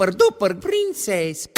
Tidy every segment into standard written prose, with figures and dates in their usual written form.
super-duper princess.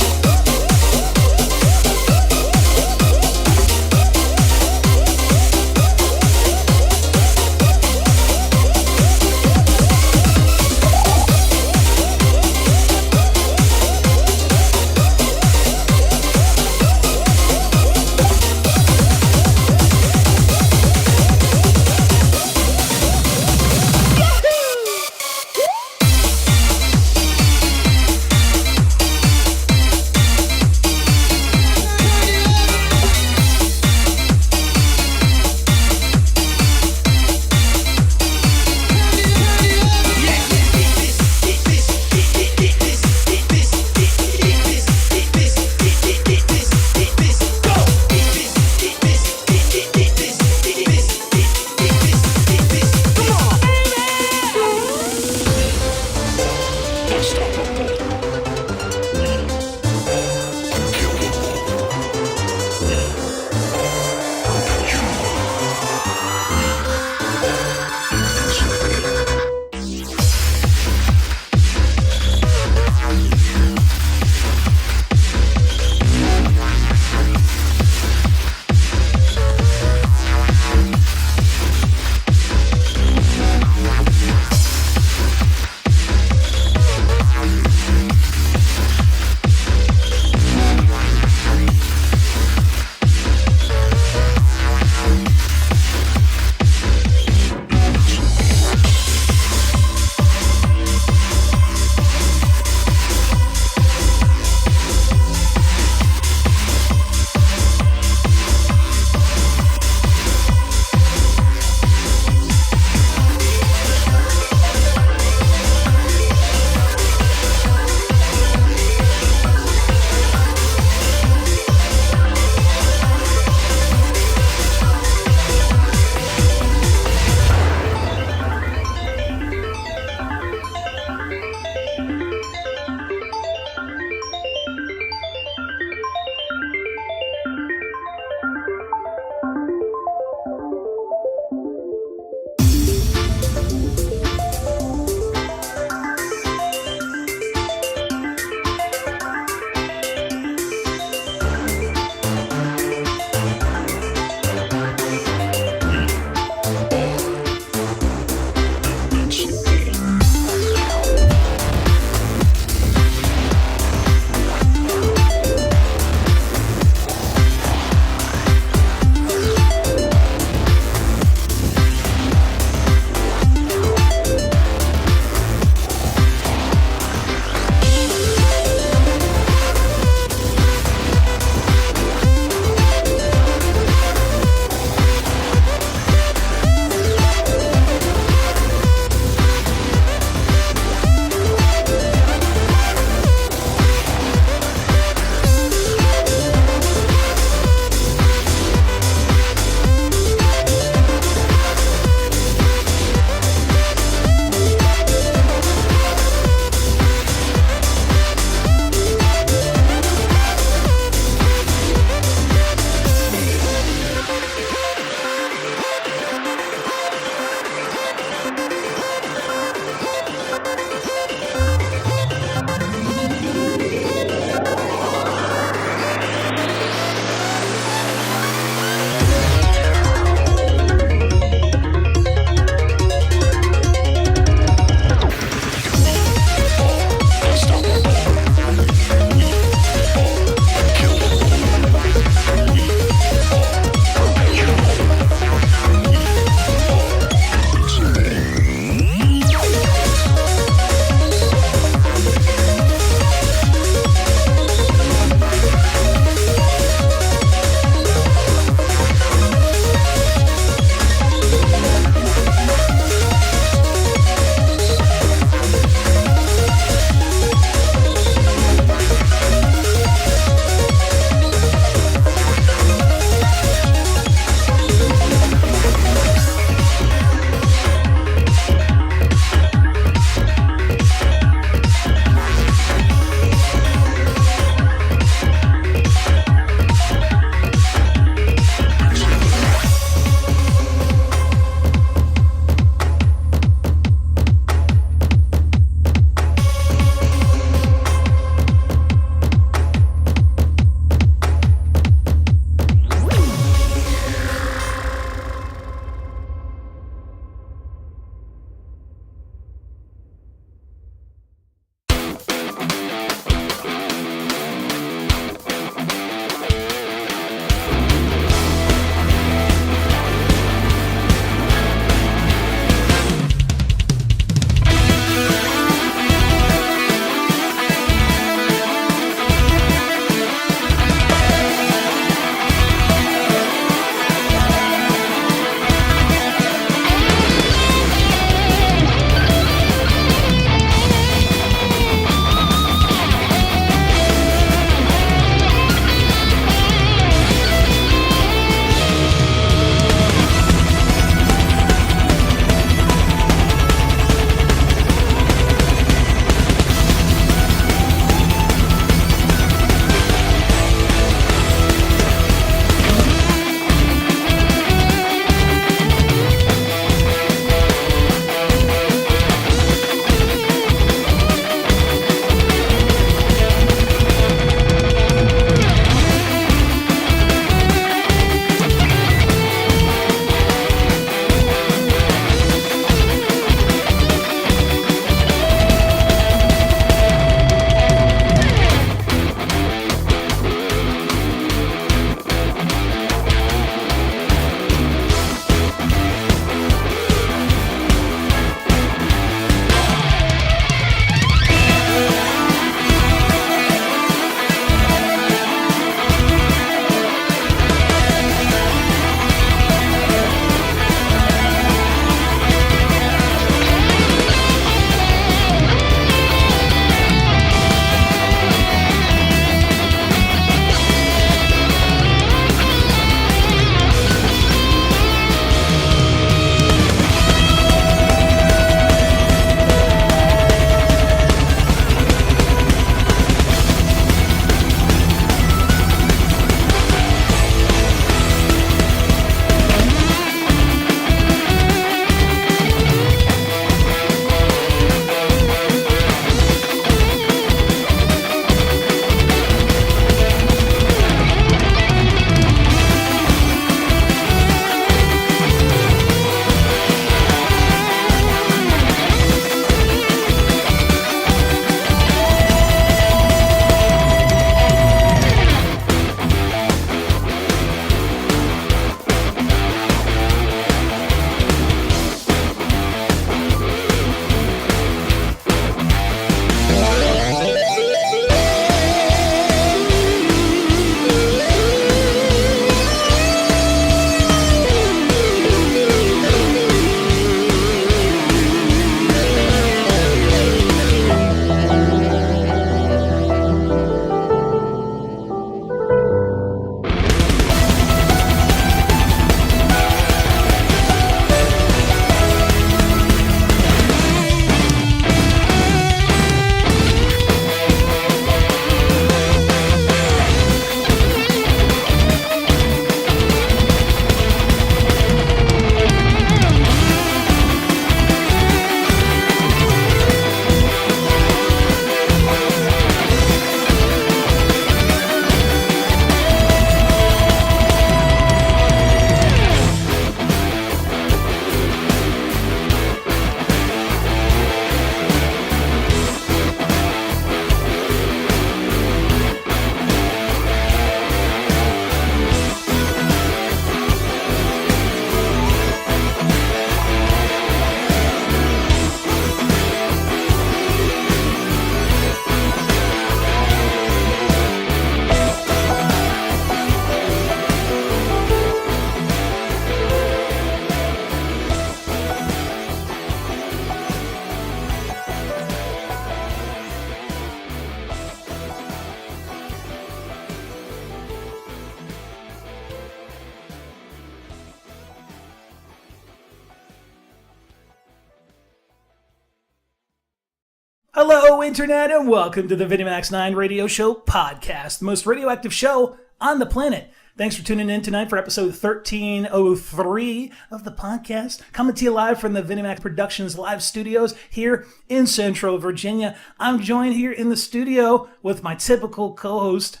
Hello, Internet, and welcome to the VinnyMac's 9 Radio Show podcast, the most radioactive show on the planet. Thanks for tuning in tonight for episode 1303 of the podcast, coming to you live from the VinnyMac Productions live studios here in Central Virginia. I'm joined here in the studio with my typical co-host,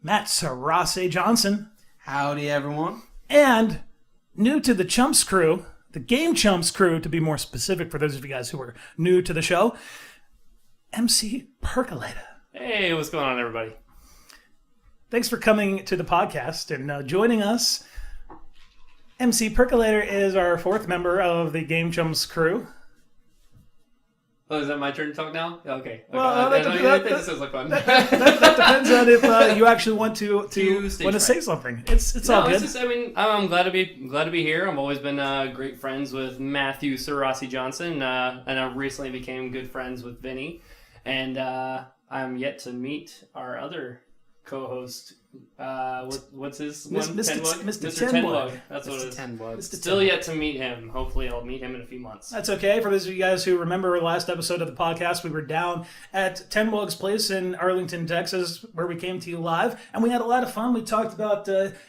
Matt Sarase Johnson. Howdy, everyone. And new to the Chumps crew, the Game Chumps crew, to be more specific for those of you guys who are new to the show, MC Percolator. Hey, what's going on, everybody? Thanks for coming to the podcast and joining us. MC Percolator is our fourth member of the Game Chumps crew. Oh, is that my turn to talk now? Okay. Well, this is like fun. That depends on if you actually want to say something. It's all good. I'm glad to be here. I've always been great friends with Matthew Sarasi Johnson, and I recently became good friends with Vinny. And I'm yet to meet our other co-host. What's his one? Mr. Tenwug. That's what it is. Tenwug. Still yet to meet him. Hopefully, I'll meet him in a few months. That's okay. For those of you guys who remember the last episode of the podcast, we were down at Tenwug's place in Arlington, Texas, where we came to you live, and we had a lot of fun. We talked about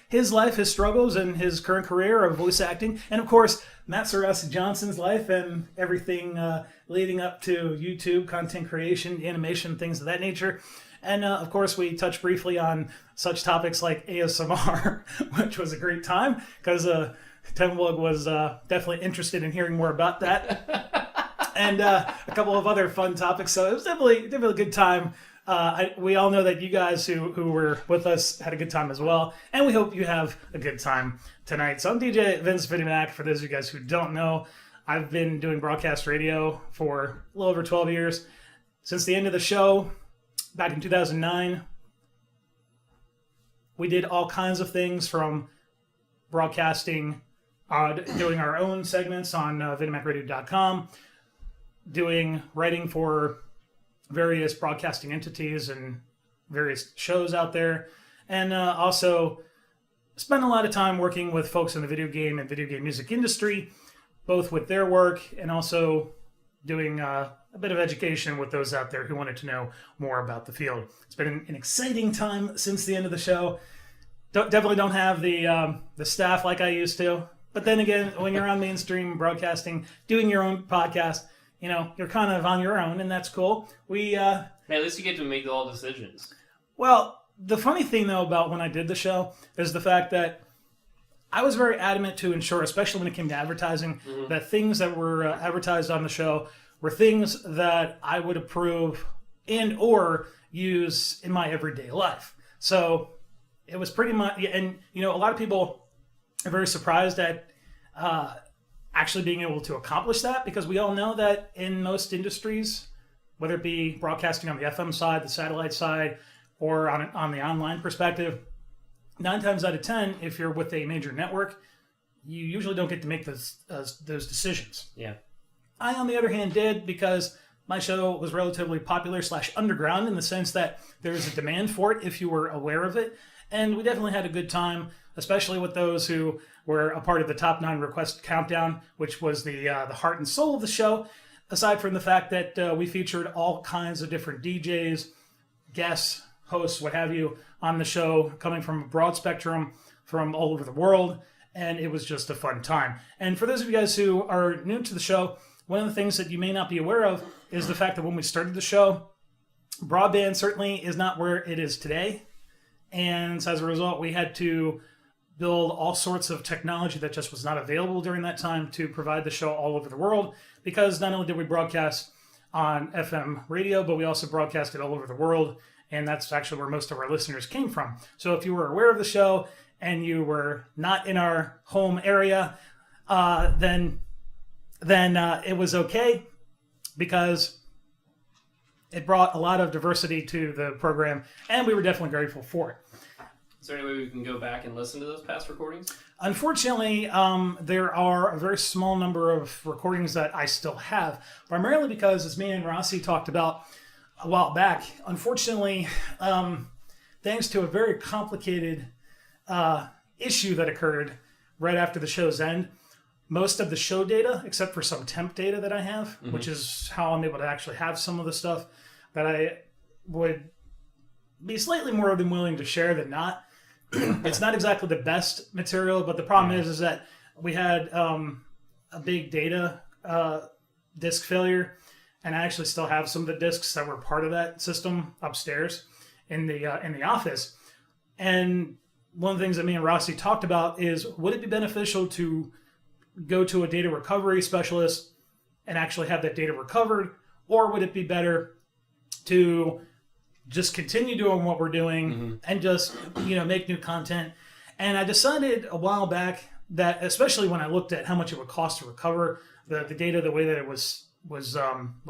his life, his struggles, and his current career of voice acting, and of course, Matt Sarasi Johnson's life and everything leading up to YouTube, content creation, animation, things of that nature. And, of course, we touched briefly on such topics like ASMR, which was a great time, because Tenwug was definitely interested in hearing more about that. And a couple of other fun topics. So it was definitely a good time. We all know that you guys who were with us had a good time as well. And we hope you have a good time tonight. So I'm DJ Vince VinnyMac. For those of you guys who don't know, I've been doing broadcast radio for a little over 12 years. Since the end of the show, back in 2009, we did all kinds of things from broadcasting, doing our own segments on VinnyMacRadio.com, doing writing for various broadcasting entities and various shows out there, and also spent a lot of time working with folks in the video game and video game music industry, both with their work and also doing a bit of education with those out there who wanted to know more about the field. It's been an exciting time since the end of the show. Definitely don't have the staff like I used to. But then again, when you're on mainstream broadcasting, doing your own podcast, you're kind of on your own, and that's cool. Hey, at least you get to make all decisions. Well, the funny thing, though, about when I did the show is the fact that I was very adamant to ensure, especially when it came to advertising, that things that were advertised on the show were things that I would approve and or use in my everyday life. So it was pretty much, and a lot of people are very surprised at actually being able to accomplish that, because we all know that in most industries, whether it be broadcasting on the FM side, the satellite side, or on the online perspective, 9 times out of 10, if you're with a major network, you usually don't get to make those decisions. Yeah. I, on the other hand, did, because my show was relatively popular / underground in the sense that there's a demand for it if you were aware of it. And we definitely had a good time, especially with those who were a part of the Top 9 Request Countdown, which was the heart and soul of the show, aside from the fact that we featured all kinds of different DJs, guests, hosts, what have you, on the show, coming from a broad spectrum from all over the world, and it was just a fun time. And for those of you guys who are new to the show, one of the things that you may not be aware of is the fact that when we started the show, broadband certainly is not where it is today. And as a result, we had to build all sorts of technology that just was not available during that time to provide the show all over the world, because not only did we broadcast on FM radio, but we also broadcasted all over the world, and that's actually where most of our listeners came from. So if you were aware of the show and you were not in our home area, then it was okay, because it brought a lot of diversity to the program, and we were definitely grateful for it. Is there any way we can go back and listen to those past recordings? Unfortunately, there are a very small number of recordings that I still have, primarily because, as me and Rossi talked about a while back, unfortunately, thanks to a very complicated issue that occurred right after the show's end, most of the show data, except for some temp data that I have, Mm-hmm. which is how I'm able to actually have some of the stuff that I would be slightly more than willing to share than not. It's not exactly the best material, but the problem is that we had a big data disk failure, and I actually still have some of the disks that were part of that system upstairs in the office. And one of the things that me and Rossi talked about is, would it be beneficial to go to a data recovery specialist and actually have that data recovered, or would it be better to just continue doing what we're doing and just make new content? And I decided a while back that, especially when I looked at how much it would cost to recover the data the way that it was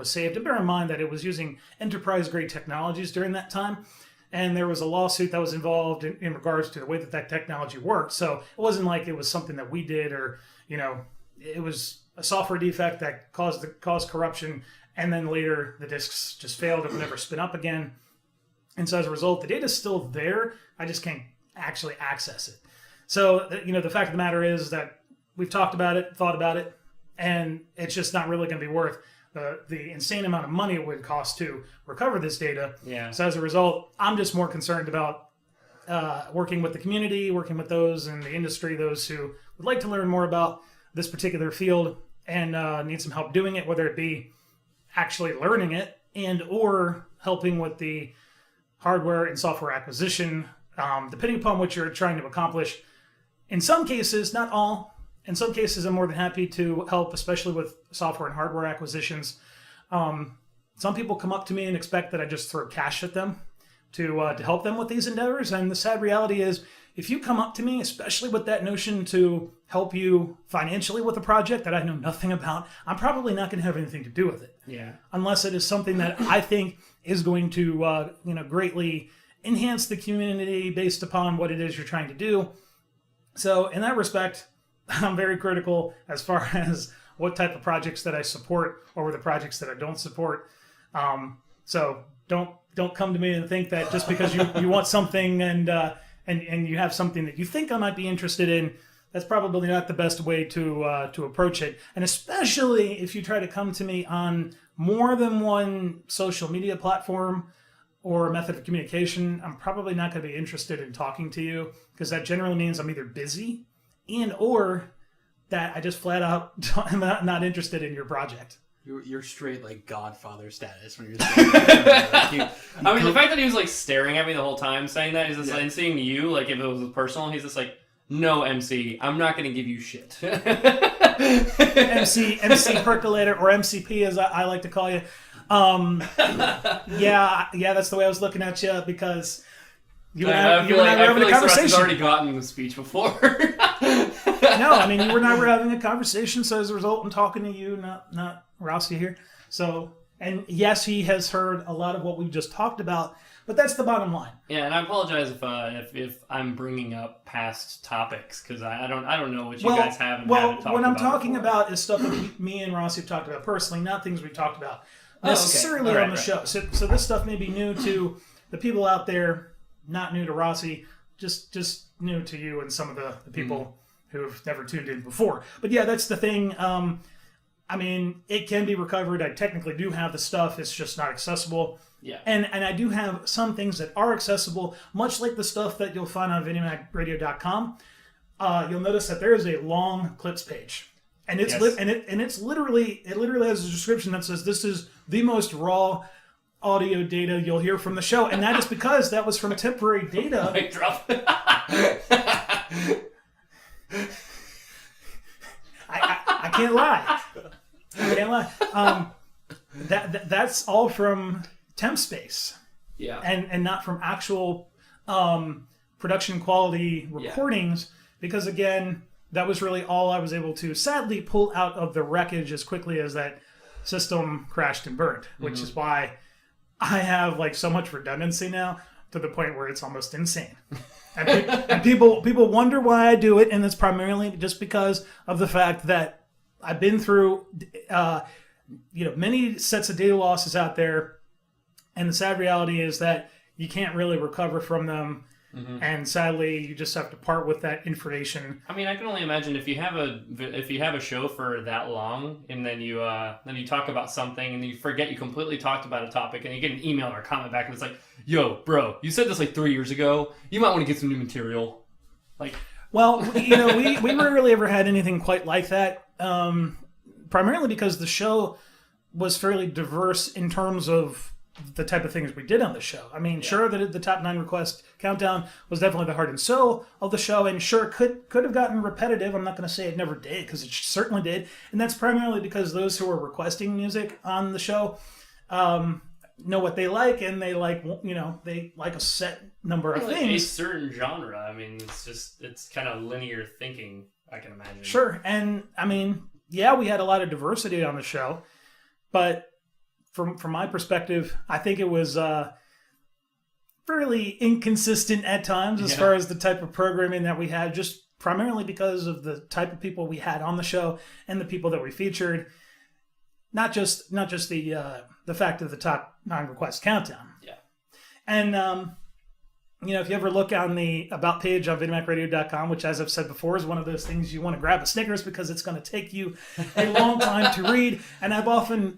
saved, and bear in mind that it was using enterprise grade technologies during that time, and there was a lawsuit that was involved in regards to the way that technology worked. So it wasn't like it was something that we did, or it was a software defect that caused corruption, and then later the disks just failed and would never spin up again. And so as a result, the data's still there. I just can't actually access it. So, the fact of the matter is that we've talked about it, thought about it, and it's just not really going to be worth the insane amount of money it would cost to recover this data. Yeah. So as a result, I'm just more concerned about working with the community, working with those in the industry, those who would like to learn more about this particular field and need some help doing it, whether it be actually learning it and or helping with the hardware and software acquisition, depending upon what you're trying to accomplish. In some cases, not all, in some cases I'm more than happy to help, especially with software and hardware acquisitions. Some people come up to me and expect that I just throw cash at them to help them with these endeavors. And the sad reality is, if you come up to me, especially with that notion to help you financially with a project that I know nothing about, I'm probably not going to have anything to do with it. Yeah. Unless it is something that I think is going to greatly enhance the community based upon what it is you're trying to do. So in that respect, I'm very critical as far as what type of projects that I support over the projects that I don't support. So don't come to me and think that just because you want something and you have something that you think I might be interested in, that's probably not the best way to approach it. And especially if you try to come to me on more than one social media platform or method of communication, I'm probably not going to be interested in talking to you, because that generally means I'm either busy and or that I just flat out am not interested in your project. You're straight like Godfather status when you're saying that. I mean, the fact that he was like staring at me the whole time saying that is just and seeing you, like if it was personal, he's just like, no, MC, I'm not going to give you shit. MC Percolator, or MCP as I like to call you. Yeah, that's the way I was looking at you, because you and I were having a conversation. He's already gotten the speech before. No, I mean, you and I were having a conversation, so as a result, I'm talking to you, not Rossi here. So, and yes, he has heard a lot of what we just talked about, but that's the bottom line. Yeah, and I apologize if I'm bringing up past topics, because I don't know what you guys have and haven't talked about. What I'm talking before. about is stuff that me and Rossi have talked about personally, not things we've talked about necessarily on the show. So this stuff may be new to the people out there, not new to Rossi, just new to you and some of the people who have never tuned in before. But yeah, that's the thing. I mean, it can be recovered. I technically do have the stuff. It's just not accessible. Yeah. And I do have some things that are accessible, much like the stuff that you'll find on VinnyMac'sRadio.com. You'll notice that there is a long clips page. And it's it literally has a description that says this is the most raw audio data you'll hear from the show, and that is because that was from temporary data. Mic drop. I can't lie. I can't lie. That's all from temp space. Yeah. And not from actual production quality recordings, because again, that was really all I was able to sadly pull out of the wreckage as quickly as that system crashed and burned, which is why I have like so much redundancy now, to the point where it's almost insane. And people wonder why I do it, and it's primarily just because of the fact that I've been through many sets of data losses out there, and the sad reality is that you can't really recover from them And sadly, you just have to part with that information. I mean, I can only imagine if you have a show for that long, and then you talk about something, and you forget you completely talked about a topic, and you get an email or a comment back, and it's like, "Yo, bro, you said this like 3 years ago. You might want to get some new material." Like, well, we rarely ever had anything quite like that. Primarily because the show was fairly diverse in terms of the type of things we did on the show. I mean, sure, the top 9 request countdown was definitely the heart and soul of the show, and sure, could have gotten repetitive. I'm not going to say it never did, because it certainly did, and that's primarily because those who are requesting music on the show know what they like, and they like a set number of things. A certain genre. I mean, it's kind of linear thinking, I can imagine. Sure, and I mean, yeah, we had a lot of diversity on the show, but from my perspective, I think it was fairly inconsistent at times as far as the type of programming that we had, just primarily because of the type of people we had on the show and the people that we featured. Not just the fact of the top 9 request countdown. Yeah. And if you ever look on the About page on VinnyMacRadio.com, which, as I've said before, is one of those things you want to grab a Snickers because it's going to take you a long time to read. And I've often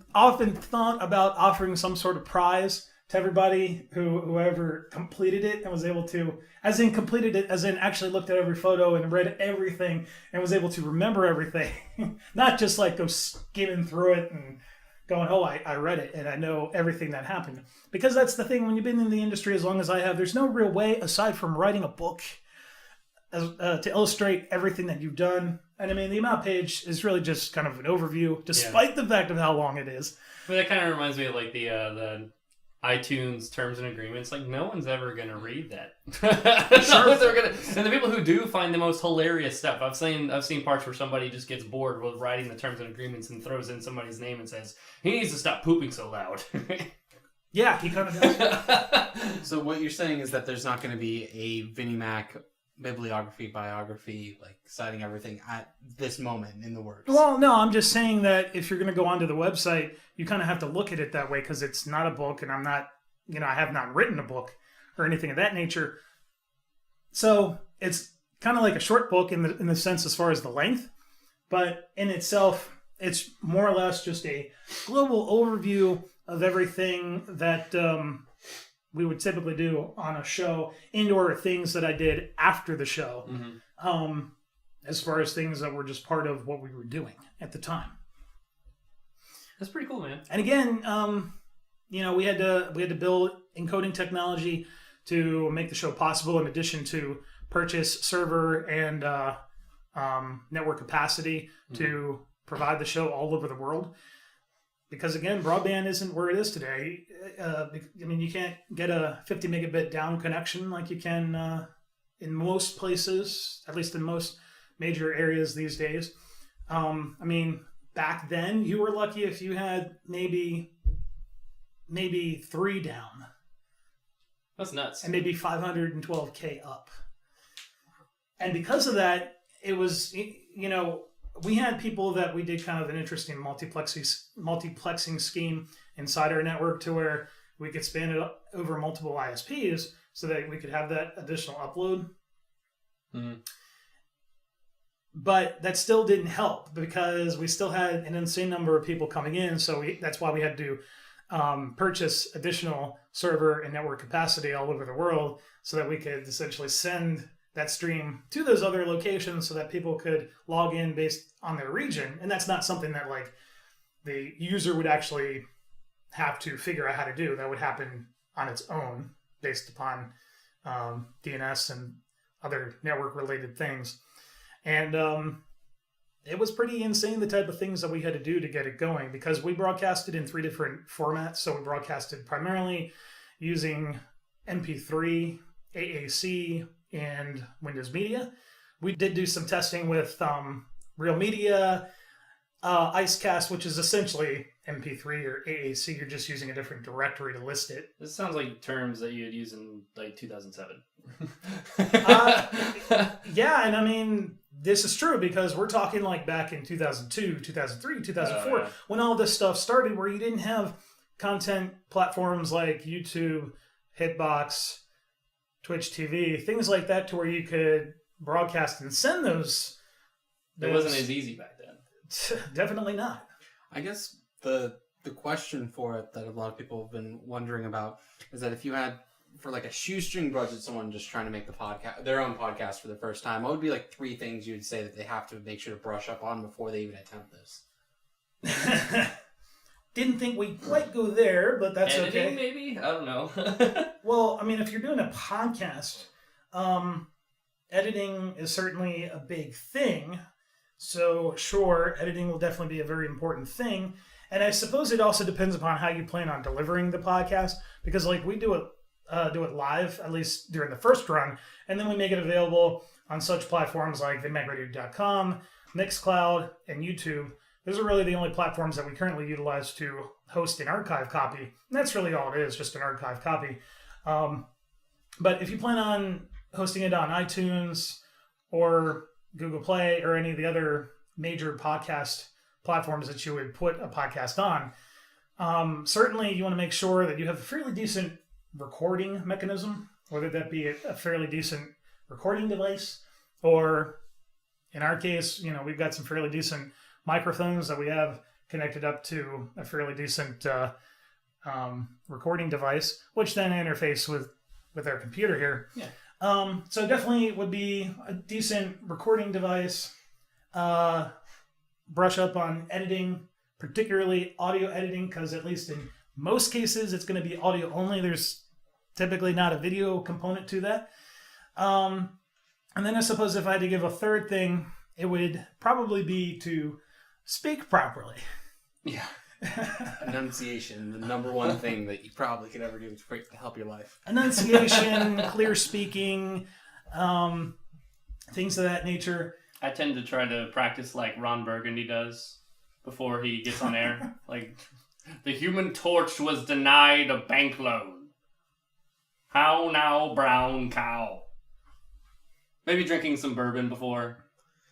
thought about offering some sort of prize to everybody whoever completed it and was able to, as in actually looked at every photo and read everything and was able to remember everything, not just like go skimming through it and going, oh, I read it and I know everything that happened. Because that's the thing, when you've been in the industry as long as I have, there's no real way, aside from writing a book, to illustrate everything that you've done. And I mean, the About page is really just kind of an overview, despite the fact of how long it is. But that kind of reminds me of like the iTunes terms and agreements. Like, no one's ever going to read that. And the people who do find the most hilarious stuff. I've seen parts where somebody just gets bored with writing the terms and agreements and throws in somebody's name and says, he needs to stop pooping so loud. Yeah, he kind of does. So what you're saying is that there's not going to be a VinnyMac biography, like citing everything at this moment in the works. Well, no, I'm just saying that if you're going to go onto the website, you kind of have to look at it that way, because it's not a book, and I'm not, I have not written a book or anything of that nature. So it's kind of like a short book in the sense as far as the length, but in itself, it's more or less just a global overview of everything that we would typically do on a show, and/or things that I did after the show, as far as things that were just part of what we were doing at the time. That's pretty cool, man. And again, we had to build encoding technology to make the show possible, in addition to purchase server and network capacity to provide the show all over the world. Because again, broadband isn't where it is today. You can't get a 50 megabit down connection like you can in most places, at least in most major areas these days. Back then, you were lucky if you had maybe 3 down. That's nuts. And maybe 512K up. And because of that, it was, we had people that we did kind of an interesting multiplexing scheme inside our network, to where we could span it up over multiple ISPs so that we could have that additional upload. Mm-hmm. But that still didn't help, because we still had an insane number of people coming in. So that's why we had to purchase additional server and network capacity all over the world, so that we could essentially send that stream to those other locations so that people could log in based on their region. And that's not something that like the user would actually have to figure out how to do. That would happen on its own based upon DNS and other network related things. And it was pretty insane, the type of things that we had to do to get it going, because we broadcasted in 3 different formats. So we broadcasted primarily using MP3, AAC, and Windows Media. We did do some testing with Real Media, Icecast, which is essentially MP3 or AAC. You're just using a different directory to list it. This sounds like terms that you'd use in like 2007. Yeah, and this is true, because we're talking like back in 2002, 2003, 2004, when all this stuff started, where you didn't have content platforms like YouTube, Hitbox, Twitch TV, things like that, to where you could broadcast and send those. It wasn't as easy back then. Definitely not. I guess the question for it that a lot of people have been wondering about is that if you had, for like a shoestring budget, someone just trying to make their own podcast for the first time, what would be like 3 things you would say that they have to make sure to brush up on before they even attempt this? Didn't think we'd quite go there, but that's Editing, okay. maybe? I don't know. Well, I mean, if you're doing a podcast, editing is certainly a big thing. So, sure, editing will definitely be a very important thing. And I suppose it also depends upon how you plan on delivering the podcast, because like we do it live, at least during the first run, and then we make it available on such platforms like VinnyMac's.com, Mixcloud, and YouTube. Those are really the only platforms that we currently utilize to host an archive copy. And that's really all it is, just an archive copy. But if you plan on hosting it on iTunes or Google Play or any of the other major podcast platforms that you would put a podcast on, certainly you want to make sure that you have a fairly decent recording mechanism, whether that be a fairly decent recording device, or in our case, we've got some fairly decent microphones that we have connected up to a fairly decent recording device, which then interface with our computer here. Yeah. So definitely would be a decent recording device. Brush up on editing, particularly audio editing, because at least in most cases it's going to be audio only. There's typically not a video component to that. And then I suppose if I had to give a third thing, it would probably be to speak properly. Yeah. Enunciation, the number one thing that you probably could ever do to help your life. Enunciation, clear speaking, things of that nature. I tend to try to practice like Ron Burgundy does before he gets on air. Like, the Human Torch was denied a bank loan. How now, brown cow? Maybe drinking some bourbon before.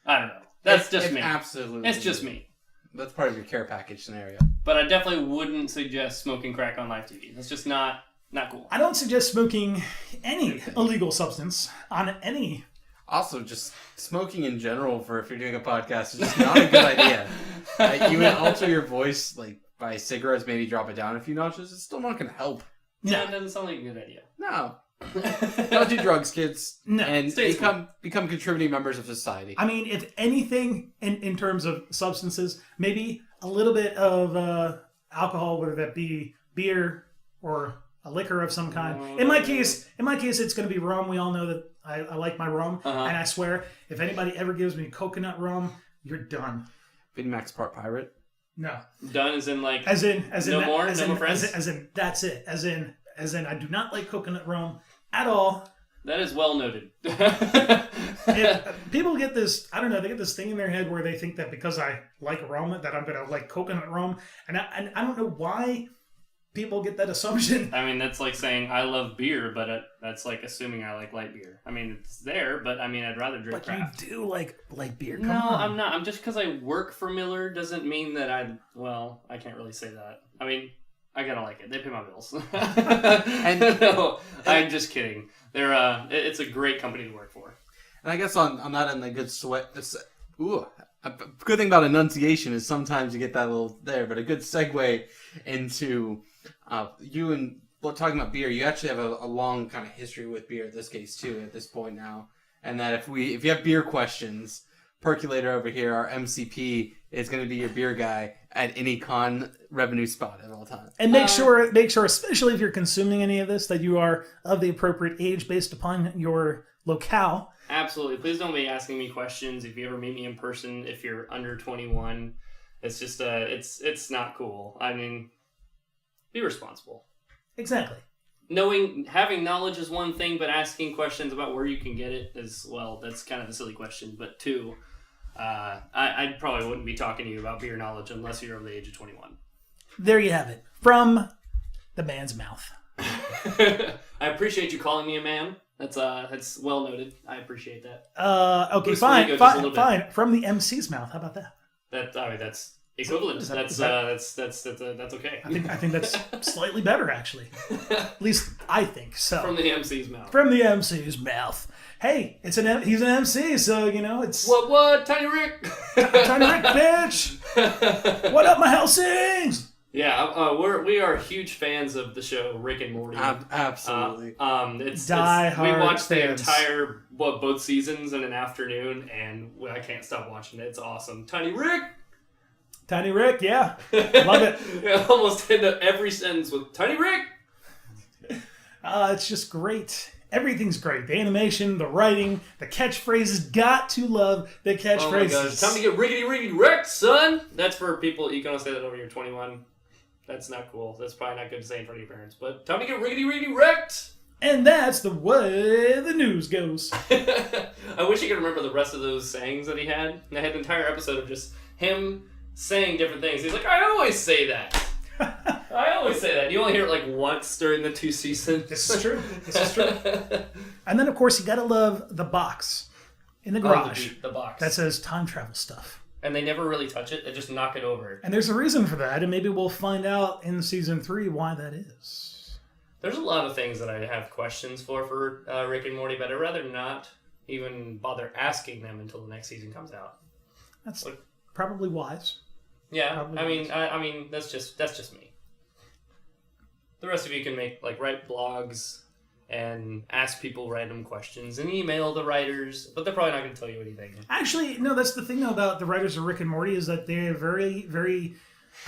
I don't know. That's just me. Absolutely. It's just me. That's part of your care package scenario. But I definitely wouldn't suggest smoking crack on live TV. That's just not cool. I don't suggest smoking any illegal substance on any. Also, just smoking in general for if you're doing a podcast is just not a good idea. You would alter your voice like by cigarettes, maybe drop it down a few notches. It's still not going to help. No, it doesn't sound like a good idea. No. Don't do drugs, kids. No. And Stay become contributing members of society. I mean, if anything, in terms of substances, maybe a little bit of alcohol, whether that be beer or a liquor of some kind. In my case, it's going to be rum. We all know that I like my rum, and I swear, if anybody ever gives me coconut rum, you're done. VinnyMac's part pirate. No. Done as in like As in no more friends. As in that's it. As in I do not like coconut rum at all. That is well noted. People get this, I don't know, they get this thing in their head where they think that because I like rum, that I'm going to like coconut rum. And I don't know why people get that assumption. I mean, that's like saying I love beer, but that's like assuming I like light beer. I mean, it's there, but I mean, I'd rather drink craft. You do like beer. Come No, on. I'm not. I'm just because I work for Miller doesn't mean that I can't really say that. I mean, I gotta like it. They pay my bills. And no, I'm just kidding. They're it's a great company to work for. And I guess on that end, the good a good thing about enunciation is sometimes you get that little there, but a good segue into you and talking about beer. You actually have a long kind of history with beer at this case too. At this point now, and that if you have beer questions, Percolator over here, our MCP, is going to be your beer guy at any con revenue spot at all times. And make sure, especially if you're consuming any of this, that you are of the appropriate age based upon your locale. Absolutely. Please don't be asking me questions if you ever meet me in person. If you're under 21, it's just it's not cool. I mean, be responsible. Exactly. Having knowledge is one thing, but asking questions about where you can get it is, well, that's kind of a silly question. But two, I probably wouldn't be talking to you about beer knowledge unless you're over the age of 21. There you have it. From the man's mouth. I appreciate you calling me a man. That's well noted. I appreciate that. Okay, Bruce fine. Lee, go just a little Fine. From the MC's mouth. How about that? That's Equivalent. Is That's okay. I think that's slightly better, actually. At least I think so. From the MC's mouth. From the MC's mouth. Hey, he's an MC, so it's What, Tiny Rick? Tiny Rick, bitch. What up, my Helsings? Yeah, we are huge fans of the show Rick and Morty. Absolutely. Die we hard watched the fans. entire both seasons in an afternoon, and I can't stop watching it. It's awesome. Tiny Rick. Tiny Rick, yeah, love it. I almost end up every sentence with Tiny Rick. It's just great. Everything's great. The animation, the writing, the catchphrases. Got to love the catchphrases. Oh my gosh! Time to get riggedy wrecked, son. That's for people. You can only say that over you're 21. That's not cool. That's probably not good to say in front of your parents. But time to get riggedy wrecked. And that's the way the news goes. I wish I could remember the rest of those sayings that he had. And I had an entire episode of just him saying different things. He's like, I always say that. I always say that. You only hear it like once during the 2 seasons. This is true. And then, of course, you got to love the box in the garage. The box. That says time travel stuff. And they never really touch it. They just knock it over. And there's a reason for that, and maybe we'll find out in season 3 why that is. There's a lot of things that I have questions for Rick and Morty, but I'd rather not even bother asking them until the next season comes out. That's probably wise. Yeah, Probably I mean, that's just me. The rest of you can write blogs and ask people random questions and email the writers, but they're probably not going to tell you anything. Actually, no, that's the thing though about the writers of Rick and Morty is that they're very, very,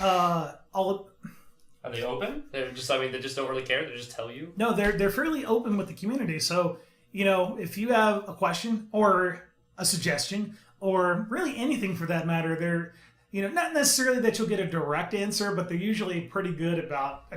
all. Are they open? They just don't really care. They just tell you. No, they're fairly open with the community. So if you have a question or a suggestion or really anything for that matter, they're not necessarily that you'll get a direct answer, but they're usually pretty good about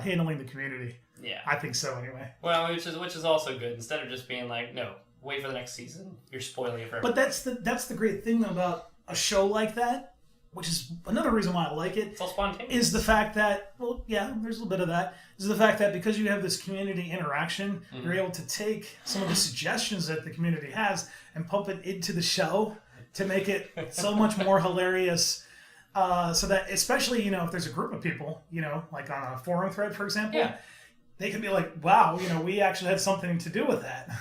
handling the community. Yeah, I think so anyway. Well, which is also good. Instead of just being like, no, wait for the next season. You're spoiling it for everyone. But that's the great thing about a show like that, which is another reason why I like it. It's all spontaneous. Is the fact that, well, yeah, there's a little bit of that. Is the fact that because you have this community interaction, you're able to take some of the suggestions that the community has and pump it into the show to make it so much more hilarious. So that, especially, if there's a group of people, like on a forum thread, for example, they could be like, wow, we actually had something to do with that.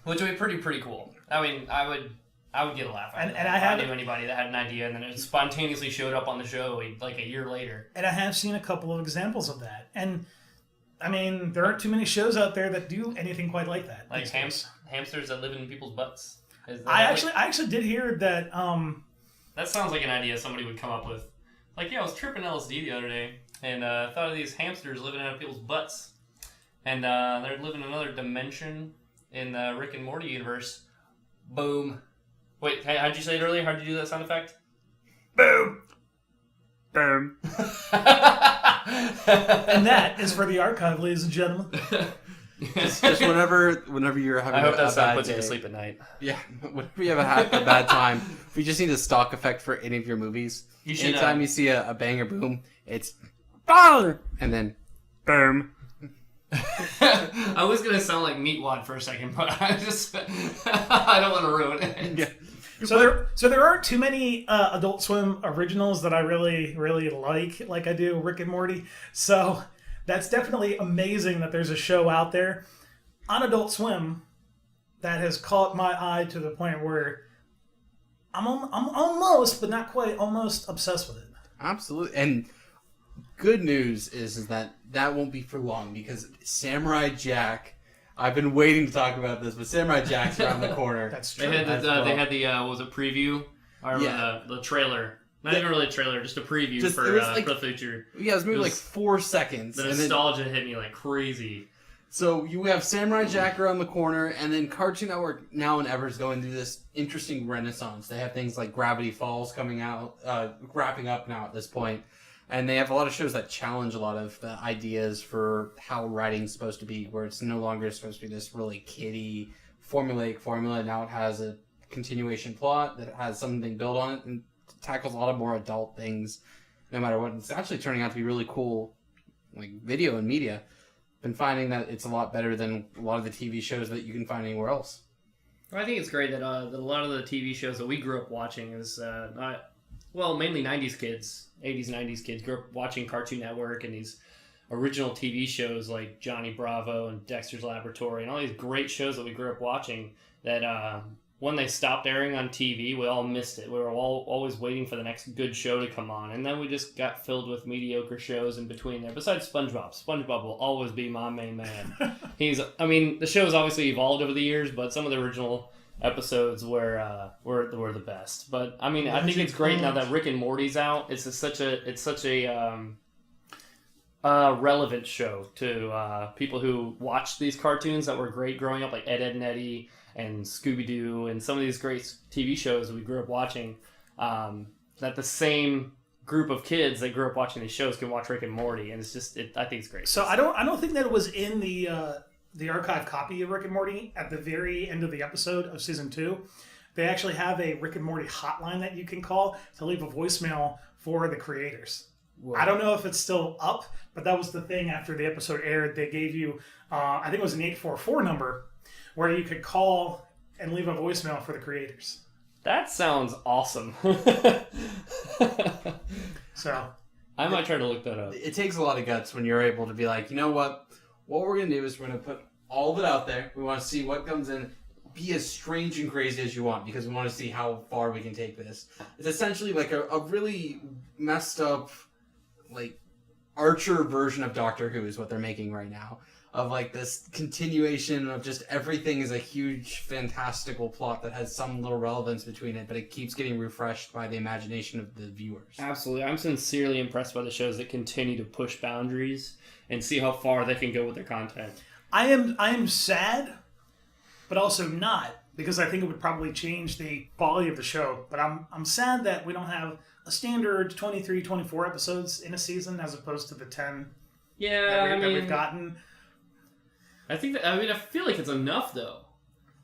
Which would be pretty cool. I mean, I would get a laugh out of that. And I knew anybody that had an idea and then it spontaneously showed up on the show like a year later. And I have seen a couple of examples of that. And, I mean, there aren't too many shows out there that do anything quite like that. Like hamsters that live in people's butts. I actually did hear that... that sounds like an idea somebody would come up with. Like, I was tripping LSD the other day and thought of these hamsters living out of people's butts. And they're living in another dimension in the Rick and Morty universe. Boom. Wait, how'd you say it earlier? How'd you do that sound effect? Boom! Boom. And that is for the archive, ladies and gentlemen. Just whenever you're having I hope a that bad sound puts day. you to sleep at night. Yeah, whenever you have a bad time, if you just need a stock effect for any of your movies, You should, anytime you see a bang or boom, it's BOOM! And then boom. I was gonna sound like Meatwad for a second, but I don't want to ruin it. Yeah. So there aren't too many Adult Swim originals that I really, really like I do Rick and Morty. So that's definitely amazing that there's a show out there on Adult Swim that has caught my eye to the point where I'm almost, but not quite, almost obsessed with it. Absolutely. And good news is that won't be for long because Samurai Jack. I've been waiting to talk about this, but Samurai Jack's around the corner. That's true. They had the was it preview? I remember the trailer. Not even really a trailer, just a preview for the future. Yeah, it was maybe like 4 seconds. The nostalgia hit me like crazy. So you have Samurai Jack around the corner, and then Cartoon Network now and ever is going through this interesting renaissance. They have things like Gravity Falls coming out, wrapping up now at this point. And they have a lot of shows that challenge a lot of the ideas for how writing's supposed to be, where it's no longer supposed to be this really kiddie, formulaic formula. Now it has a continuation plot that has something built on it and tackles a lot of more adult things, no matter what. It's actually turning out to be really cool, like video and media. Been finding that it's a lot better than a lot of the TV shows that you can find anywhere else. Well, I think it's great that a lot of the TV shows that we grew up watching is not well, mainly 90s kids, 80s, 90s kids grew up watching Cartoon Network and these original TV shows like Johnny Bravo and Dexter's Laboratory and all these great shows that we grew up watching that when they stopped airing on TV, we all missed it. We were all always waiting for the next good show to come on. And then we just got filled with mediocre shows in between there. Besides SpongeBob. SpongeBob will always be my main man. The show's obviously evolved over the years, but some of the original episodes were the best. But I mean, I think it's great now that Rick and Morty's out. It's such a relevant show to people who watched these cartoons that were great growing up, like Ed, Edd and Eddy and Scooby-Doo and some of these great TV shows we grew up watching. That the same group of kids that grew up watching these shows can watch Rick and Morty, and I think it's great. So I don't think that it was in the archive copy of Rick and Morty at the very end of the episode of season 2. They actually have a Rick and Morty hotline that you can call to leave a voicemail for the creators. Whoa. I don't know if it's still up, but that was the thing after the episode aired. They gave you, I think it was an 844 number, where you could call and leave a voicemail for the creators. That sounds awesome. So I might try to look that up. It takes a lot of guts when you're able to be like, you know what? What we're going to do is we're going to put all of it out there. We want to see what comes in. Be as strange and crazy as you want because we want to see how far we can take this. It's essentially like a really messed up, like, Archer version of Doctor Who is what they're making right now. Of like this continuation of just everything is a huge fantastical plot that has some little relevance between it, but it keeps getting refreshed by the imagination of the viewers. Absolutely. I'm sincerely impressed by the shows that continue to push boundaries and see how far they can go with their content. I am sad, but also not, because I think it would probably change the quality of the show. But I'm sad that we don't have a standard 23, 24 episodes in a season as opposed to the 10 that we've gotten. I feel like it's enough though.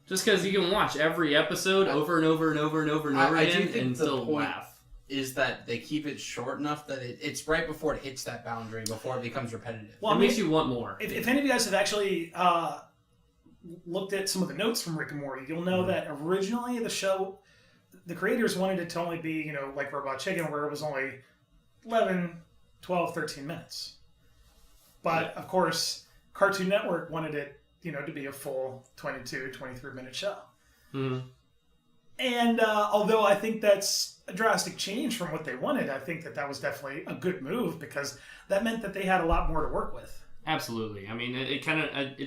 Just because you can watch every episode over and over and over and over and over again and still laugh. Is that they keep it short enough that it's right before it hits that boundary, before it becomes repetitive. Well, it makes you want more. If any of you guys have actually looked at some of the notes from Rick and Morty, you'll know that originally the show, the creators wanted it to only be, like Robot Chicken, where it was only 11, 12, 13 minutes. But, of course, Cartoon Network wanted it, to be a full 22, 23-minute show. Mm-hmm. And although I think that's a drastic change from what they wanted, I think that was definitely a good move because that meant that they had a lot more to work with. Absolutely. I mean, it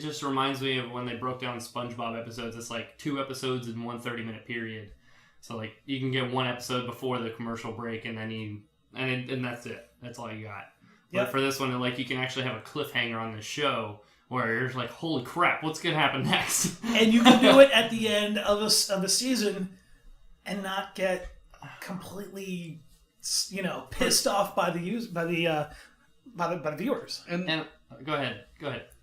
just reminds me of when they broke down SpongeBob episodes. It's like 2 episodes in one 30-minute period. So like you can get 1 episode before the commercial break, and then and that's it. That's all you got. But for this one, like you can actually have a cliffhanger on the show where you're like, holy crap, what's gonna happen next? And you can do it at the end of the season and not get completely, pissed off by the viewers. And go ahead.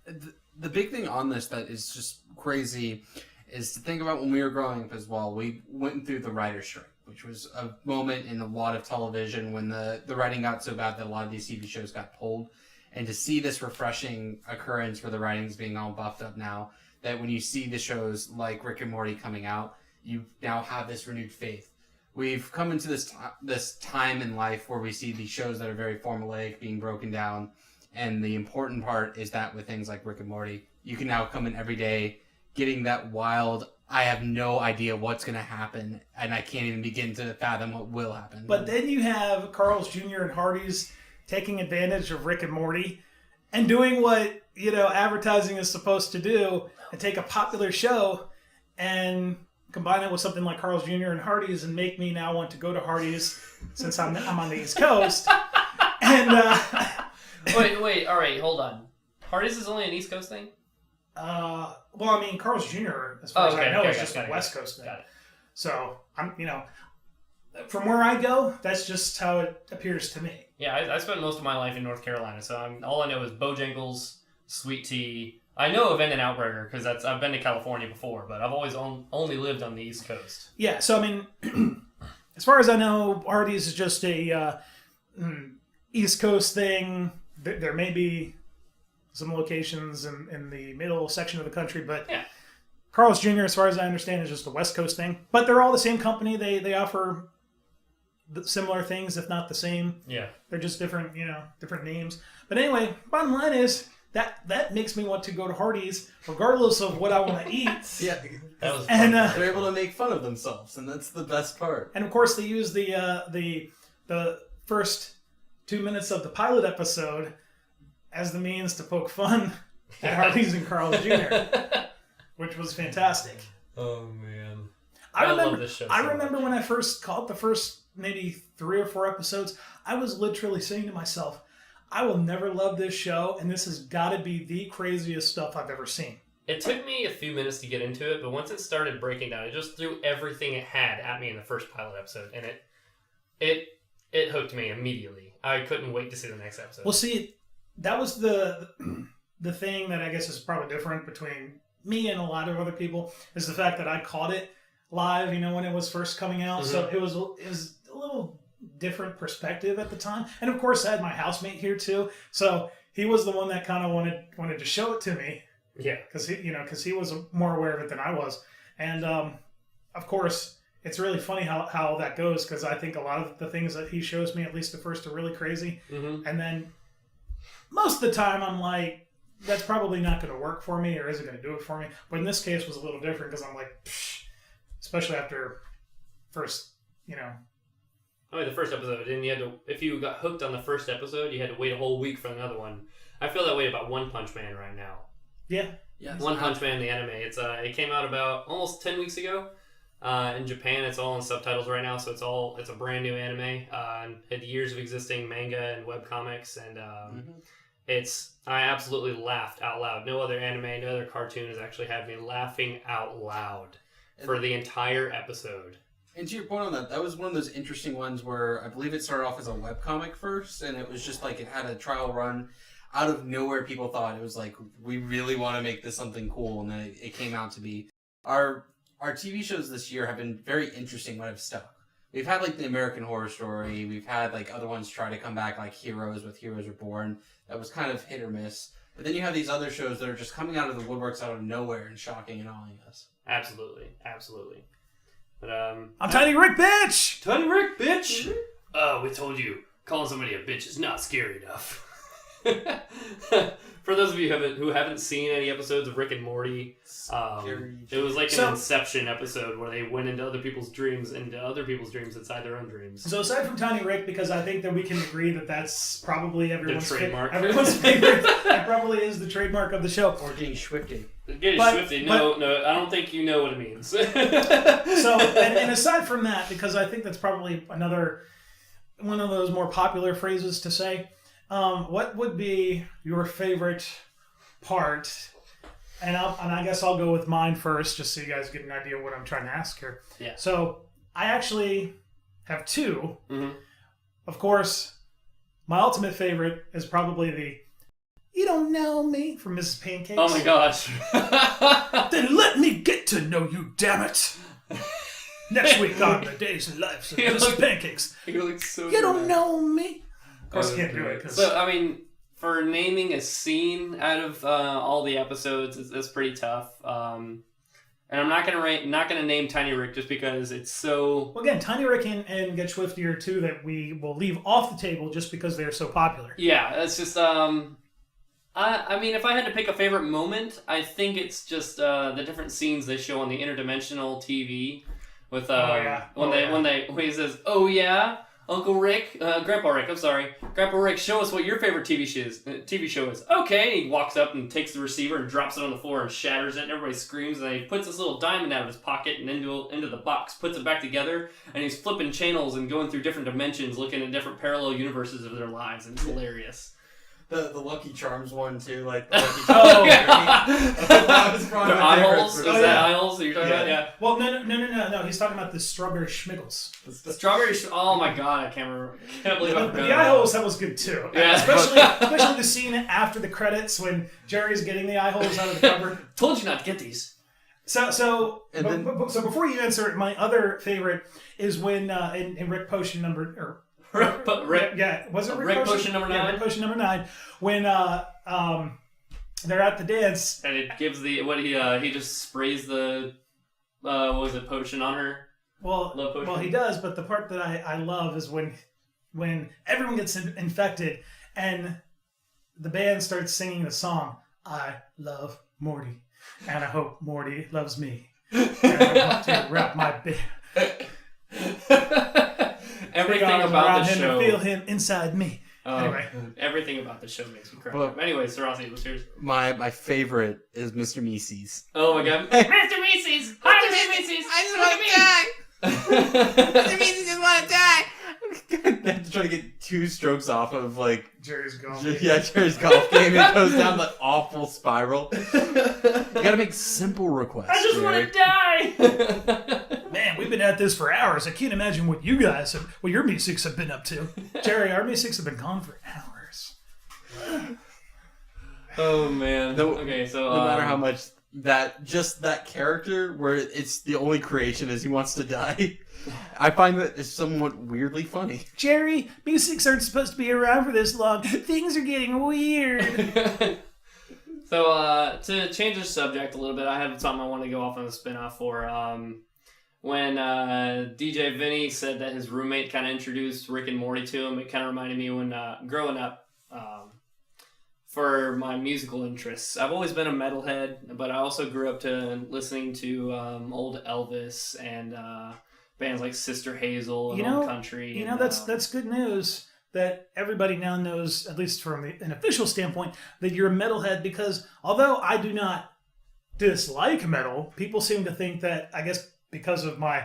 The big thing on this that is just crazy is to think about when we were growing up as well. We went through the writer's strike, which was a moment in a lot of television when the writing got so bad that a lot of these TV shows got pulled. And to see this refreshing occurrence where the writing's being all buffed up now, that when you see the shows like Rick and Morty coming out, you now have this renewed faith. We've come into this time in life where we see these shows that are very formulaic being broken down. And the important part is that with things like Rick and Morty, you can now come in every day getting that wild, I have no idea what's going to happen, and I can't even begin to fathom what will happen. But then you have Carl's Jr. and Hardee's taking advantage of Rick and Morty and doing what, advertising is supposed to do, and take a popular show and combine it with something like Carl's Jr. and Hardee's and make me now want to go to Hardee's since I'm on the East Coast. And wait, all right, hold on. Hardee's is only an East Coast thing? Carl's Jr., as far as I know, is just a West Coast thing. So, from where I go, that's just how it appears to me. Yeah, I spent most of my life in North Carolina, so all I know is Bojangles, Sweet Tea. I know of In-N-Out Burger because I've been to California before, but I've always only lived on the East Coast. Yeah, so as far as I know, Hardee's is just a East Coast thing. There may be some locations in the middle section of the country, but yeah. Carl's Jr., as far as I understand, is just a West Coast thing. But they're all the same company. They offer similar things, if not the same. Yeah. They're just different, different names. But anyway, bottom line is that makes me want to go to Hardee's regardless of what I want to eat. Yeah, That was And they're able to make fun of themselves, and that's the best part. and of course they use the first 2 minutes of the pilot episode as the means to poke fun at Hardee's and Carl Jr., which was fantastic. Oh man. I remember, love this show I so remember much. when I first caught the first maybe 3 or 4 episodes, I was literally saying to myself, I will never love this show, and this has got to be the craziest stuff I've ever seen. It took me a few minutes to get into it, but once it started breaking down, it just threw everything it had at me in the first pilot episode, and it hooked me immediately. I couldn't wait to see the next episode. Well, see, that was the thing that I guess is probably different between me and a lot of other people, is the fact that I caught it live, when it was first coming out. So it was a little different perspective at the time. And of course, I had my housemate here too. So he was the one that kind of wanted to show it to me. Yeah. Because he was more aware of it than I was. And of course, it's really funny how that goes, because I think a lot of the things that he shows me, at least at first, are really crazy. Mm-hmm. And then most of the time I'm like, that's probably not going to work for me, or is it going to do it for me? But in this case, it was a little different, because I'm like, psh, especially after first, I mean, the first episode, and you had to, if you got hooked on the first episode, you had to wait a whole week for another one. I feel that way about One Punch Man right now. Yeah. Yes. One Punch Man, the anime. It came out about almost 10 weeks ago. In Japan, it's all in subtitles right now, so it's a brand new anime. And had years of existing manga and webcomics, and I absolutely laughed out loud. No other anime, no other cartoon has actually had me laughing out loud for the entire episode. And to your point on that was one of those interesting ones where I believe it started off as a webcomic first, and it was just like it had a trial run. Out of nowhere, people thought it was like, we really want to make this something cool, and then it came out to be. Our TV shows this year have been very interesting when I've stuck. We've had like the American Horror Story, we've had like other ones try to come back, like Heroes with Heroes Reborn. That was kind of hit or miss. But then you have these other shows that are just coming out of the woodworks out of nowhere and shocking and awing us. Absolutely. But I'm Tiny Rick, bitch! Tiny Rick, bitch! We told you, calling somebody a bitch is not scary enough. For those of you who haven't seen any episodes of Rick and Morty, it was like an Inception episode where they went into other people's dreams inside their own dreams. So aside from Tiny Rick, because I think that we can agree that that's probably everyone's trademark. Everyone's favorite. That probably is the trademark of the show. Or getting swifty. Getting swifty. No, I don't think you know what it means. So, and aside from that, because I think that's probably one of those more popular phrases to say, what would be your favorite part? And I guess I'll go with mine first, just so you guys get an idea of what I'm trying to ask here. Yeah. So I actually have 2. Mm-hmm. Of course, my ultimate favorite is probably the "You don't know me" from Mrs. Pancakes. Oh my gosh. Then let me get to know you, damn it. Next week on the Days and Lives of Mrs. Pancakes. You look so You don't know me. Of course, I can't do it. So, I mean, for naming a scene out of all the episodes, it's pretty tough. And I'm not gonna name Tiny Rick just because it's so. Well, again, Tiny Rick and Get Swifty are 2 that we will leave off the table just because they're so popular. Yeah, it's just. I mean, if I had to pick a favorite moment, I think it's just the different scenes they show on the interdimensional TV with when he says, "Oh yeah." Uncle Rick, Grandpa Rick, I'm sorry. Grandpa Rick, show us what your favorite TV show is. Okay, he walks up and takes the receiver and drops it on the floor and shatters it, and everybody screams, and then he puts this little diamond out of his pocket and into the box, puts it back together, and he's flipping channels and going through different dimensions, looking at different parallel universes of their lives, and it's hilarious. The Lucky Charms one too, like the Lucky Charms. Oh, That was probably my eye favorite. holes? Is that eye holes that you're talking about? Yeah. Well, no. He's talking about the Strawberry Schmiggles. Oh my god, I can't remember. I can't believe I forgot. The eye holes, that was good too. Yeah. Especially the scene after the credits when Jerry's getting the eye holes out of the cupboard. Told you not to get these. So before you answer it, my other favorite is when in Rick Potion number. Rick, was it Rick Potion number 9? Yeah, Rick Potion number 9. When they're at the dance, and it gives he just sprays the potion on her. Well, Love potion. well, he does, but the part that I love is when everyone gets infected and the band starts singing the song, I love Morty, and I hope Morty loves me. And I want to wrap my big Everything arms about around the him show. and feel him inside me. Anyway. Everything about the show makes me cry. Well- Anyway, Sarasi, what's yours? My favorite is Mr. Meese's. Oh my god. Mr. Macy's! Hi, Mr. Macy's! I just want to die. Mr. Meese's just want to die. I'm trying to get 2 strokes off of like Jerry's gone. Jerry's golf game. It goes down the awful spiral. You gotta make simple requests. I just want to die! Man, we've been at this for hours. I can't imagine what you guys have, what your musics have been up to. Jerry, our musics have been gone for hours. Oh man. No- Okay, so No matter how much that character where it's the only creation is he wants to die. I find that it's somewhat weirdly funny. Jerry, musics aren't supposed to be around for this long. Things are getting weird. So, to change the subject a little bit, I have something I want to go off on a spin-off for. When DJ Vinny said that his roommate kind of introduced Rick and Morty to him, it kind of reminded me when growing up, for my musical interests. I've always been a metalhead, but I also grew up to listening to old Elvis and bands like Sister Hazel and Old Country. You know, and, that's good news that everybody now knows, at least from an official standpoint, that you're a metalhead, because although I do not dislike metal, people seem to think that, I guess because of my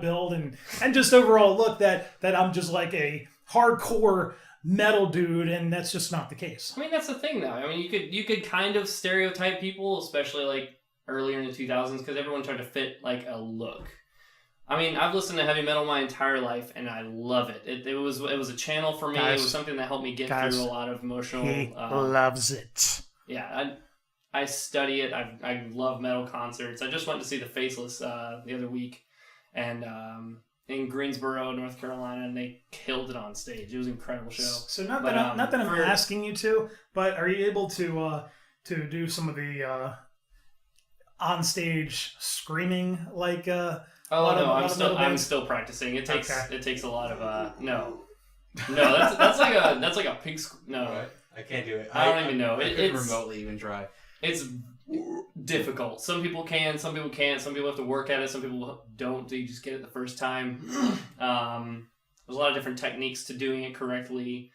build and just overall look, that I'm just like a hardcore metal dude, and that's just not the case. I mean, that's the thing, though. I mean, you could kind of stereotype people, especially like earlier in the 2000s, because everyone tried to fit like a look. I mean, I've listened to heavy metal my entire life, and I love it. It was a channel for me. Guys, it was something that helped me get guys, through a lot of emotional. He loves it. Yeah, I study it. I love metal concerts. I just went to see the Faceless the other week, and in Greensboro, North Carolina, and they killed it on stage. It was an incredible show. So not that I'm asking you to, but are you able to do some of the on stage screaming like? Oh no, I'm still practicing. It takes a lot of no, that's like a pig. No, I can't do it. I don't even know. I It's couldn't remotely even try. It's difficult. Some people can, some people can't. Some people have to work at it. Some people don't. You just get it the first time. There's a lot of different techniques to doing it correctly,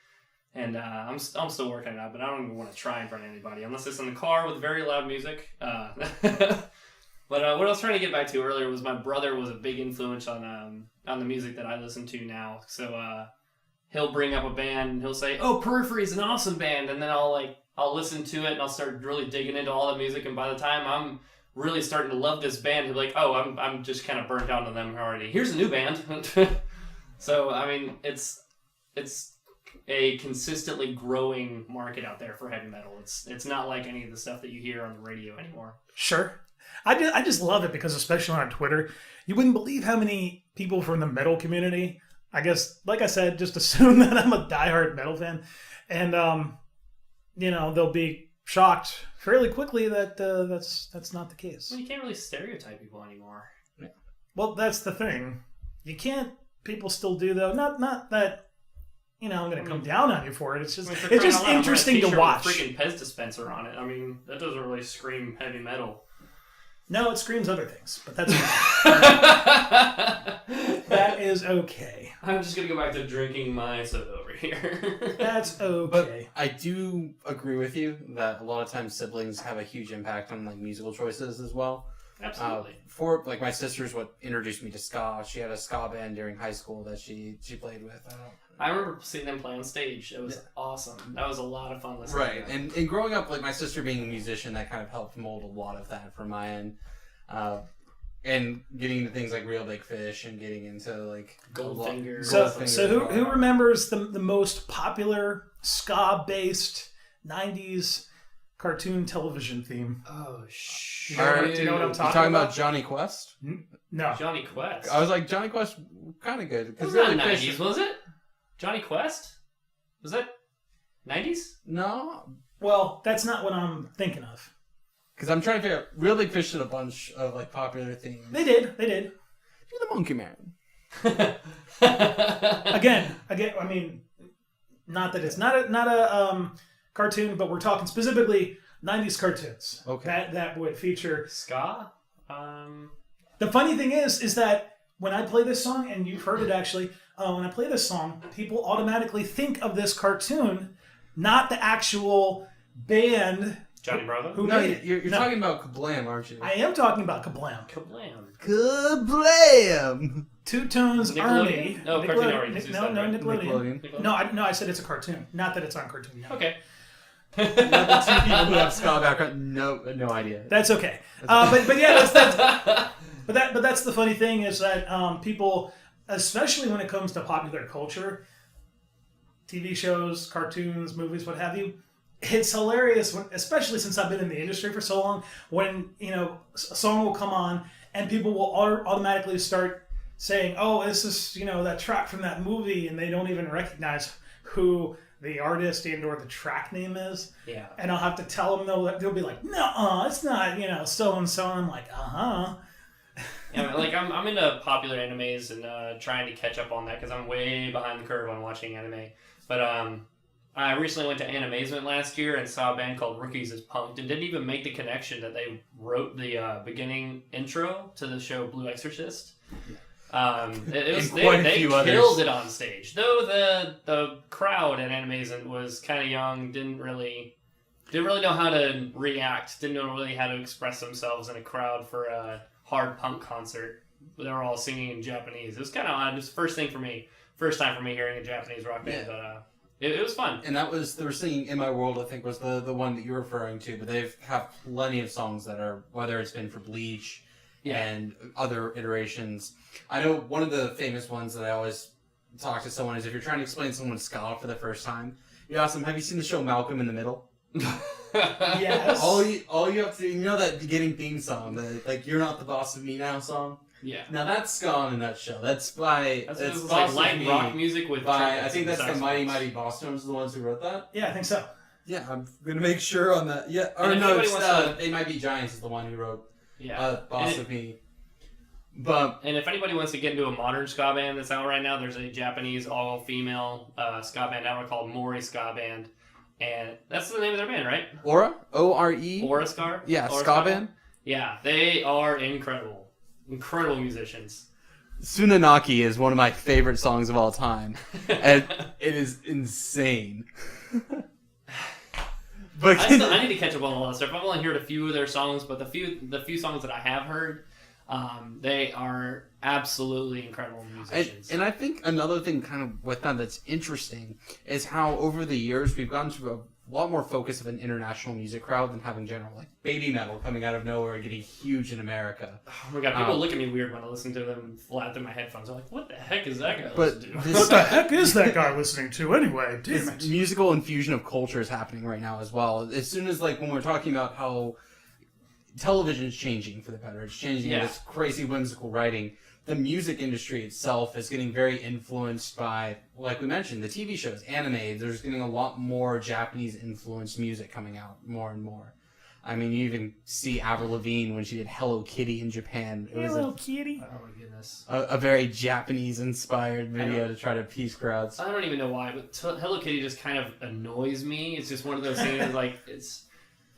and I'm still working it out. But I don't even want to try in front of anybody unless it's in the car with very loud music. But what I was trying to get back to earlier was my brother was a big influence on the music that I listen to now. So he'll bring up a band and he'll say, "Oh, Periphery is an awesome band," and then I'll listen to it and I'll start really digging into all the music. And by the time I'm really starting to love this band, he'll be like, "Oh, I'm just kind of burnt out on them already. Here's a new band." So I mean, it's a consistently growing market out there for heavy metal. It's not like any of the stuff that you hear on the radio anymore. Sure. I just love it because, especially on Twitter, you wouldn't believe how many people from the metal community, I guess, like I said, just assume that I'm a diehard metal fan. And, they'll be shocked fairly quickly that that's not the case. Well, you can't really stereotype people anymore. Yeah. Well, that's the thing. You can't. People still do, though. Not that, I'm going to come down on you for it. It's just, it's just interesting to watch. With a freaking Pez dispenser on it. I mean, that doesn't really scream heavy metal. No, it screams other things, but that's okay. That is okay. I'm just gonna go back to drinking my soda over here. That's okay. But I do agree with you that a lot of times siblings have a huge impact on like musical choices as well. Absolutely. For like my sister's what introduced me to ska. She had a ska band during high school that she played with. I remember seeing them play on stage. It was awesome. That was a lot of fun listening. Right, to them. and growing up, like my sister being a musician, that kind of helped mold a lot of that from my end. And getting into things like Real Big Fish and getting into like Goldfinger. So who remembers the most popular ska-based 90s cartoon television theme? Oh, shit. Do you know what I'm You talking talking about? about Johnny Quest? No. Johnny Quest. I was like, Johnny Quest, kind of good. It Because was not 90s, was it? Johnny Quest? Was that 90s? No, Well, that's not what I'm thinking of. because I'm trying to figure out. Real Big Fish did a bunch of like popular themes. They did. You're the Monkey Man. Again, I mean, not that it's not a cartoon, but we're talking specifically 90s cartoons. Okay. That would feature Ska? The funny thing is that when I play this song, and you've heard it actually, when I play this song, people automatically think of this cartoon, not the actual band Johnny Bravo? who No, made it. you're talking about Kablam, aren't you? I am talking about Kablam. Kablam. Kablam! Two Tones Army. Nickelodeon? No, Cartoon Network. It's No, right? Nickelodeon. Nickelodeon. No, I said it's a cartoon. Not that it's on Cartoon Network. Okay. Not the two people who have ska background. No idea. That's okay. But yeah, that's the funny thing is that people, especially when it comes to popular culture, TV shows, cartoons, movies, what have you, it's hilarious, especially since I've been in the industry for so long, when, a song will come on and people will automatically start saying, oh, this is, that track from that movie, and they don't even recognize who the artist and or the track name is. Yeah. And I'll have to tell them, they'll be like, no, it's not, so-and-so. And I'm like, uh-huh. Yeah, like I'm into popular animes and trying to catch up on that because I'm way behind the curve on watching anime. But I recently went to Animazement last year and saw a band called Rookies is Punked and didn't even make the connection that they wrote the beginning intro to the show Blue Exorcist. They killed it on stage. Though the crowd at Animazement was kind of young, didn't really know how to react, didn't know really how to express themselves in a crowd for a hard punk concert. They were all singing in Japanese. It was kind of odd. It was first time for me hearing a Japanese rock band, but it was fun. And they were singing "In My World," I think was the one that you're referring to. But they've have plenty of songs that are, whether it's been for Bleach and other iterations. I know one of the famous ones that I always talk to someone is if you're trying to explain someone ska for the first time, you ask them, "Have you seen the show Malcolm in the Middle?" Yes. All you have to do, that beginning theme song, the "You're Not the Boss of Me Now" song. Yeah. Now that's ska in a nutshell. That's like light rock music with. I think that's the Mighty Mighty Boss Tones, the ones who wrote that. Yeah, I think so. Yeah, I'm gonna make sure on that. Yeah, or no, it's They Might Be Giants is the one who wrote Boss of Me. But and if anybody wants to get into a modern ska band that's out right now, there's a Japanese all-female ska band out called Mori Ska Band, and that's the name of their band, right? Aura, O-R-E. Aura Ska. Yeah, Aura ska band. Yeah, they are incredible musicians. Tsunanaki is one of my favorite songs of all time, and it is insane. But I need to catch up on a lot of stuff. I've only heard a few of their songs, but the few songs that I have heard, they are absolutely incredible musicians. And I think another thing kind of with them that's interesting is how over the years we've gotten to a lot more focus of an international music crowd than having general, like baby metal coming out of nowhere and getting huge in America. Oh my god, people look at me weird when I listen to them flat through my headphones. I'm like, what the heck is that guy listening to? What the heck is that guy listening to anyway? Damn it. Musical infusion of culture is happening right now as well. As soon as, when we're talking about how television is changing for the better, it's changing this crazy whimsical writing, the music industry itself is getting very influenced by, like we mentioned, the TV shows, anime. There's getting a lot more Japanese-influenced music coming out more and more. I mean, you even see Avril Lavigne when she did Hello Kitty in Japan. It was Hello Kitty. Oh my goodness. A very Japanese-inspired video to try to appease crowds. I don't even know why, but Hello Kitty just kind of annoys me. It's just one of those things,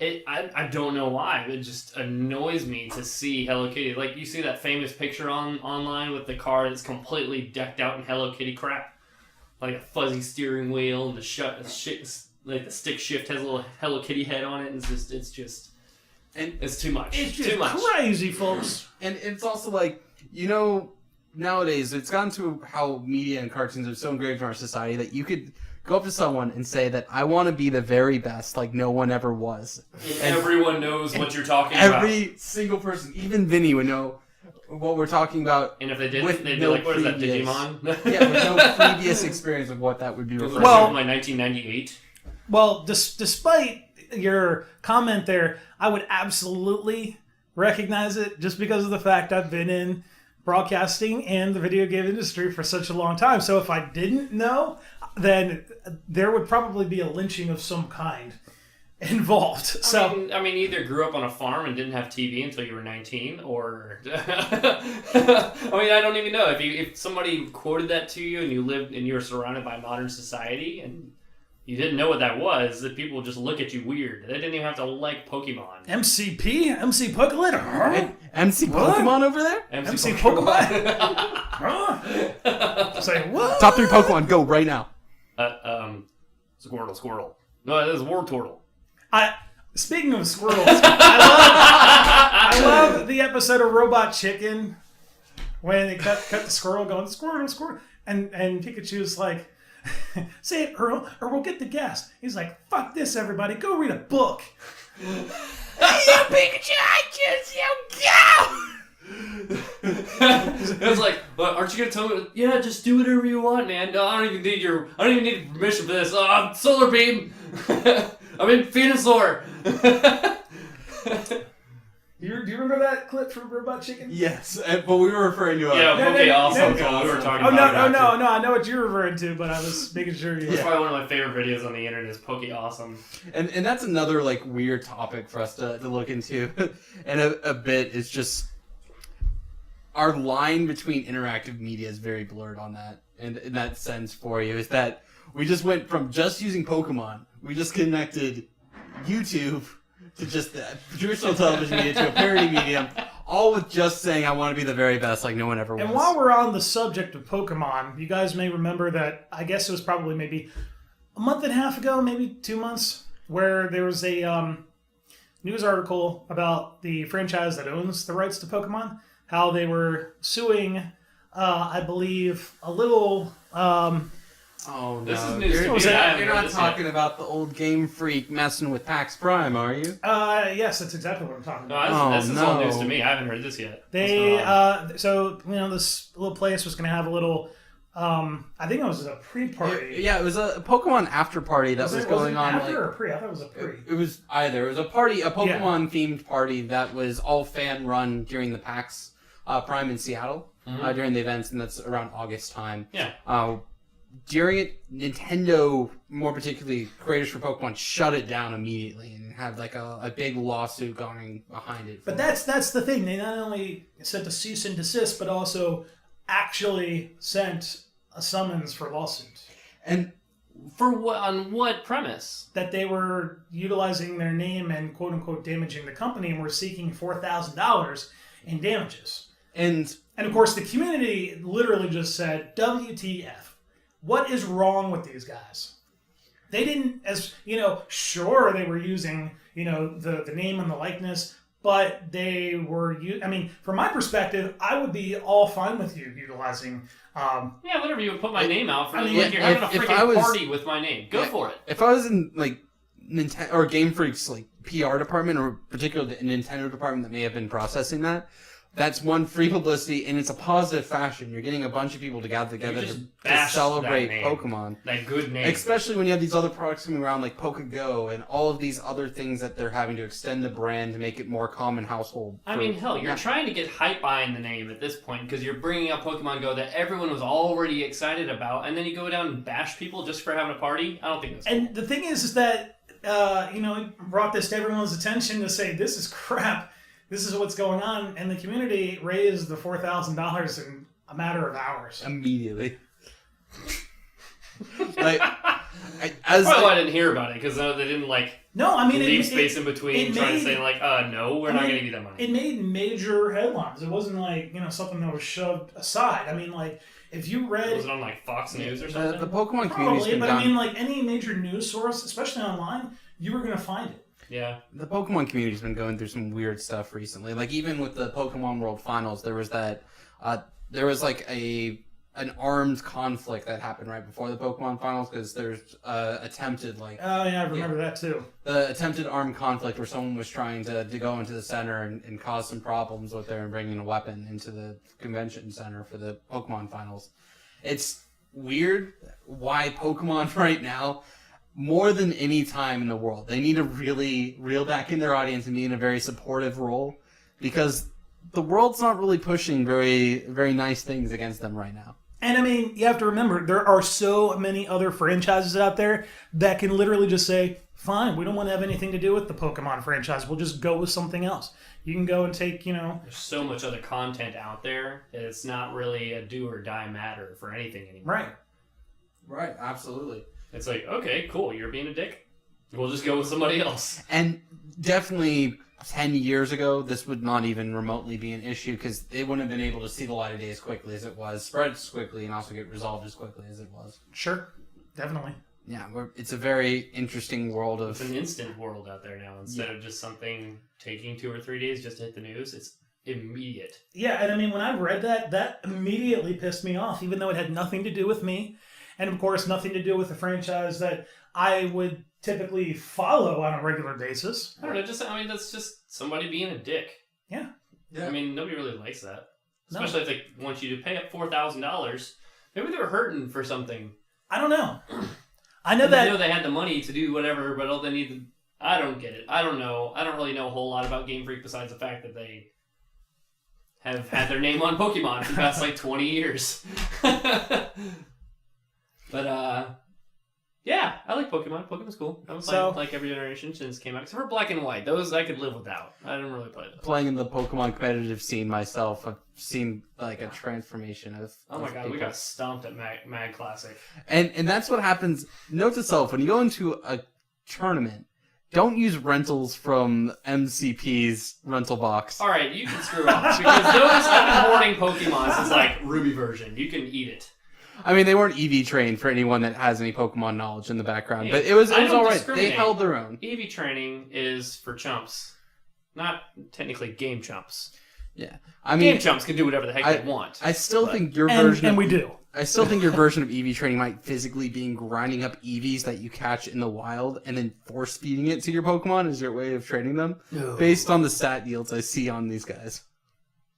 I don't know why. It just annoys me to see Hello Kitty. Like, you see that famous picture online with the car that's completely decked out in Hello Kitty crap. Like a fuzzy steering wheel and the stick shift has a little Hello Kitty head on it. And it's too much. It's just too much. Crazy, folks. And it's also nowadays it's gotten to how media and cartoons are so engraved in our society that you could go up to someone and say that I want to be the very best, like no one ever was. And everyone knows what you're talking about. Every single person, even Vinny, would know what we're talking about. And if they didn't, they'd be like, what is that, Digimon? Yeah, with no previous experience of what that would be referring Well, to. My 1998. Well, despite your comment there, I would absolutely recognize it just because of the fact I've been in broadcasting and the video game industry for such a long time. So if I didn't know, then there would probably be a lynching of some kind involved. So I mean, either grew up on a farm and didn't have TV until you were 19, or I mean, I don't even know if somebody quoted that to you and you were surrounded by modern society and you didn't know what that was, that people would just look at you weird. They didn't even have to like Pokemon. MCP, MC Pokemon, MC Pokemon over there? MC Pokemon. Say what? Top 3 Pokemon, go right now. Squirtle. No, that is Wartortle. Speaking of squirrels, I love the episode of Robot Chicken when they cut the squirrel going, Squirtle, and Pikachu's like, say it, Earl, or we'll get the gas. He's like, fuck this, everybody, go read a book. You Pikachu, I choose you, go! It was like, well, aren't you gonna tell me? Yeah, just do whatever you want, man. No, I don't even need permission for this. Solar beam. I'm in Venusaur. Do you remember that clip from Robot Chicken? Yes, but we were referring to Awesome. We were talking about. No, I know what you're referring to, but I was making sure you. It's probably one of my favorite videos on the internet. Is Poke Awesome. And that's another like weird topic for us to look into, and a bit is just our line between interactive media is very blurred on that, and in that sense for you is that we just went from just using Pokemon, we just connected YouTube to just the traditional television media to a parody medium, all with just saying I want to be the very best like no one ever was. And while we're on the subject of Pokemon, you guys may remember that I guess it was probably maybe a month and a half ago, maybe 2 months, where there was a news article about the franchise that owns the rights to Pokemon, how they were suing, I believe, a little... Oh no! This is news to me. You're not talking about the old Game Freak messing with PAX Prime, are you? Yes, that's exactly what I'm talking about. No, this is all news to me. I haven't heard this yet. They this little place was going to have a little. I think it was a pre-party. Yeah, it was a Pokemon after party that was going on. After or pre? I thought it was a pre. It was either. It was a party, a Pokemon themed party that was all fan run during the PAX Prime in Seattle during the events, and that's around August time. Yeah. During it, Nintendo, more particularly creators for Pokemon, shut it down immediately and had like a big lawsuit going behind it. But that's the thing. They not only sent a cease and desist, but also actually sent a summons for lawsuit. And for what? On what premise? That they were utilizing their name and quote unquote damaging the company, and were seeking $4,000 in damages. And of course, the community literally just said, "WTF." What is wrong with these guys? They didn't, sure they were using, the name and the likeness, but they were, from my perspective, I would be all fine with you utilizing. Whatever, you would put my name out for you're having a freaking party with my name. Go for it. If I was in like Nintendo or Game Freak's like PR department, or particularly the Nintendo department that may have been processing that. That's one, free publicity, and it's a positive fashion. You're getting a bunch of people to gather together to celebrate Pokemon. That good name. Especially when you have these other products coming around like Pokégo and all of these other things that they're having to extend the brand to make it more common household. You're trying to get hype behind the name at this point because you're bringing up Pokemon Go that everyone was already excited about, and then you go down and bash people just for having a party? I don't think that's cool. And the thing is that, it brought this to everyone's attention to say, this is crap. This is what's going on, and the community raised the $4,000 in a matter of hours. Immediately. Probably why I didn't hear about it, because they didn't leave space in between trying to say no, we're not going to give you that money. It made major headlines. It wasn't something that was shoved aside. If you read... Was it on Fox News or something? The Pokemon Probably, community. but any major news source, especially online, you were going to find it. Yeah. The Pokemon community's been going through some weird stuff recently. Even with the Pokemon World Finals, there was that there was an armed conflict that happened right before the Pokemon Finals because there's attempted Oh yeah, I remember that too. The attempted armed conflict where someone was trying to go into the center and cause some problems with there and bringing a weapon into the convention center for the Pokemon Finals. It's weird why Pokemon right now, more than any time in the world, they need to really reel back in their audience and be in a very supportive role because the world's not really pushing very, very nice things against them right now. And I mean, you have to remember, there are so many other franchises out there that can literally just say, fine, we don't want to have anything to do with the Pokemon franchise. We'll just go with something else. You can go and take, There's so much other content out there that it's not really a do or die matter for anything anymore. Right. Right, absolutely. It's like, okay, cool, you're being a dick. We'll just go with somebody else. And definitely 10 years ago, this would not even remotely be an issue because it wouldn't have been able to see the light of day as quickly as it was, spread as quickly, and also get resolved as quickly as it was. Sure. Definitely. Yeah, it's a very interesting world It's of... an instant world out there now. Instead of just something taking 2 or 3 days just to hit the news, it's immediate. Yeah, and I mean, when I read that immediately pissed me off, even though it had nothing to do with me. And of course, nothing to do with the franchise that I would typically follow on a regular basis. I don't know, that's just somebody being a dick. Yeah. Yeah. I mean, nobody really likes that. No. Especially if they want you to pay up $4,000. Maybe they're hurting for something. I don't know. I know And that... they know they had the money to do whatever, but all they need to... I don't get it. I don't know. I don't really know a whole lot about Game Freak besides the fact that they have had their name on Pokemon for the past, 20 years. But, yeah, I like Pokemon. Pokemon's cool. I've been playing every generation since it came out. Except for Black and White. Those I could live without. I didn't really play those. Playing in the Pokemon competitive scene myself, I've seen a transformation of... Oh my of god, people. we got stomped at Mag Classic. And that's what happens. Note to self, when you go into a tournament, don't use rentals from MCP's rental box. Alright, you can screw off. Because those, I've been hoarding Pokemon since, Ruby version. You can eat it. I mean, they weren't EV trained for anyone that has any Pokemon knowledge in the background, Hey, but it was I don't all right. They discriminate. held their own. EV training is for chumps. Not technically game chumps. Yeah, I mean, Game chumps can do whatever the heck they want. I still but- think your And, version. and we do. I still think your version of EV training might physically be grinding up EVs that you catch in the wild and then force feeding it to your Pokemon as your way of training them, based on the stat yields I see on these guys.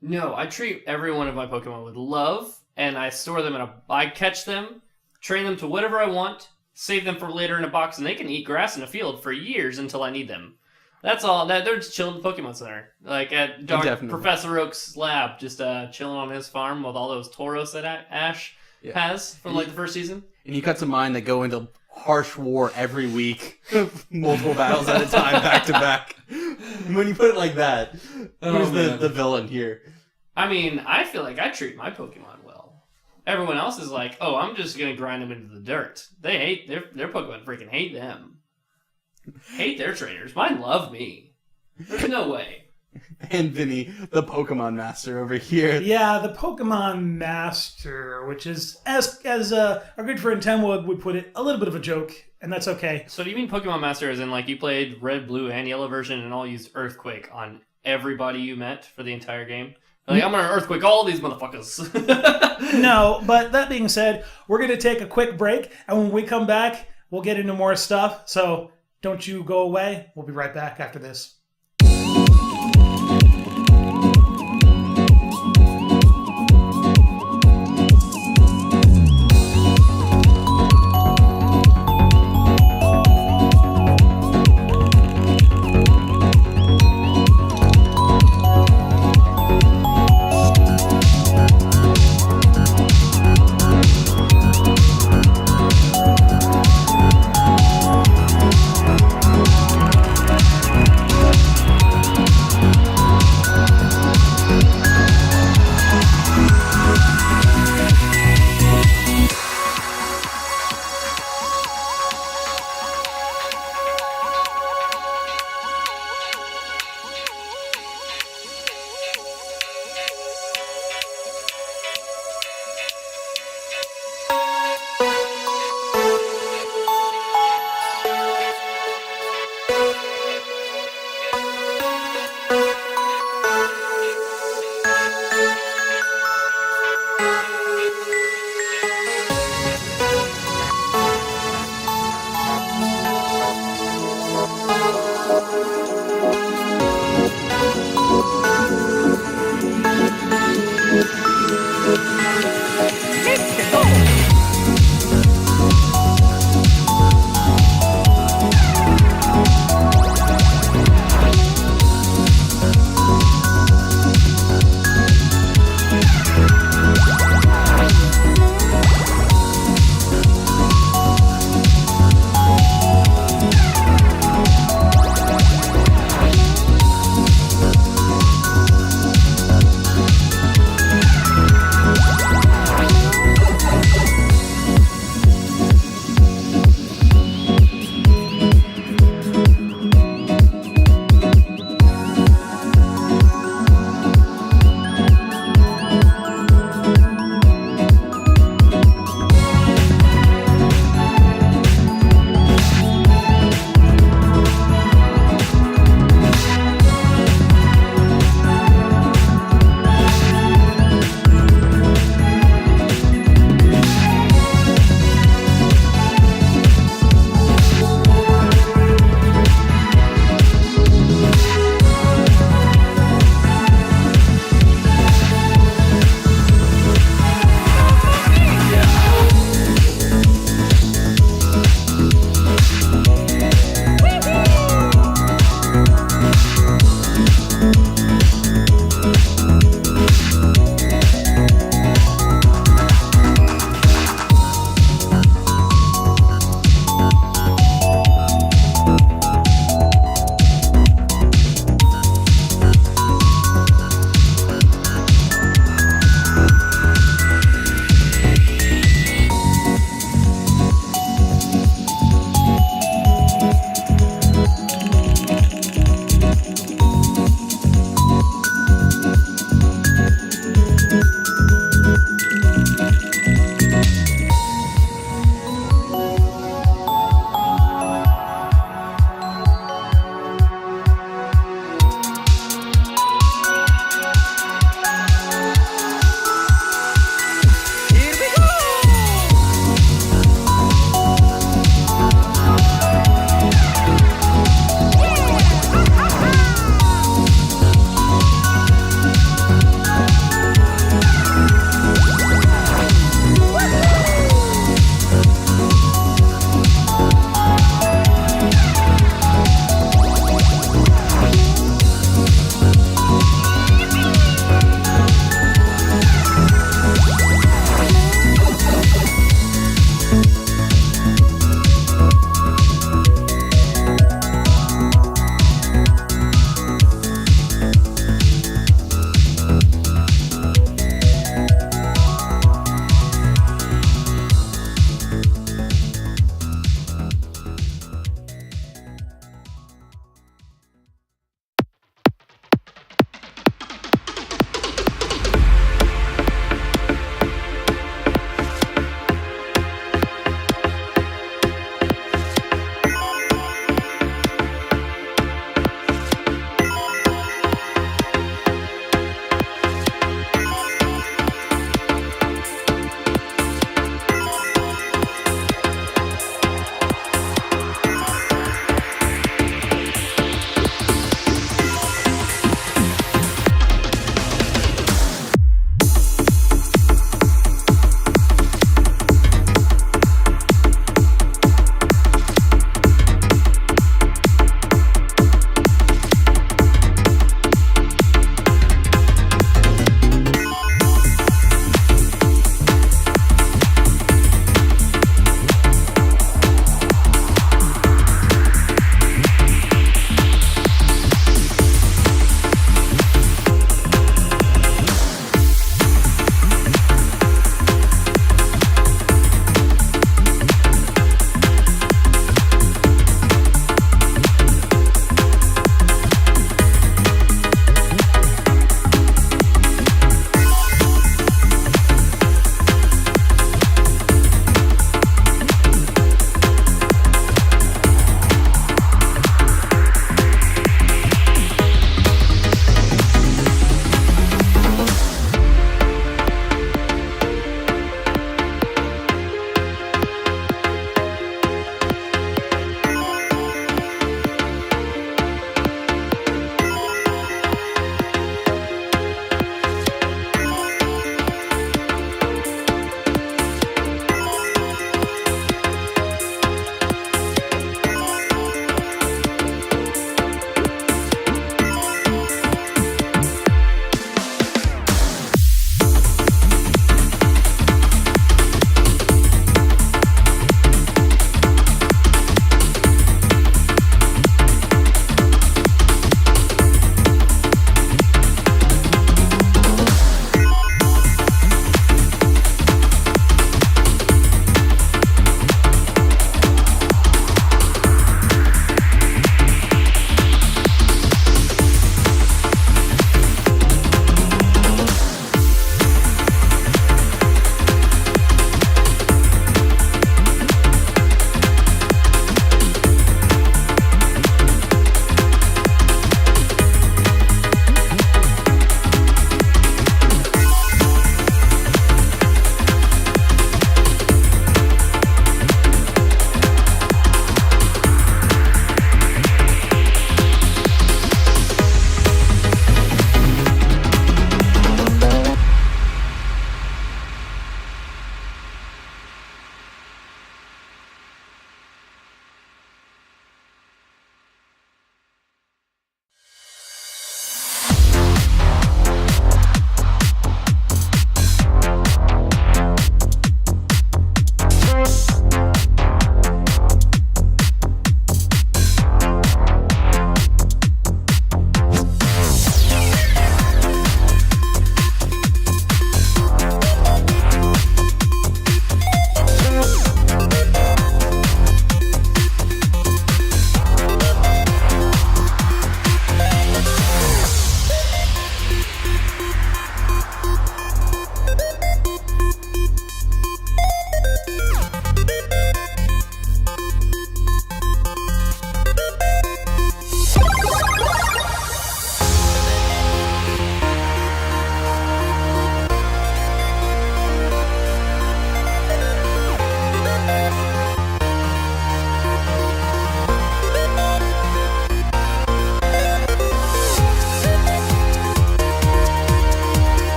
No, I treat every one of my Pokemon with love, and I store them I catch them, train them to whatever I want, save them for later in a box, and they can eat grass in a field for years until I need them. That's all. They're just chilling at the Pokemon Center. Like at Definitely. Professor Oak's lab, just chilling on his farm with all those Tauros that Ash has from the first season. And you got some mine that go into harsh war every week, multiple battles at a time, back to back. When you put it like that, who's the villain here? I mean, I feel like I treat my Pokemon well. Everyone else is like, oh, I'm just gonna grind them into the dirt. They hate their Pokemon. Freaking hate them. Hate their trainers. Mine love me. There's no way. And Vinny, the Pokemon master over here. Yeah, the Pokemon Master, which is, as our good friend Temwood would put it, a little bit of a joke, and that's okay. So do you mean Pokemon Master as in you played Red, Blue, and Yellow version and all used Earthquake on everybody you met for the entire game? I'm gonna Earthquake all these motherfuckers. No, but that being said, we're going to take a quick break, and when we come back, we'll get into more stuff, so don't you go away. We'll be right back after this.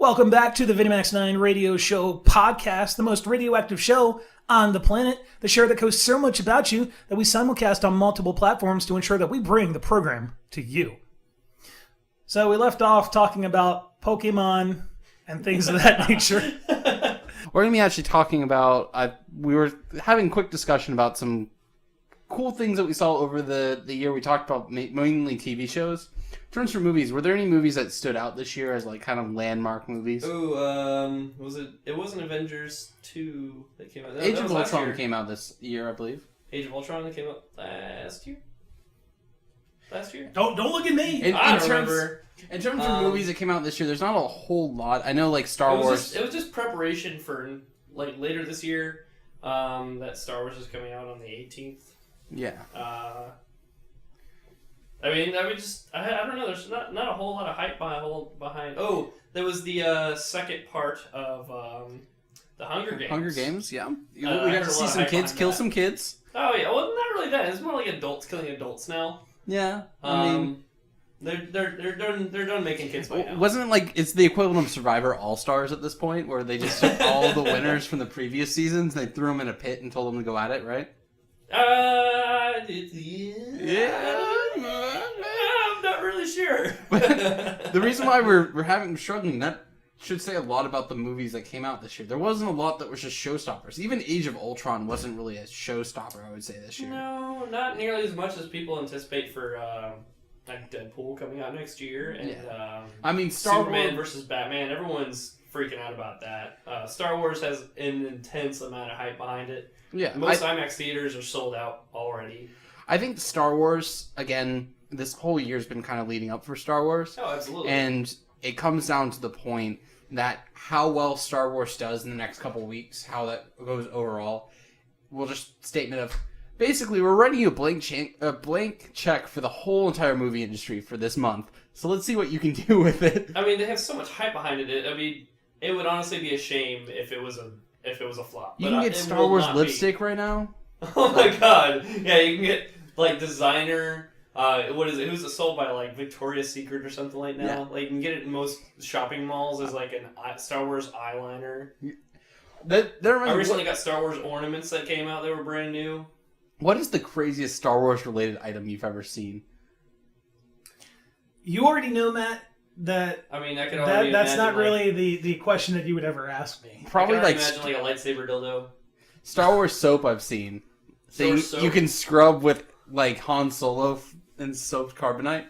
Welcome back to the VinnyMac's 9 Radio Show podcast, the most radioactive show on the planet, the show that knows so much about you that we simulcast on multiple platforms to ensure that we bring the program to you. So we left off talking about Pokemon and things of that nature. We're going to be actually talking about, we were having a quick discussion about some cool things that we saw over the year. We talked about mainly TV shows. In terms of movies, were there any movies that stood out this year as like kind of landmark movies? Oh, was it? It wasn't Avengers 2 that came out. Age of Ultron came out this year, I believe. Age of Ultron that came out last year. Don't look at me. I don't remember. In terms of movies that came out this year, there's not a whole lot. I know like Star Wars. It was just preparation for like later this year. That Star Wars is coming out on the 18th. Yeah. I don't know. There's not a whole lot of hype behind. Oh, there was the second part of the Hunger Games. Hunger Games, yeah. We got to see some kids kill some kids. Oh yeah, well not really that. It's more like adults killing adults now. Yeah, I mean, they're done making kids by now. Wasn't it like it's the equivalent of Survivor All Stars at this point, where they just took all the winners from the previous seasons, and they threw them in a pit and told them to go at it, right? Yeah. I'm not really sure. The reason why we're struggling, that should say a lot about the movies that came out this year. There wasn't a lot that was just showstoppers. Even Age of Ultron wasn't really a showstopper, I would say, this year. No, not nearly as much as people anticipate for like Deadpool coming out next year, and I mean, Superman versus Batman. Everyone's freaking out about that. Star Wars has an intense amount of hype behind it. Yeah, most IMAX theaters are sold out already. I think Star Wars, again, this whole year's been kind of leading up for Star Wars. Oh, absolutely. And it comes down to the point that how well Star Wars does in the next couple weeks, how that goes overall, we'll just statement of, basically, we're writing you a blank check for the whole entire movie industry for this month. So let's see what you can do with it. I mean, they have so much hype behind it. I mean, it would honestly be a shame if it was a flop. You can get Star Wars lipstick right now. Oh my god! Yeah, you can get like designer. What is it? Who's it sold by? Like Victoria's Secret or something like now. Yeah. Like you can get it in most shopping malls as like an Star Wars eyeliner. I recently got Star Wars ornaments that came out. They were brand new. What is the craziest Star Wars related item you've ever seen? You already know, Matt, that I mean, I could already that's not imagine, really the question that you would ever ask me. Probably I like imagine like a lightsaber dildo. Star Wars soap I've seen. So you can scrub with like Han Solo and soaped carbonite.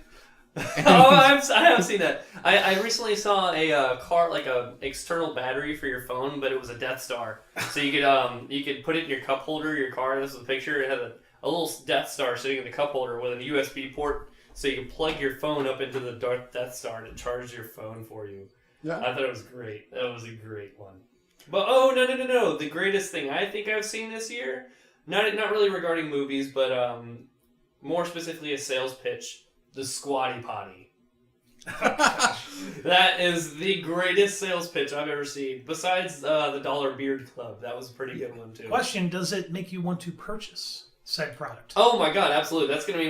I haven't seen that. I recently saw a car, like a external battery for your phone, but it was a Death Star. So you could put it in your cup holder, your car. This is a picture. It had a little Death Star sitting in the cup holder with a USB port, so you can plug your phone up into the Death Star and it charges your phone for you. Yeah. I thought it was great. That was a great one. But no! The greatest thing I think I've seen this year, not really regarding movies, but more specifically a sales pitch. The Squatty Potty. That is the greatest sales pitch I've ever seen. Besides the Dollar Beard Club, that was a pretty good one too. Question: does it make you want to purchase said product? Oh my god, absolutely! That's gonna be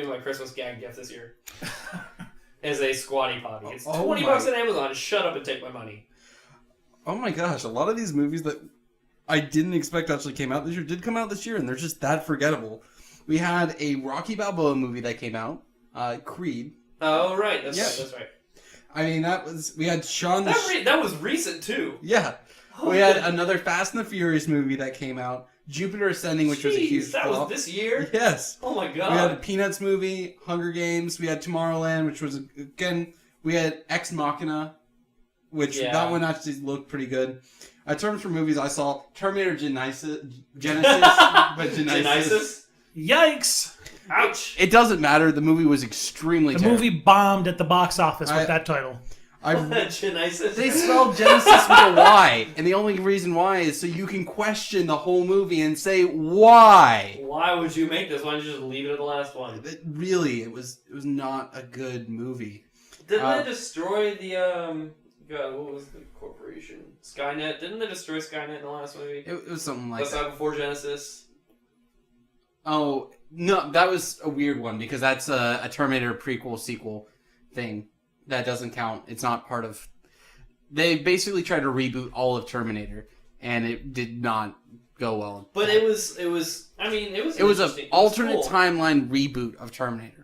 my Christmas gag gift this year. Is a Squatty Potty. It's $20 on Amazon. Shut up and take my money. Oh my gosh! A lot of these movies that I didn't expect actually came out this year did come out this year, and they're just that forgettable. We had a Rocky Balboa movie that came out, Creed. Oh, right. That's right. I mean, we had Sean... That was recent, too. Yeah. We had another Fast and the Furious movie that came out, Jupiter Ascending, which was a huge flop. That was this year? Yes. Oh, my God. We had a Peanuts movie, Hunger Games, we had Tomorrowland, which was, again, we had Ex Machina, which that one actually looked pretty Good. In terms for movies, I saw Terminator Genesis. Genesis? Yikes! Ouch! It doesn't matter. The movie was extremely terrible. The movie bombed at the box office with that title. Genesis? They spelled Genesis with a Y, and the only reason why is so you can question the whole movie and say, why? Why would you make this? Why don't you just leave it at the last one? It was not a good movie. Didn't they destroy the, God, what was the corporation? Skynet? Didn't they destroy Skynet in the last movie? It was something like that. Was that before Genesis? Oh, no, that was a weird one because that's a Terminator prequel sequel thing. That doesn't count. It's not part of... they basically tried to reboot all of Terminator, and it did not go well. But it was. I mean, it was an alternate cool. timeline reboot of Terminator.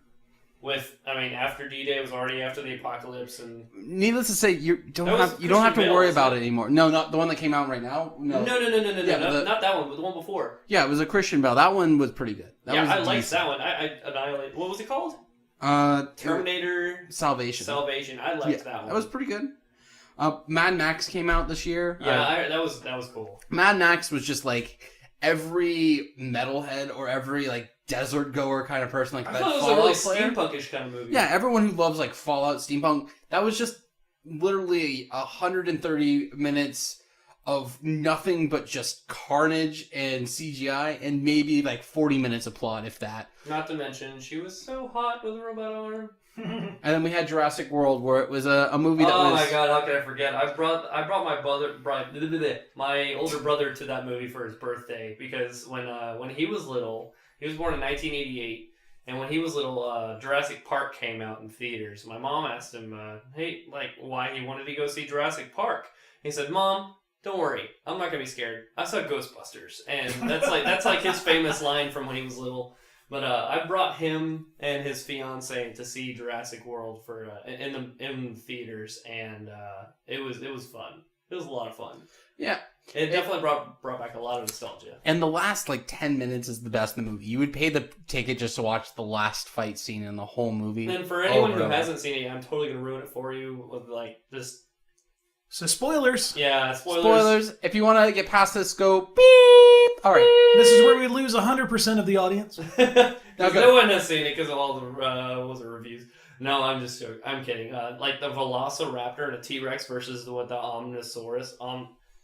After D-Day, it was already after the apocalypse, and Needless to say, you don't have to Christian Bale, worry about it anymore. No, not the one that came out right now. No, not that one, but the one before. Yeah, it was a Christian Bale. That one was pretty good. I liked that one. I Annihilate. What was it called? Terminator Salvation. I liked that one. That was pretty good. Mad Max came out this year. Yeah, that was cool. Mad Max was just like every metalhead or every like desert goer kind of person, like I that thought it was Fallout a really player. steampunkish kind of movie. Yeah, everyone who loves like Fallout, steampunk. That was just literally 130 minutes of nothing but just carnage and CGI, and maybe like 40 minutes of plot, if that. Not to mention, she was so hot with a robot arm. And then we had Jurassic World, where it was a movie that was... Oh my god, how could I forget? I brought my older brother to that movie for his birthday, because when he was little, he was born in 1988, and when he was little, Jurassic Park came out in theaters. My mom asked him, why he wanted to go see Jurassic Park. He said, "Mom, don't worry, I'm not gonna be scared. I saw Ghostbusters," and that's like his famous line from when he was little. But I brought him and his fiance to see Jurassic World for in theaters, and it was fun. It was a lot of fun. Yeah. It definitely brought back a lot of nostalgia. And the last 10 minutes is the best in the movie. You would pay the ticket just to watch the last fight scene in the whole movie. And for anyone who hasn't seen it, I'm totally gonna ruin it for you with just. So spoilers. Yeah, Spoilers. If you want to get past this, go beep. All right. This is where we lose 100% of the audience. No one has seen it because of all the reviews. No, I'm just joking. I'm kidding. Like the Velociraptor and a T-Rex versus the Omnisaurus.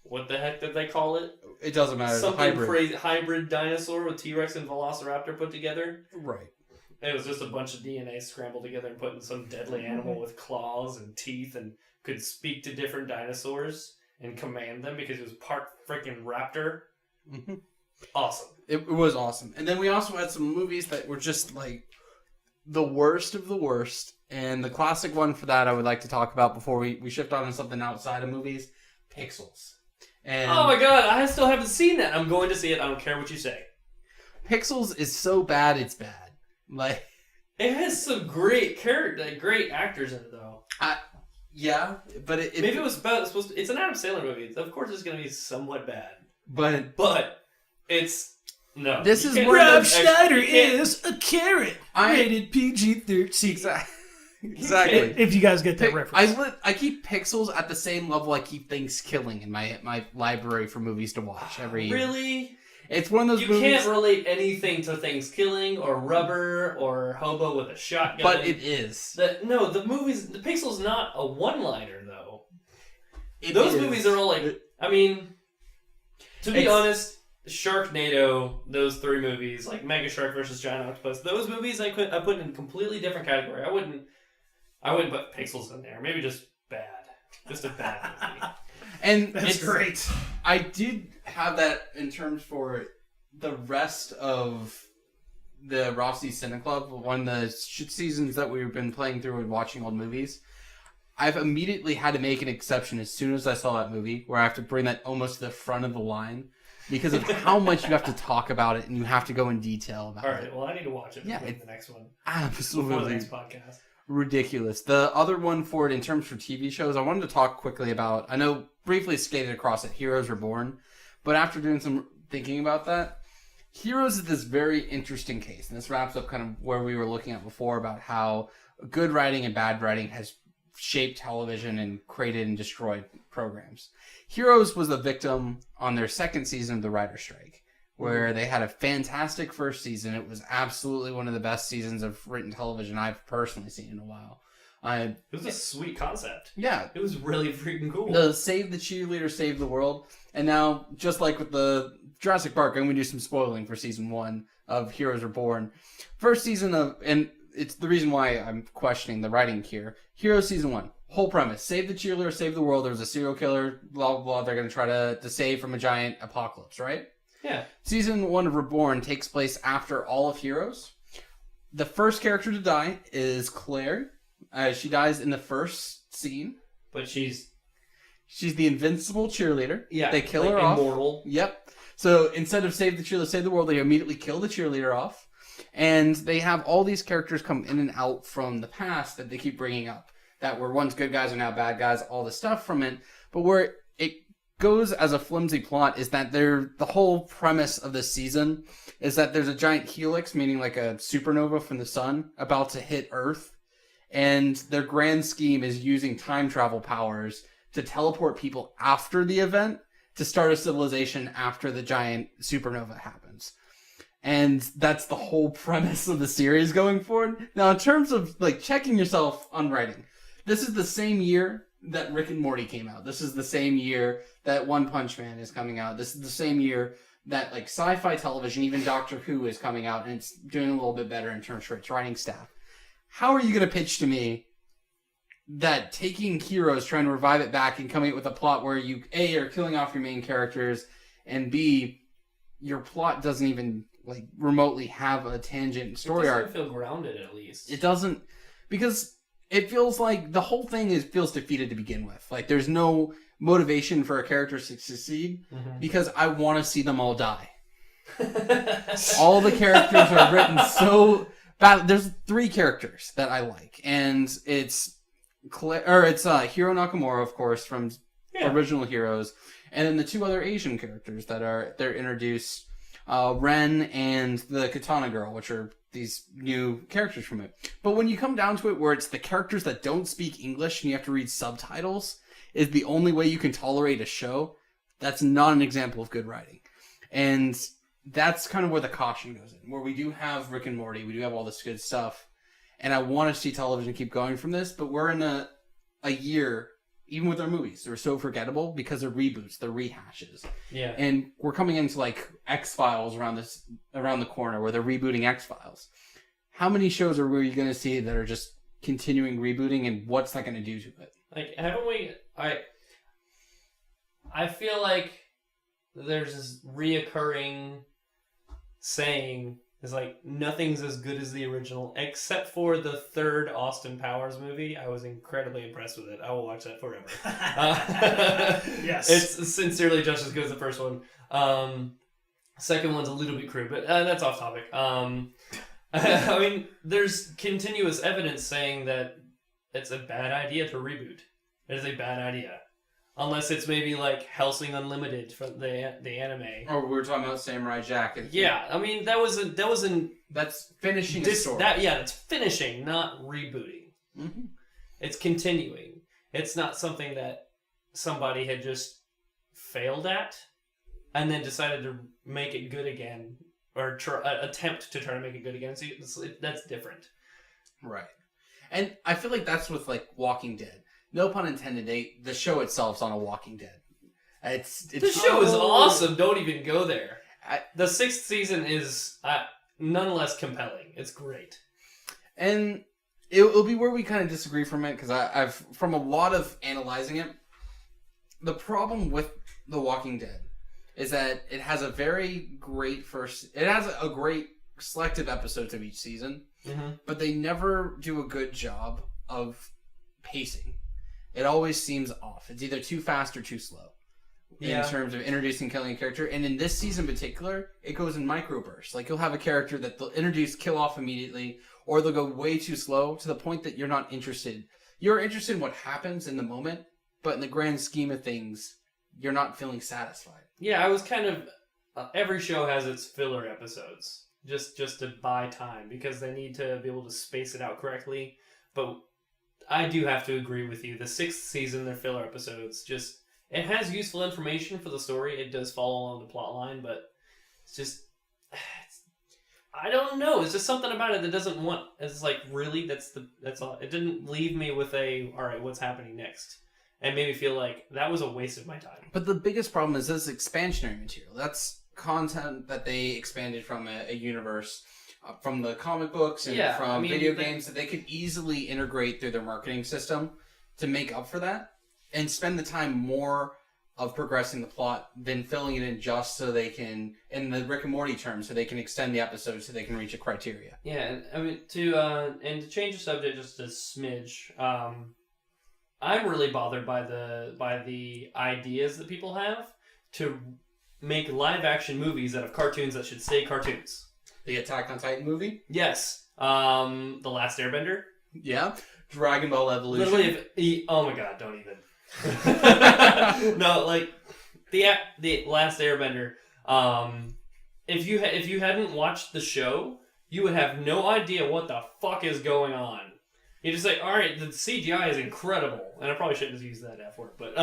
What the heck did they call it? It doesn't matter. Something crazy hybrid dinosaur with T-Rex and Velociraptor put together. Right. It was just a bunch of DNA scrambled together and put in some deadly animal with claws and teeth and could speak to different dinosaurs and command them because it was part freaking raptor. Mm-hmm. Awesome. It was awesome. And then we also had some movies that were just like the worst of the worst. And the classic one for that I would like to talk about before we shift on to something outside of movies, Pixels. And oh my god, I still haven't seen that. I'm going to see it. I don't care what you say. Pixels is so bad it's bad. Like it has some great actors in it though. Yeah, but maybe it was supposed to. It's an Adam Sandler movie. Of course, it's going to be somewhat bad. But it's no. This is where Rob Schneider is a carrot. Rated PG-13. Exactly. If you guys get that reference. I keep Pixels at the same level I keep Thanksgiving in my library for movies to watch every year. Really? It's one of those movies... You can't relate anything to Thanksgiving or Rubber or Hobo with a Shotgun. But it is. The Pixel's not a one-liner, though. Those movies are all like... I mean, to be honest, Sharknado, those three movies, like Mega Shark versus Giant Octopus, those movies I put in a completely different category. I wouldn't put Pixels in there. Maybe just bad. Just a bad movie. And that's great. I did have that in terms for the rest of the Rossi Cine Club, one of the seasons that we've been playing through and watching old movies. I've immediately had to make an exception as soon as I saw that movie, where I have to bring that almost to the front of the line because of how much you have to talk about it and you have to go in detail about it. All right, well, I need to watch it before the next one. Absolutely. Before the next podcast. Ridiculous. The other one for it in terms for TV shows, I wanted to talk quickly about, I know briefly skated across it, Heroes Reborn, but after doing some thinking about that, Heroes is this very interesting case, and this wraps up kind of where we were looking at before about how good writing and bad writing has shaped television and created and destroyed programs. Heroes was a victim on their second season of the writer's strike, where they had a fantastic first season. It was absolutely one of the best seasons of written television I've personally seen in a while. It was a sweet concept. Yeah. It was really freaking cool. The save the cheerleader, save the world. And now, just like with the Jurassic Park, I'm going to do some spoiling for season 1 of Heroes Reborn. First season of, and it's the reason why I'm questioning the writing here. Heroes season 1. Whole premise. Save the cheerleader, save the world. There's a serial killer, blah, blah, blah. They're going to try to save from a giant apocalypse, right? Yeah. Season 1 of Reborn takes place after all of Heroes. The first character to die is Claire. She dies in the first scene. But she's She's the invincible cheerleader. Yeah, They kill like her off. immortal. Yep. So instead of save the cheerleader, save the world, they immediately kill the cheerleader off. And they have all these characters come in and out from the past that they keep bringing up. That were once good guys are now bad guys, all the stuff from it. But where it goes as a flimsy plot is that the whole premise of this season is that there's a giant helix, meaning like a supernova from the sun, about to hit Earth. And their grand scheme is using time travel powers to teleport people after the event to start a civilization after the giant supernova happens. And that's the whole premise of the series going forward. Now, in terms of like checking yourself on writing, this is the same year that Rick and Morty came out. This is the same year that One Punch Man is coming out. This is the same year that like sci-fi television, even Doctor Who, is coming out, and it's doing a little bit better in terms of its writing staff. How are you going to pitch to me that taking Heroes, trying to revive it back, and coming up with a plot where you, A, are killing off your main characters, and B, your plot doesn't even like remotely have a tangent story arc? It doesn't feel grounded, at least. It doesn't, because it feels like the whole thing feels defeated to begin with. Like, there's no motivation for a character to succeed, because I want to see them all die. All the characters are written so bad. There's 3 characters that I like, and it's Hiro Nakamura, of course, from original Heroes, and then the 2 other Asian characters they're introduced, Ren and the Katana Girl, which are these new characters from it. But when you come down to it, where it's the characters that don't speak English and you have to read subtitles is the only way you can tolerate a show, that's not an example of good writing. And that's kind of where the caution goes in, where we do have Rick and Morty, we do have all this good stuff, and I want to see television keep going from this, but we're in a year, even with our movies, they're so forgettable because they're reboots, they're rehashes. Yeah. And we're coming into like X-Files around the corner where they're rebooting X-Files. How many shows are we going to see that are just continuing rebooting, and what's that going to do to it? Like, haven't we... I feel like there's this reoccurring saying is like, nothing's as good as the original, except for the 3rd Austin Powers movie. I was incredibly impressed with it. I will watch that forever. Yes. It's sincerely just as good as the first one. Second one's a little bit crude, but that's off topic. I mean, there's continuous evidence saying that it's a bad idea to reboot. It is a bad idea. Unless it's maybe like Hellsing Unlimited from the anime. Or we're talking about Samurai Jack. Yeah, I mean That's finishing a story. That's finishing, not rebooting. Mm-hmm. It's continuing. It's not something that somebody had just failed at and then decided to make it good again, or attempt to try to make it good again. So that's different. Right. And I feel like that's with like Walking Dead. No pun intended. The show itself's on a Walking Dead. The show is awesome. Don't even go there. The 6th season is nonetheless compelling. It's great. And it'll be where we kind of disagree from it, because I've from a lot of analyzing it, the problem with The Walking Dead is that it has a very great it has a great selective episodes of each season, but they never do a good job of pacing. It always seems off. It's either too fast or too slow in terms of introducing, killing a character. And in this season in particular, it goes in microbursts. Like, you'll have a character that they'll introduce, kill off immediately, or they'll go way too slow to the point that you're not interested. You're interested in what happens in the moment, but in the grand scheme of things, you're not feeling satisfied. Yeah, I was kind of... every show has its filler episodes, just to buy time, because they need to be able to space it out correctly. But I do have to agree with you. The 6th season, their filler episodes, it has useful information for the story. It does follow along the plot line, but it's just... I don't know. It's just something about it that doesn't want... It's like, really? That's all. It didn't leave me with alright, what's happening next? And made me feel like that was a waste of my time. But the biggest problem is this expansionary material. That's content that they expanded from a universe, from the comic books and video games, that they could easily integrate through their marketing system to make up for that and spend the time more of progressing the plot than filling it in just so they can, in the Rick and Morty terms, so they can extend the episodes so they can reach a criteria. Yeah, I mean, to change the subject just a smidge, I'm really bothered by the ideas that people have to make live action movies out of cartoons that should stay cartoons. The Attack on Titan movie? Yes. The Last Airbender. Yeah. Dragon Ball Evolution. Literally, oh my god, don't even. No, like the Last Airbender. If you hadn't watched the show, you would have no idea what the fuck is going on. You just say, all right, the CGI is incredible, and I probably shouldn't have used that F word, but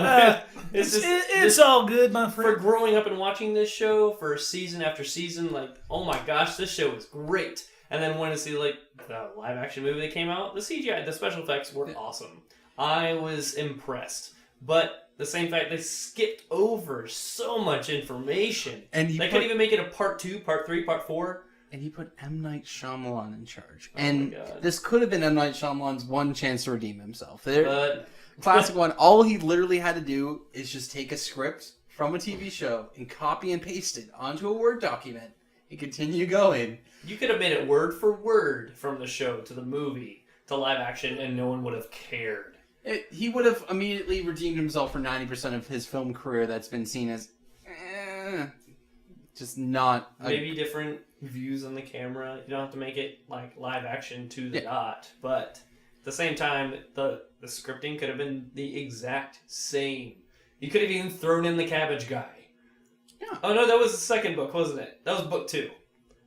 it's all good, my for friend. growing up and watching this show for season after season. Like, oh my gosh, this show is great. And then when to see like the live action movie that came out, the CGI, the special effects were awesome. I was impressed, but the same fact they skipped over so much information, and they couldn't even make it a part 2, part 3, part 4. And he put M. Night Shyamalan in charge. Oh and my God. this could have been M. Night Shyamalan's one chance to redeem himself. But Classic one. All he literally had to do is just take a script from a TV show and copy and paste it onto a Word document and continue going. you could have made it word for word from the show to the movie to live action, and no one would have cared. He would have immediately redeemed himself for 90% of his film career that's been seen as just not... Maybe different views on the camera. You don't have to make it like live action to the dot, but at the same time, the scripting could have been the exact same. You could have even thrown in the cabbage guy. Yeah. Oh no, that was the second book, wasn't it? That was book 2.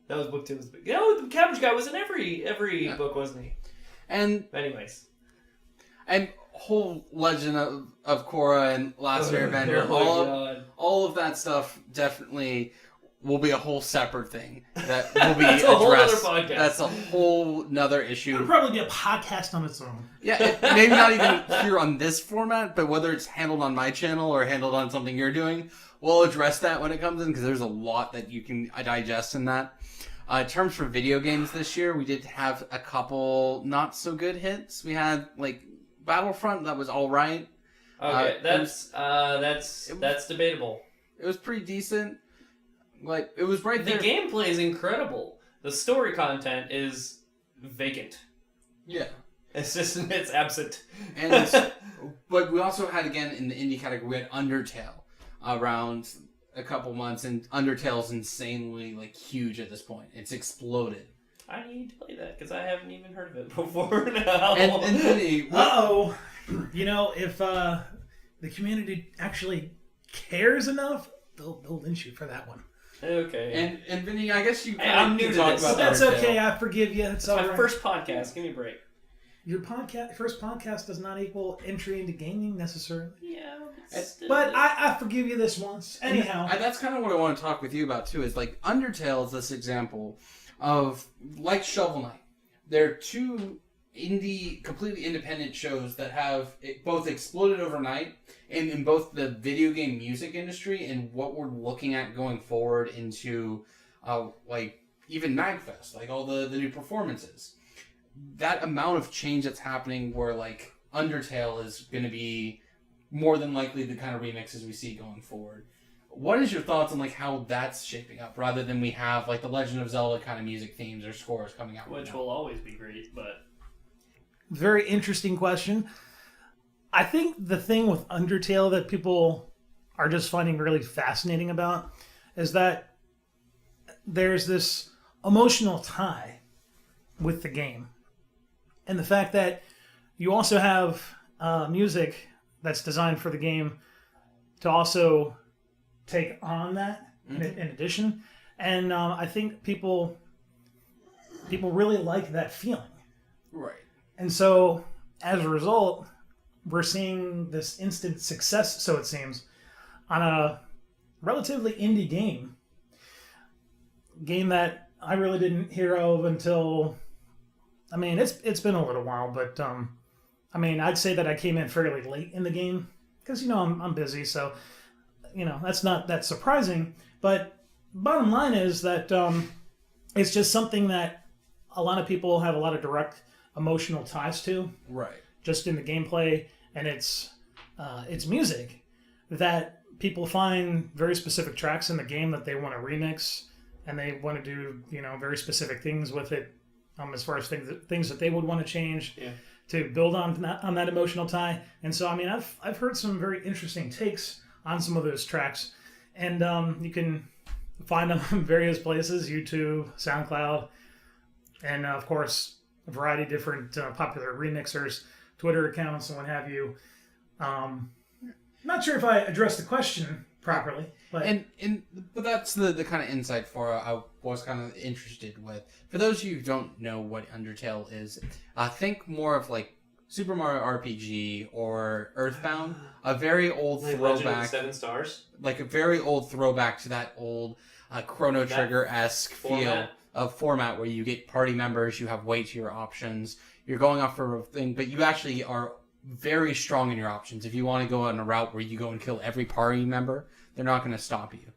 That was book 2. You know, the cabbage guy was in every book, wasn't he? And anyways, and whole Legend of Korra and Last Airbender, all of that stuff definitely will be a whole separate thing that will be That's a whole addressed. other podcast. That's a whole nother issue. It'll probably be a podcast on its own. Yeah, maybe not even here on this format, but whether it's handled on my channel or handled on something you're doing, we'll address that when it comes in, because there's a lot that you can digest in that. In terms for video games this year, we did have a couple not so good hits. We had like Battlefront, that was all right. Okay, that's debatable. It was pretty decent. Like, it was right there. The gameplay is incredible. The story content is vacant. Yeah. It's absent. And but we also had, again, in the indie category, we had Undertale around a couple months, and Undertale's insanely like huge at this point. It's exploded. I need to play that because I haven't even heard of it before now. And Vinny, Uh-oh. You know, if the community actually cares enough, they'll lynch you for that one. Okay. And Vinny, I guess you I'm new can to talk this. about That's Undertale. okay. I forgive you. It's It's my all right. first podcast. Give me a break. Your first podcast does not equal entry into gaming necessarily. Yeah. But I forgive you this once. Anyhow. That's kind of what I want to talk with you about too. Is like Undertale is this example of like Shovel Knight. They're two completely independent shows that have both exploded overnight in both the video game music industry and what we're looking at going forward into like even MagFest, like all the new performances. That amount of change that's happening where like Undertale is going to be more than likely the kind of remixes we see going forward. What is your thoughts on like how that's shaping up, rather than we have like the Legend of Zelda kind of music themes or scores coming out? Which will always be great, but Very interesting question. I think the thing with Undertale that people are just finding really fascinating about is that there's this emotional tie with the game. And the fact that you also have music that's designed for the game to also take on that in addition. And I think people really like that feeling. Right. And so, as a result, we're seeing this instant success, so it seems, on a relatively indie game. Game that I really didn't hear of until... I mean, it's been a little while, but I mean, I'd say that I came in fairly late in the game because, you know, I'm busy, so, you know, that's not that surprising. But bottom line is that it's just something that a lot of people have a lot of direct emotional ties to, Right. just in the gameplay, and it's music that people find very specific tracks in the game that they want to remix, and they want to do, you know, very specific things with it. As far as things that they would want to change. Yeah. to build on that emotional tie. And so, I mean, I've heard some very interesting takes on some of those tracks, and you can find them in various places: YouTube, SoundCloud, and of course a variety of different popular remixers, Twitter accounts, and what have you. Not sure if I addressed the question properly, but but that's the kind of insight for I was kind of interested with. For those of you who don't know what Undertale is, think more of like Super Mario RPG or Earthbound, a very old Like Legend of the throwback, Seven Stars. like a very old throwback to that old Chrono Trigger-esque feel of format where you get party members, you have way to your options, you're going off for a thing, but you actually are very strong in your options. If you want to go on a route where you go and kill every party member, they're not going to stop you.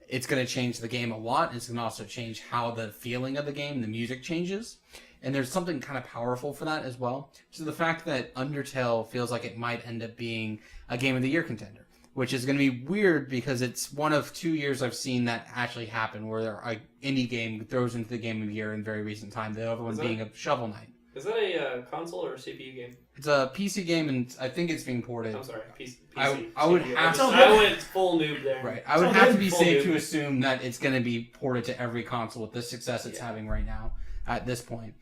It's going to change the game a lot. It's going to also change how the feeling of the game, the music changes. And there's something kind of powerful for that as well. So the fact that Undertale feels like it might end up being a Game of the Year contender, which is going to be weird because it's one of 2 years I've seen that actually happen where an indie game throws into the Game of the Year in very recent time. The other one being a Shovel Knight. Is that a console or a CPU game? It's a PC game, and I think it's being ported. I'm sorry, PC. I would CPU. have to. I went full noob there. Right. I would have to be Full safe noob. to assume that it's going to be ported to every console with the success it's having right now at this point.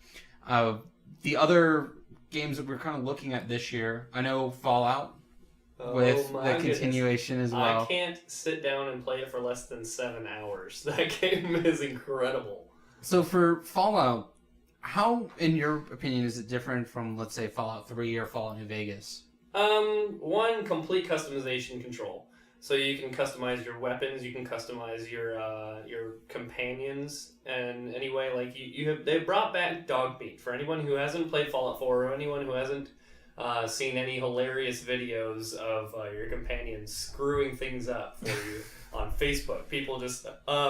The other games that we're kind of looking at this year, I know Fallout with the continuation as well. I can't sit down and play it for less than 7 hours. That game is incredible. So for Fallout, how, in your opinion, is it different from, let's say, Fallout 3 or Fallout New Vegas? One, complete customization control. So you can customize your weapons, you can customize your companions, and anyway, like they brought back dog meat for anyone who hasn't played Fallout 4 or anyone who hasn't seen any hilarious videos of your companions screwing things up for you on Facebook. People just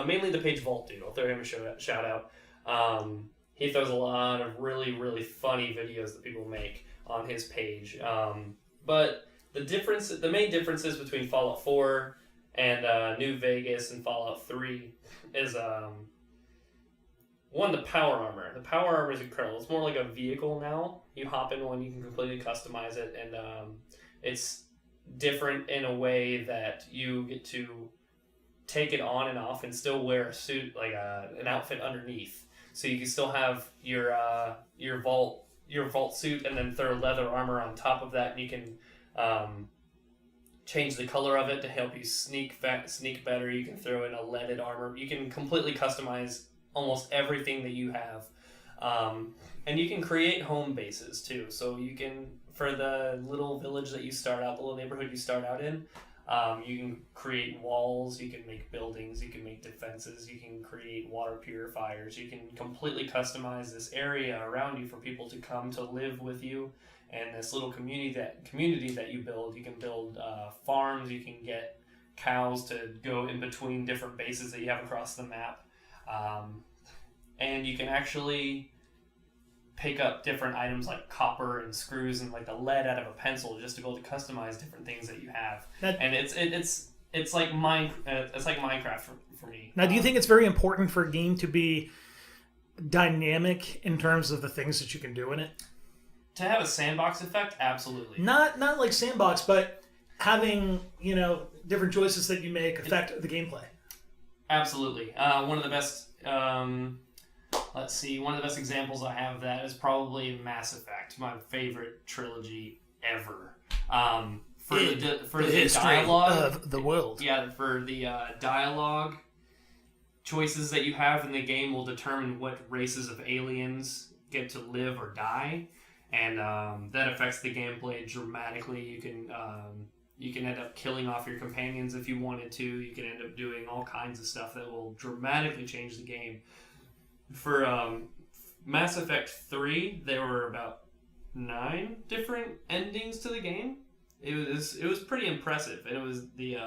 mainly the page Vault dude. I'll throw him a shout out. He throws a lot of really, really funny videos that people make on his page. But the main differences between Fallout 4 and New Vegas and Fallout 3 is one, the power armor. The power armor is incredible. It's more like a vehicle now. You hop in one, you can completely customize it, and it's different in a way that you get to take it on and off and still wear a suit, like an outfit underneath. So you can still have your vault suit and then throw leather armor on top of that, and you can change the color of it to help you sneak better. You can throw in a leaded armor. You can completely customize almost everything that you have, and you can create home bases too. So you can, for the little village that you start out, the little neighborhood you start out in, you can create walls, you can make buildings, you can make defenses, you can create water purifiers, you can completely customize this area around you for people to come to live with you, and this little community that you build. You can build farms, you can get cows to go in between different bases that you have across the map, and you can actually pick up different items like copper and screws and like the lead out of a pencil just to be able to customize different things that you have. And it's like Minecraft for me. Now, do you think it's very important for a game to be dynamic in terms of the things that you can do in it? To have a sandbox effect, absolutely. Not like sandbox, but having, different choices that you make affect the gameplay. Absolutely. One of the best examples I have of that is probably Mass Effect, my favorite trilogy ever. For the dialogue of the world. Yeah, for the dialogue choices that you have in the game will determine what races of aliens get to live or die, and that affects the gameplay dramatically. You can end up killing off your companions if you wanted to. You can end up doing all kinds of stuff that will dramatically change the game. For Mass Effect 3, there were about 9 different endings to the game. It was pretty impressive, and it was the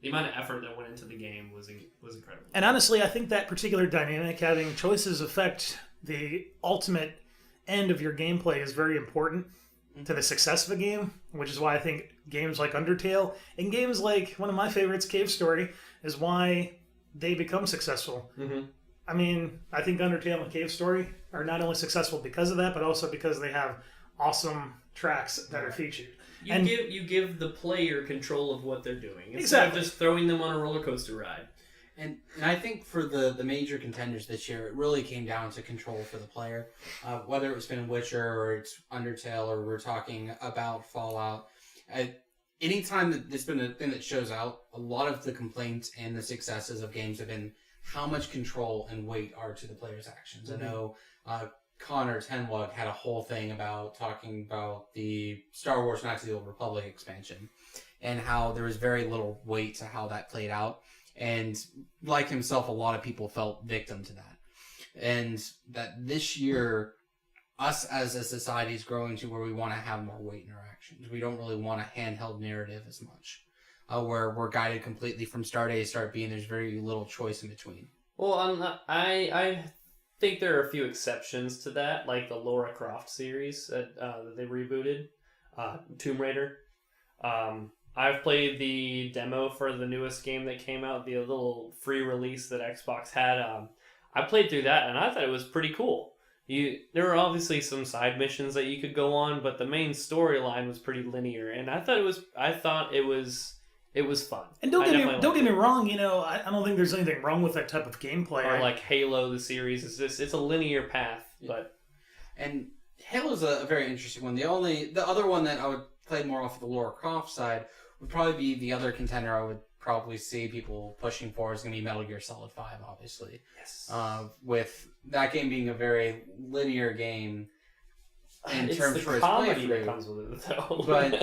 amount of effort that went into the game was incredible. And honestly, I think that particular dynamic, having choices affect the ultimate end of your gameplay, is very important to the success of a game, which is why I think games like Undertale and games like one of my favorites, Cave Story, is why they become successful. Mm-hmm. I mean, I think Undertale and Cave Story are not only successful because of that, but also because they have awesome tracks that are featured. You give the player control of what they're doing instead Exactly. of just throwing them on a roller coaster ride. And I think for the major contenders this year, it really came down to control for the player. Whether it's been Witcher or it's Undertale or we're talking about Fallout. Anytime that there's been a thing that shows out, a lot of the complaints and the successes of games have been how much control and weight are to the player's actions. I know Connor Tenwug had a whole thing about talking about the Star Wars Knights of the Old Republic expansion and how there was very little weight to how that played out. And like himself, a lot of people felt victim to that. And that this year, us as a society is growing to where we want to have more weight in our actions. We don't really want a handheld narrative as much. Where we're guided completely from start A to start B, and there's very little choice in between. Well, I think there are a few exceptions to that, like the Lara Croft series that they rebooted, Tomb Raider. I've played the demo for the newest game that came out, the little free release that Xbox had. I played through that, and I thought it was pretty cool. There were obviously some side missions that you could go on, but the main storyline was pretty linear, and I thought it was fun. And don't get me wrong, I don't think there's anything wrong with that type of gameplay. Or like Halo, the series, it's a linear path, but and Halo's a very interesting one. The other one that I would play more off of the Lara Croft side would probably be the other contender I would probably see people pushing for is going to be Metal Gear Solid 5, obviously. yes, With that game being a very linear game in it's terms the for its comedy playthrough. that comes with it, though. But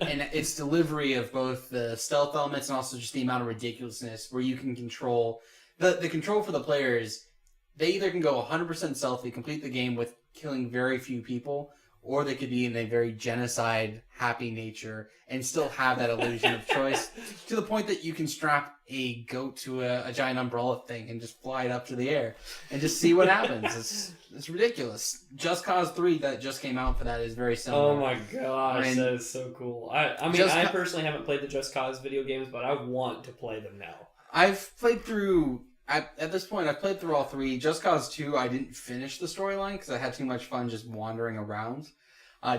and its delivery of both the stealth elements and also just the amount of ridiculousness where you can control the control for the players. They either can go 100% stealthy, complete the game with killing very few people, or they could be in a very genocide happy nature and still have that illusion of choice to the point that you can strap a goat to a giant umbrella thing and just fly it up to the air and just see what happens. It's ridiculous. Just Cause 3 that just came out for that is very similar. Oh my gosh, I mean, that is so cool. I mean, I personally haven't played the Just Cause video games, but I want to play them now. I've played through... At this point, I've played through all 3. Just Cause 2, I didn't finish the storyline because I had too much fun just wandering around.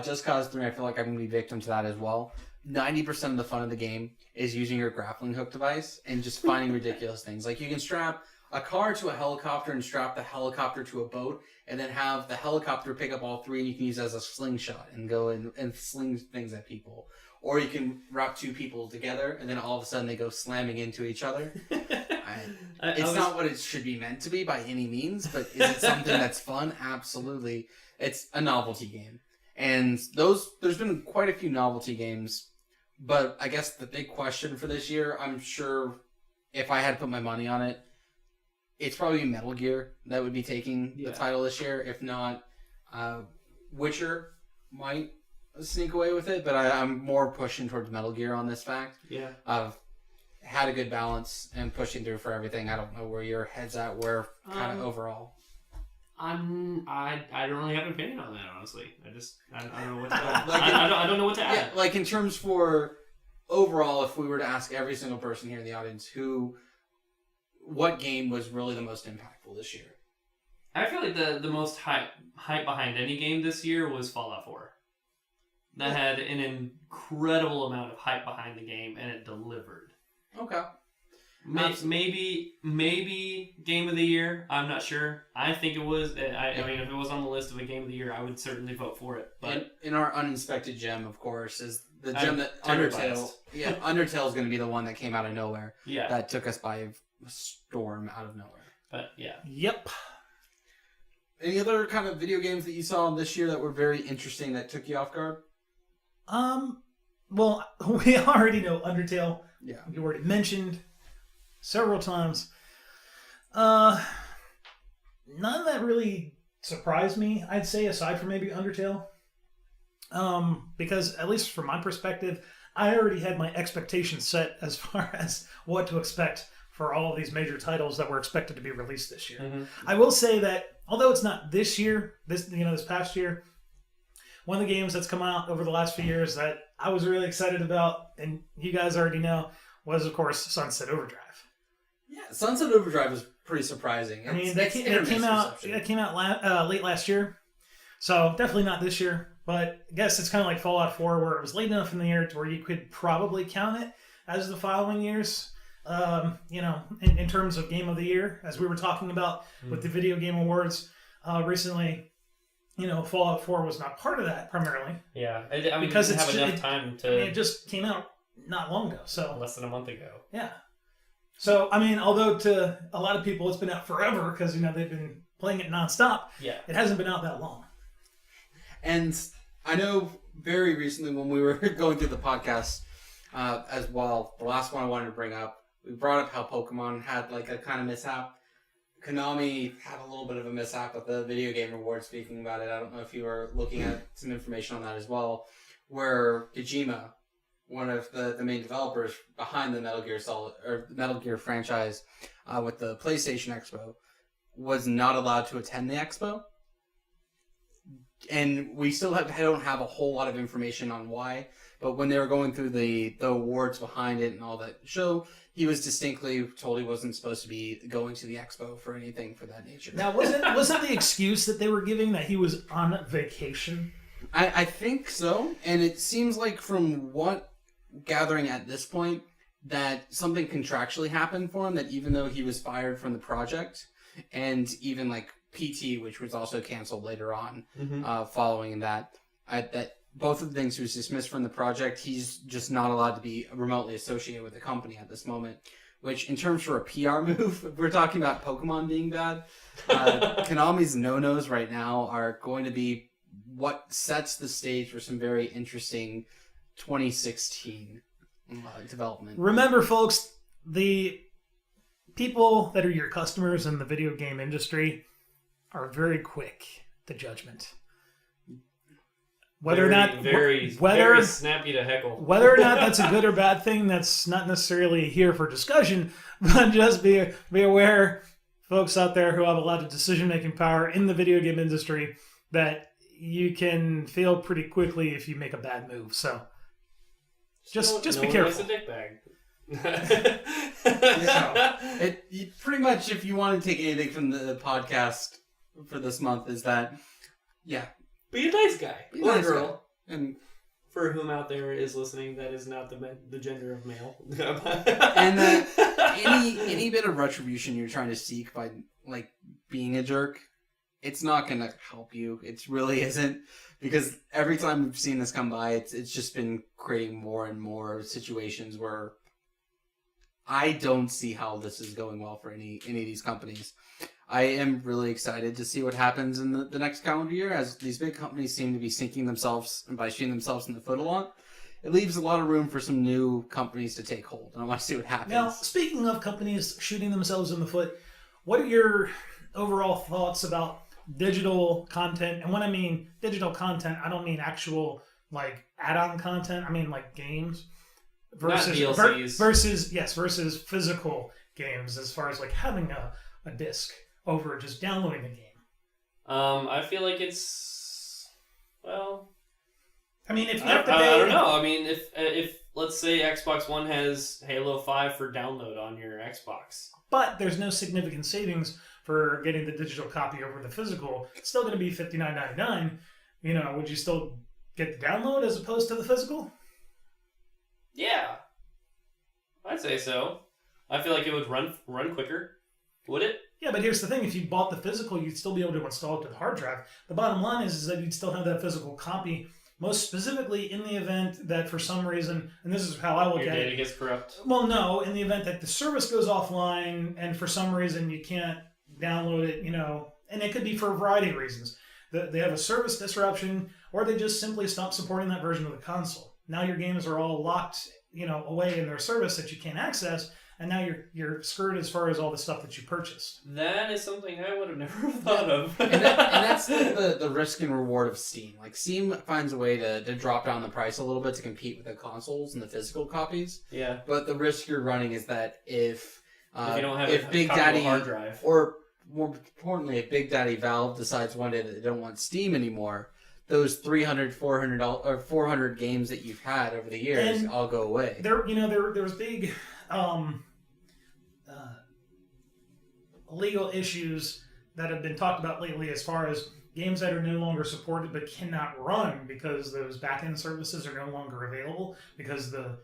Just Cause 3, I feel like I'm going to be victim to that as well. 90% of the fun of the game is using your grappling hook device and just finding ridiculous things. Like you can strap a car to a helicopter and strap the helicopter to a boat and then have the helicopter pick up all 3 and you can use it as a slingshot and go and sling things at people. Or you can wrap 2 people together and then all of a sudden they go slamming into each other. It's not what it should be meant to be by any means, but is it something that's fun? Absolutely. It's a novelty game. And there's been quite a few novelty games, but I guess the big question for this year, I'm sure if I had to put my money on it, it's probably Metal Gear that would be taking the title this year. If not, Witcher might sneak away with it, but I'm more pushing towards Metal Gear on this fact. Yeah. I've had a good balance and pushing through for everything. I don't know where your head's at, where kind of overall. I don't really have an opinion on that, honestly. I don't know what to add. I don't know what to add. Yeah, like in terms for overall, if we were to ask every single person here in the audience what game was really the most impactful this year? I feel like the most hype behind any game this year was Fallout 4. That had an incredible amount of hype behind the game, and it delivered. Okay. Maybe game of the year. I'm not sure. I think it was. I mean, if it was on the list of a game of the year, I would certainly vote for it. But in our uninspected gem, of course, is the gem that Undertale. Yeah, Undertale is going to be the one that came out of nowhere. Yeah, that took us by a storm out of nowhere. But yeah. Yep. Any other kind of video games that you saw this year that were very interesting that took you off guard? Well, we already know Undertale. Yeah, you already mentioned several times. None that really surprised me, I'd say, aside from maybe Undertale. Because at least from my perspective, I already had my expectations set as far as what to expect for all of these major titles that were expected to be released this year. Mm-hmm. I will say that although it's not this year, this past year, one of the games that's come out over the last few years that I was really excited about, and you guys already know, was of course Sunset Overdrive. Yeah, Sunset Overdrive was pretty surprising. I mean, that came out late last year. So definitely not this year. But I guess it's kind of like Fallout 4, where it was late enough in the year to where you could probably count it as the following years. In terms of Game of the Year, as we were talking about with the Video Game Awards recently. Fallout 4 was not part of that primarily. Yeah, I mean, because it didn't have enough time to. It just came out not long ago, so less than a month ago. Yeah. So I mean, although to a lot of people it's been out forever because they've been playing it nonstop. Yeah. It hasn't been out that long. And I know very recently when we were going through the podcast as well, the last one I wanted to bring up, we brought up how Pokemon had like a kind of mishap. Konami had a little bit of a mishap with the Video Game Awards. Speaking about it, I don't know if you were looking at some information on that as well, where Kojima, one of the main developers behind the Metal Gear franchise, with the PlayStation Expo, was not allowed to attend the expo. And we still don't have a whole lot of information on why, but when they were going through the awards behind it and all that show, he was distinctly told he wasn't supposed to be going to the expo for anything for that nature. Now, wasn't the excuse that they were giving that he was on vacation? I think so, and it seems like from what gathering at this point that something contractually happened for him, that even though he was fired from the project, and even like PT, which was also canceled later on, following that, that both of the things he was dismissed from the project, he's just not allowed to be remotely associated with the company at this moment. Which, in terms for a PR move, if we're talking about Pokemon being bad, Konami's no-nos right now are going to be what sets the stage for some very interesting 2016 development. Remember, folks, the people that are your customers in the video game industry are very quick to judgment. Whether very snappy to heckle. Whether or not that's a good or bad thing, that's not necessarily here for discussion, but just be aware, folks out there who have a lot of decision-making power in the video game industry, that you can fail pretty quickly if you make a bad move. So just be careful. It's a dick bag. Pretty much, if you want to take anything from the podcast for this month, is that, be a nice guy or nice girl, guy. And for whom out there is listening that is not the gender of male. And any bit of retribution you're trying to seek by like being a jerk, it's not going to help you. It really isn't, because every time we've seen this come by, it's just been creating more and more situations where I don't see how this is going well for any of these companies. I am really excited to see what happens in the next calendar year, as these big companies seem to be sinking themselves, and by shooting themselves in the foot a lot, it leaves a lot of room for some new companies to take hold, and I want to see what happens. Now, speaking of companies shooting themselves in the foot, what are your overall thoughts about digital content? And when I mean digital content, I don't mean actual like add-on content. I mean like games versus versus physical games, as far as like having a disc over just downloading a game. I feel like it's, well, I mean, if you have to pay, I don't know. I mean, if let's say Xbox One has Halo 5 for download on your Xbox, but there's no significant savings for getting the digital copy over the physical, it's still going to be $59.99. Would you still get the download as opposed to the physical? Yeah, I'd say so. I feel like it would run quicker. Would it? Yeah, but here's the thing. If you bought the physical, you'd still be able to install it to the hard drive. The bottom line is that you'd still have that physical copy, most specifically in the event that for some reason, and this is how I look at it. Your data gets corrupt. Well, no, in the event that the service goes offline and for some reason you can't download it, and it could be for a variety of reasons. They have a service disruption, or they just simply stop supporting that version of the console. Now your games are all locked, away in their service that you can't access. And now you're screwed as far as all the stuff that you purchased. That is something I would have never thought of. and that's the risk and reward of Steam. Like, Steam finds a way to drop down the price a little bit to compete with the consoles and the physical copies. Yeah. But the risk you're running is that if you don't have Big Daddy, hard drive, or more importantly, if Big Daddy Valve decides one day that they don't want Steam anymore, those 300, 400, or 400 games that you've had over the years all go away. There's big legal issues that have been talked about lately, as far as games that are no longer supported but cannot run because those back-end services are no longer available because the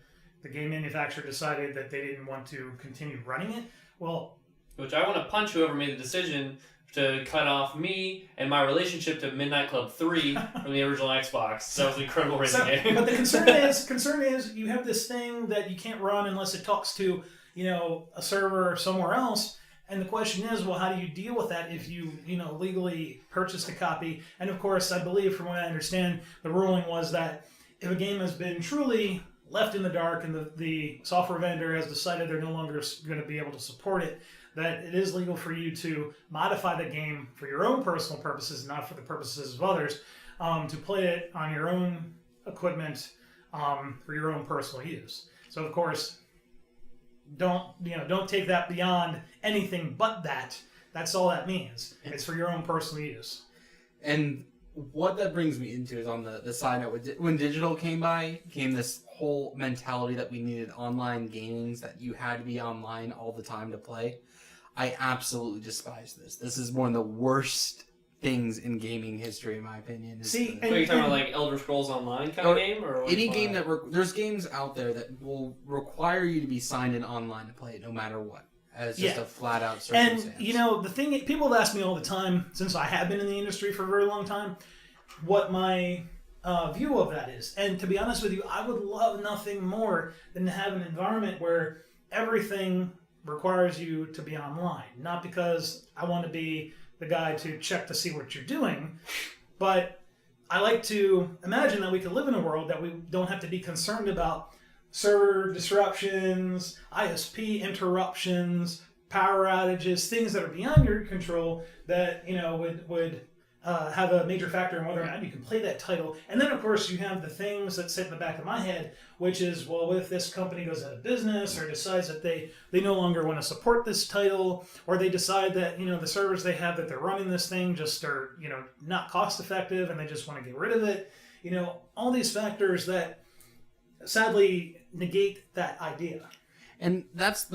game manufacturer decided that they didn't want to continue running it. Well, which I want to punch whoever made the decision to cut off me and my relationship to Midnight Club 3 from the original Xbox. That was an incredible racing game. But the concern is you have this thing that you can't run unless it talks to, a server somewhere else. And the question is, well, how do you deal with that if you, legally purchased a copy? And of course, I believe, from what I understand, the ruling was that if a game has been truly left in the dark and the software vendor has decided they're no longer going to be able to support it, that it is legal for you to modify the game for your own personal purposes, not for the purposes of others, to play it on your own equipment for your own personal use. So, of course, don't take that beyond anything but that. That's all that means. It's for your own personal use. And what that brings me into is on the side note, when digital came this whole mentality that we needed online gamings, that you had to be online all the time to play. I absolutely despise this. This is one of the worst things in gaming history, in my opinion. Are you talking about like Elder Scrolls Online kind of game? Or any game that... there's games out there that will require you to be signed in online to play it no matter what. As just a flat-out circumstance. And, the thing... People have asked me all the time, since I have been in the industry for a very long time, what my view of that is. And to be honest with you, I would love nothing more than to have an environment where everything requires you to be online. Not because I want to be the guy to check to see what you're doing, but I like to imagine that we could live in a world that we don't have to be concerned about server disruptions, ISP interruptions, power outages, things that are beyond your control that would have a major factor in whether or not you can play that title. And then, of course, you have the things that sit in the back of my head, which is, well, what if this company goes out of business or decides that they no longer want to support this title, or they decide that, the servers they have that they're running this thing just are, not cost effective and they just want to get rid of it. All these factors that sadly negate that idea. And that's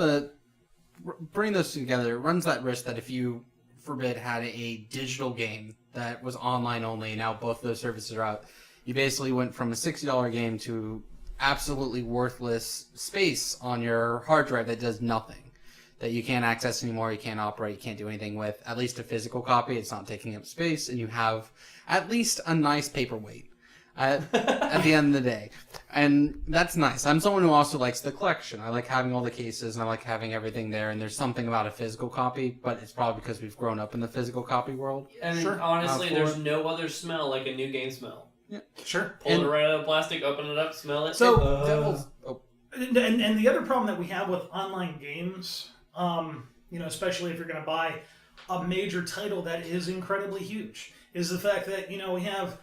bring those together, it runs that risk that if you, forbid, had a digital game that was online only, and now both those services are out, you basically went from a $60 game to absolutely worthless space on your hard drive that does nothing, that you can't access anymore, you can't operate, you can't do anything with. At least a physical copy, it's not taking up space, and you have at least a nice paperweight at the end of the day. And that's nice. I'm someone who also likes the collection. I like having all the cases, and I like having everything there, and there's something about a physical copy, but it's probably because we've grown up in the physical copy world. And honestly, there's no other smell like a new game smell. Yeah. Sure. Pull it right out of the plastic, open it up, smell it. So, and the other problem that we have with online games, especially if you're going to buy a major title that is incredibly huge, is the fact that, we have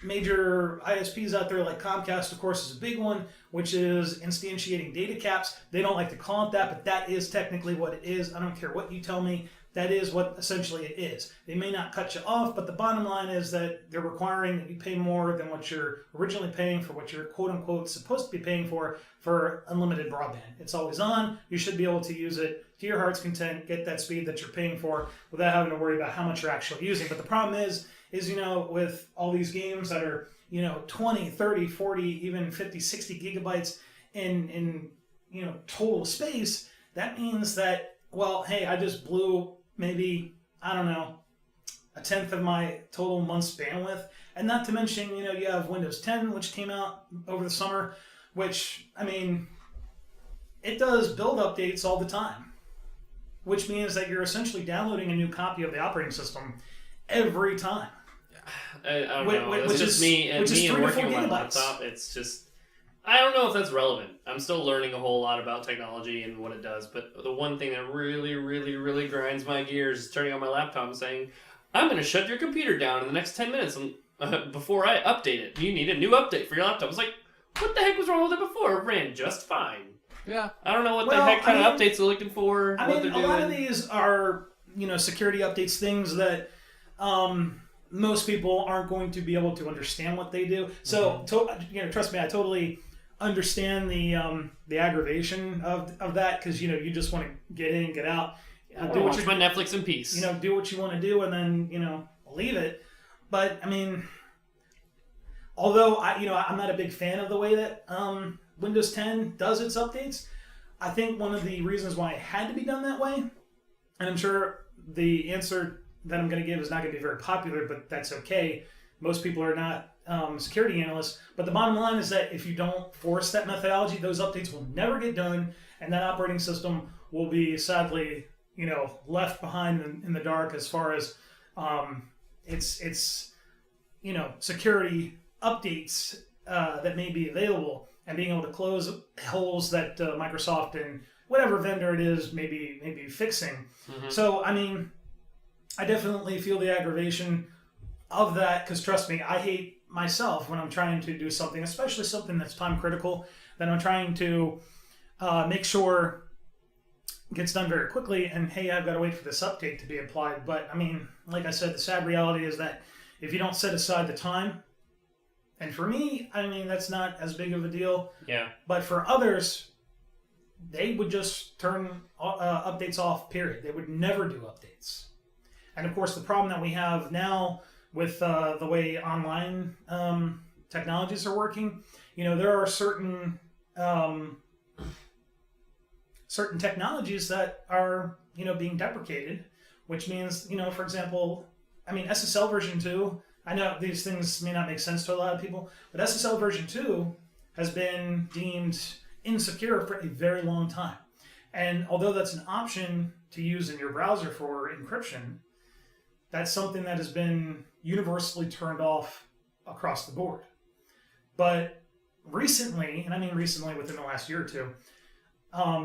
major ISPs out there, like Comcast, of course, is a big one, which is instantiating data caps. They don't like to call it that, but that is technically what it is. I don't care what you tell me. That is what essentially it is. They may not cut you off, but the bottom line is that they're requiring that you pay more than what you're originally paying for what you're quote-unquote supposed to be paying for unlimited broadband. It's always on. You should be able to use it to your heart's content, get that speed that you're paying for without having to worry about how much you're actually using. But the problem is with all these games that are, 20, 30, 40, even 50, 60 gigabytes in total space, that means that, well, hey, I just blew maybe, I don't know, a tenth of my total month's bandwidth. And not to mention, you have Windows 10, which came out over the summer, which, it does build updates all the time, which means that you're essentially downloading a new copy of the operating system every time. I don't know. It's just me and working on my laptop. It's just, I don't know if that's relevant. I'm still learning a whole lot about technology and what it does. But the one thing that really, really, really grinds my gears is turning on my laptop and saying, "I'm going to shut your computer down in the next 10 minutes before I update it. You need a new update for your laptop." I was like, what the heck was wrong with it before? It ran just fine. Yeah. I don't know what the heck kind of updates they're looking for. A lot of these are, security updates, things that most people aren't going to be able to understand what they do. So, trust me, I totally understand the aggravation of that, because you just want to get in, get out, do watch my Netflix in peace. Do what you want to do, and then leave it. But I mean, although I'm not a big fan of the way that Windows 10 does its updates, I think one of the reasons why it had to be done that way, and I'm sure the answer that I'm going to give is not going to be very popular, but that's okay. Most people are not security analysts. But the bottom line is that if you don't force that methodology, those updates will never get done, and that operating system will be sadly, left behind in the dark as far as its security updates that may be available, and being able to close holes that Microsoft and whatever vendor it is may be fixing. Mm-hmm. So, I mean, I definitely feel the aggravation of that, because trust me, I hate myself when I'm trying to do something, especially something that's time critical, that I'm trying to make sure gets done very quickly, and hey, I've got to wait for this update to be applied. But I mean, like I said, the sad reality is that if you don't set aside the time, and for me, I mean, that's not as big of a deal. Yeah. But for others, they would just turn updates off, period. They would never do updates. And of course, the problem that we have now with the way online technologies are working, there are certain technologies that are, being deprecated, which means, for example, I mean, SSL version 2, I know these things may not make sense to a lot of people, but SSL version 2 has been deemed insecure for a very long time. And although that's an option to use in your browser for encryption, that's something that has been universally turned off across the board. But recently, and I mean recently within the last year or two,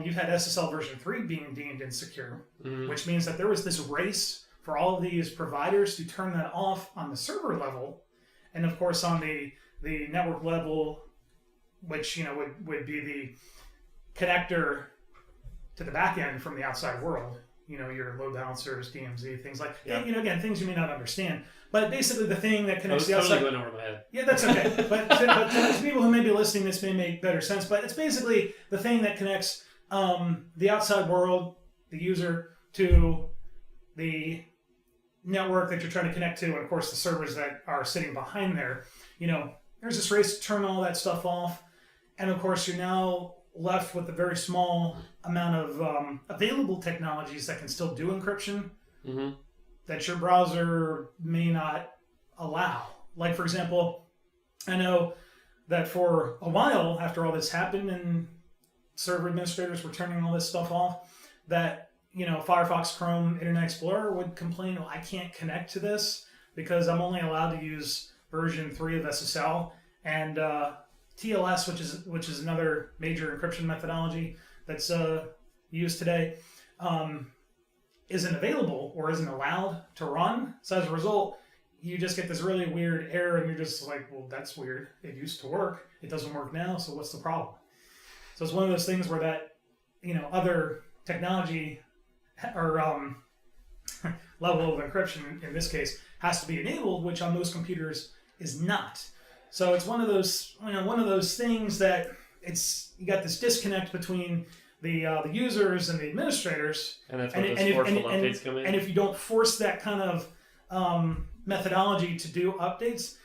you've had SSL version 3 being deemed insecure, which means that there was this race for all of these providers to turn that off on the server level, and of course on the network level, which would be the connector to the back end from the outside world. Your load balancers, DMZ, things like again, things you may not understand, but basically the thing that connects the outside. Totally going over my head. Yeah, that's okay. but to people who may be listening, this may make better sense. But it's basically the thing that connects the outside world, the user, to the network that you're trying to connect to, and of course the servers that are sitting behind there. There's this race to turn all that stuff off, and of course you're now left with a very small amount of available technologies that can still do encryption that your browser may not allow. Like, for example, I know that for a while after all this happened and server administrators were turning all this stuff off, that Firefox, Chrome, Internet Explorer would complain, I can't connect to this because I'm only allowed to use version 3 of SSL, and TLS, which is another major encryption methodology that's used today, isn't available or isn't allowed to run. So as a result, you just get this really weird error, and you're just like, well, that's weird. It used to work. It doesn't work now, so what's the problem? So it's one of those things where that, other technology or level of encryption, in this case, has to be enabled, which on most computers is not. So it's one of those things that you got this disconnect between the users and the administrators. And that's where those forceful updates come in. And if you don't force that kind of methodology to do updates,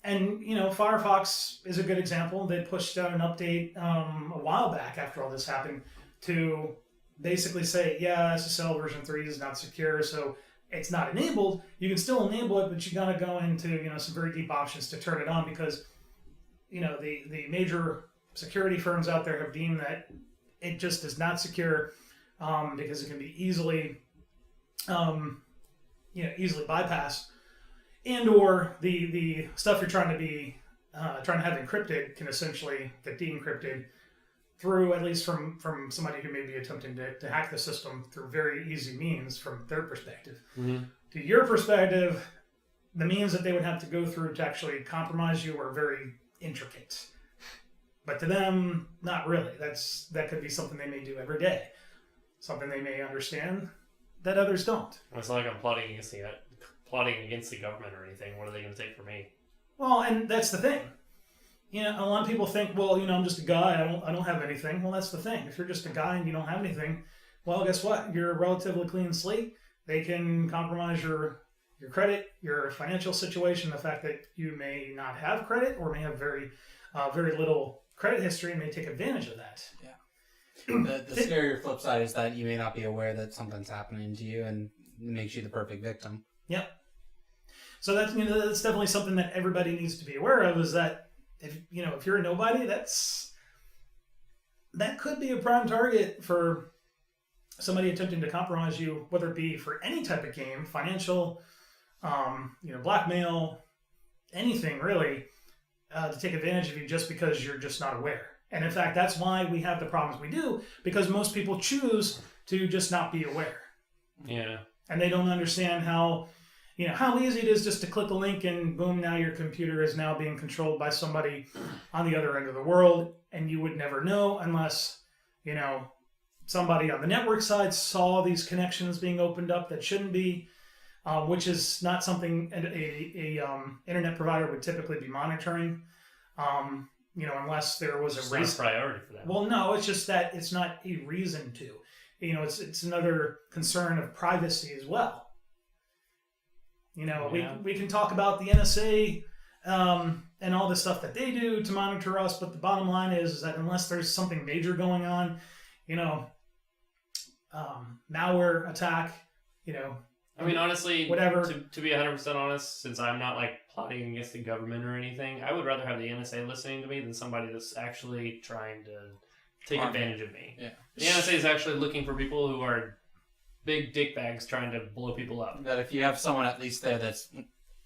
and Firefox is a good example. They pushed out an update a while back after all this happened to basically say, SSL version 3 is not secure, so it's not enabled. You can still enable it, but you got to go into some very deep options to turn it on, because the major security firms out there have deemed that it just is not secure, because it can be easily bypassed, and or the stuff you're trying to have encrypted can essentially get de-encrypted through, at least from somebody who may be attempting to hack the system through very easy means from their perspective. Mm-hmm. To your perspective, the means that they would have to go through to actually compromise you are very intricate. But to them, not really. That could be something they may do every day. Something they may understand that others don't. It's not like I'm plotting against the government or anything. What are they going to take from me? Well, and that's the thing. A lot of people think, well, I'm just a guy. I don't have anything. Well, that's the thing. If you're just a guy and you don't have anything, well, guess what? You're a relatively clean slate. They can compromise your your credit, your financial situation, the fact that you may not have credit or may have very little credit history and may take advantage of that. The scarier flip side is that you may not be aware that something's happening to you, and it makes you the perfect victim. Yep. So that's definitely something that everybody needs to be aware of, is that if you're a nobody, that could be a prime target for somebody attempting to compromise you, whether it be for any type of game, financial, blackmail, anything really, to take advantage of you just because you're just not aware. And in fact, that's why we have the problems we do, because most people choose to just not be aware. Yeah. And they don't understand how easy it is just to click a link and boom, now your computer is now being controlled by somebody on the other end of the world, and you would never know unless, somebody on the network side saw these connections being opened up that shouldn't be, which is not something a internet provider would typically be monitoring, unless there was It's a reason. not a priority for them. Well, no, it's just that it's not a reason to. It's another concern of privacy as well. We can talk about the NSA and all the stuff that they do to monitor us, but the bottom line is that unless there's something major going on, malware attack, I mean, honestly, whatever. To be 100% honest, since I'm not like plotting against the government or anything, I would rather have the NSA listening to me than somebody that's actually trying to take advantage of me. Yeah. The NSA is actually looking for people who are big dickbags trying to blow people up. That if you have someone at least there that's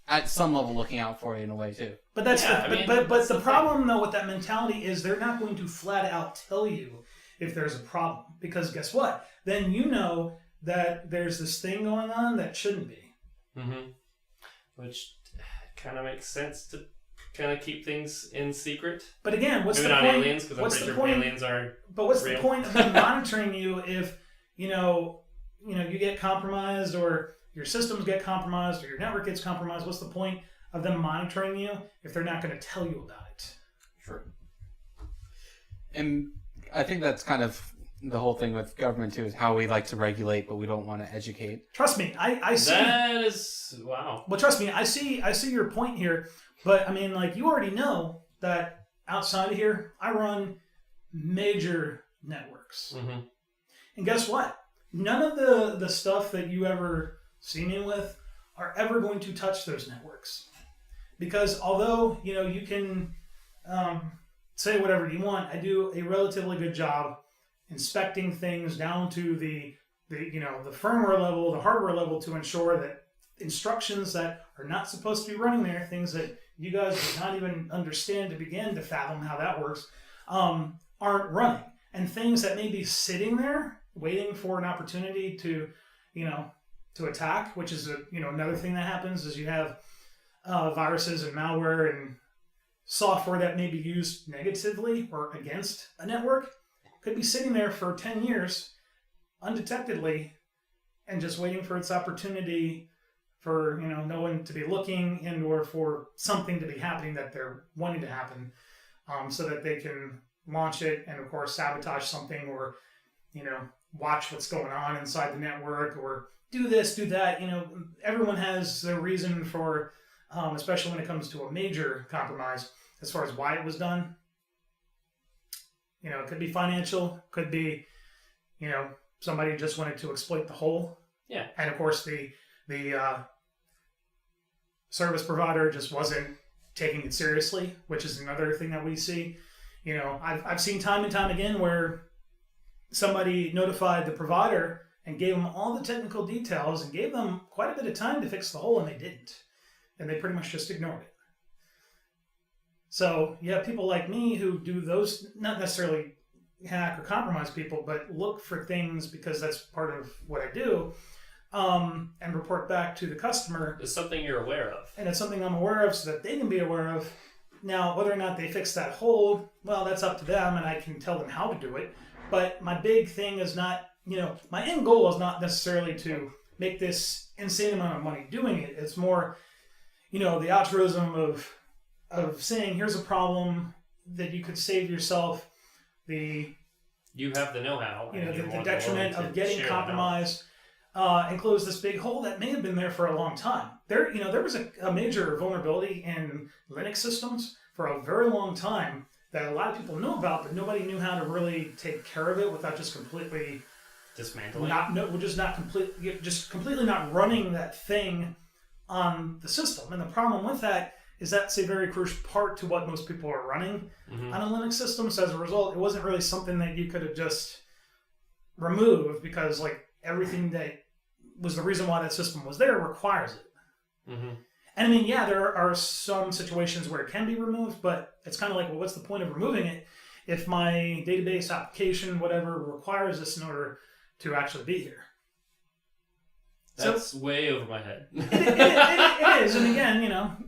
at some level looking out for you in a way too. But that's Yeah, but the problem though with that mentality is they're not going to flat out tell you if there's a problem, because guess what? Then that there's this thing going on that shouldn't be. Mm-hmm. Which kind of makes sense to kind of keep things in secret. But again, what's Maybe the not point? aliens, because I'm What's pretty the sure point? aliens are. But what's real. the point of them monitoring you if you get compromised, or your systems get compromised, or your network gets compromised? What's the point of them monitoring you if they're not going to tell you about it? Sure. And I think that's kind of the whole thing with government too, is how we like to regulate, but we don't want to educate. Trust me, I see. That is wow. Well, trust me, I see your point here. But I mean, like, you already know that outside of here, I run major networks. Mm-hmm. And guess what? None of the stuff that you ever see me with are ever going to touch those networks. Because although, you can say whatever you want, I do a relatively good job inspecting things down to the firmware level, the hardware level, to ensure that instructions that are not supposed to be running there, things that you guys would not even understand to begin to fathom how that works, aren't running. And things that may be sitting there waiting for an opportunity to attack, which is another thing that happens, is you have viruses and malware and software that may be used negatively or against a network, could be sitting there for 10 years undetectedly and just waiting for its opportunity for no one to be looking and or for something to be happening that they're wanting to happen, so that they can launch it and of course sabotage something, or watch what's going on inside the network, or do this, do that. Everyone has their reason for, especially when it comes to a major compromise, as far as why it was done. It could be financial, could be, somebody just wanted to exploit the whole. Yeah. And of course the service provider just wasn't taking it seriously, which is another thing that we see. I've seen time and time again where somebody notified the provider and gave them all the technical details and gave them quite a bit of time to fix the hole, and they didn't. And they pretty much just ignored it. So you have people like me who do those, not necessarily hack or compromise people, but look for things, because that's part of what I do, and report back to the customer. It's something you're aware of. And it's something I'm aware of so that they can be aware of. Now, whether or not they fix that hole, well, that's up to them, and I can tell them how to do it. But my big thing is not, my end goal is not necessarily to make this insane amount of money doing it. It's more, the altruism of saying, here's a problem that you could save yourself the You have the know-how. the detriment of getting compromised, and close this big hole that may have been there for a long time. there was a major vulnerability in Linux systems for a very long time that a lot of people knew about, but nobody knew how to really take care of it without just completely Dismantling. just completely not running that thing on the system. And the problem with that is that's a very crucial part to what most people are running on a Linux system. So as a result, it wasn't really something that you could have just removed, because like everything that was the reason why that system was there requires it. Mm-hmm. And I mean, yeah, there are some situations where it can be removed, but it's kind of like, well, what's the point of removing it if my database application, whatever, requires this in order to actually be here? That's way over my head. It is. And again,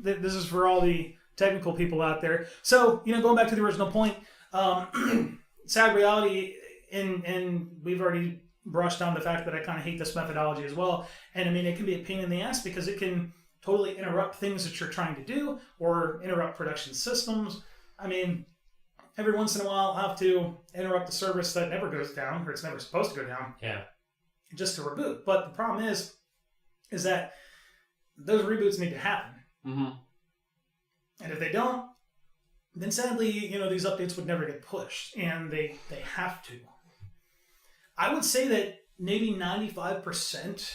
this is for all the technical people out there. So, going back to the original point, sad reality, and we've already brushed on the fact that I kind of hate this methodology as well. And I mean, it can be a pain in the ass because it can totally interrupt things that you're trying to do or interrupt production systems. I mean, every once in a while, I'll have to interrupt a service that never goes down, or it's never supposed to go down. Yeah. Just to reboot. But the problem is that those reboots need to happen. Mm-hmm. And if they don't, then sadly, these updates would never get pushed. And they have to. I would say that maybe 95%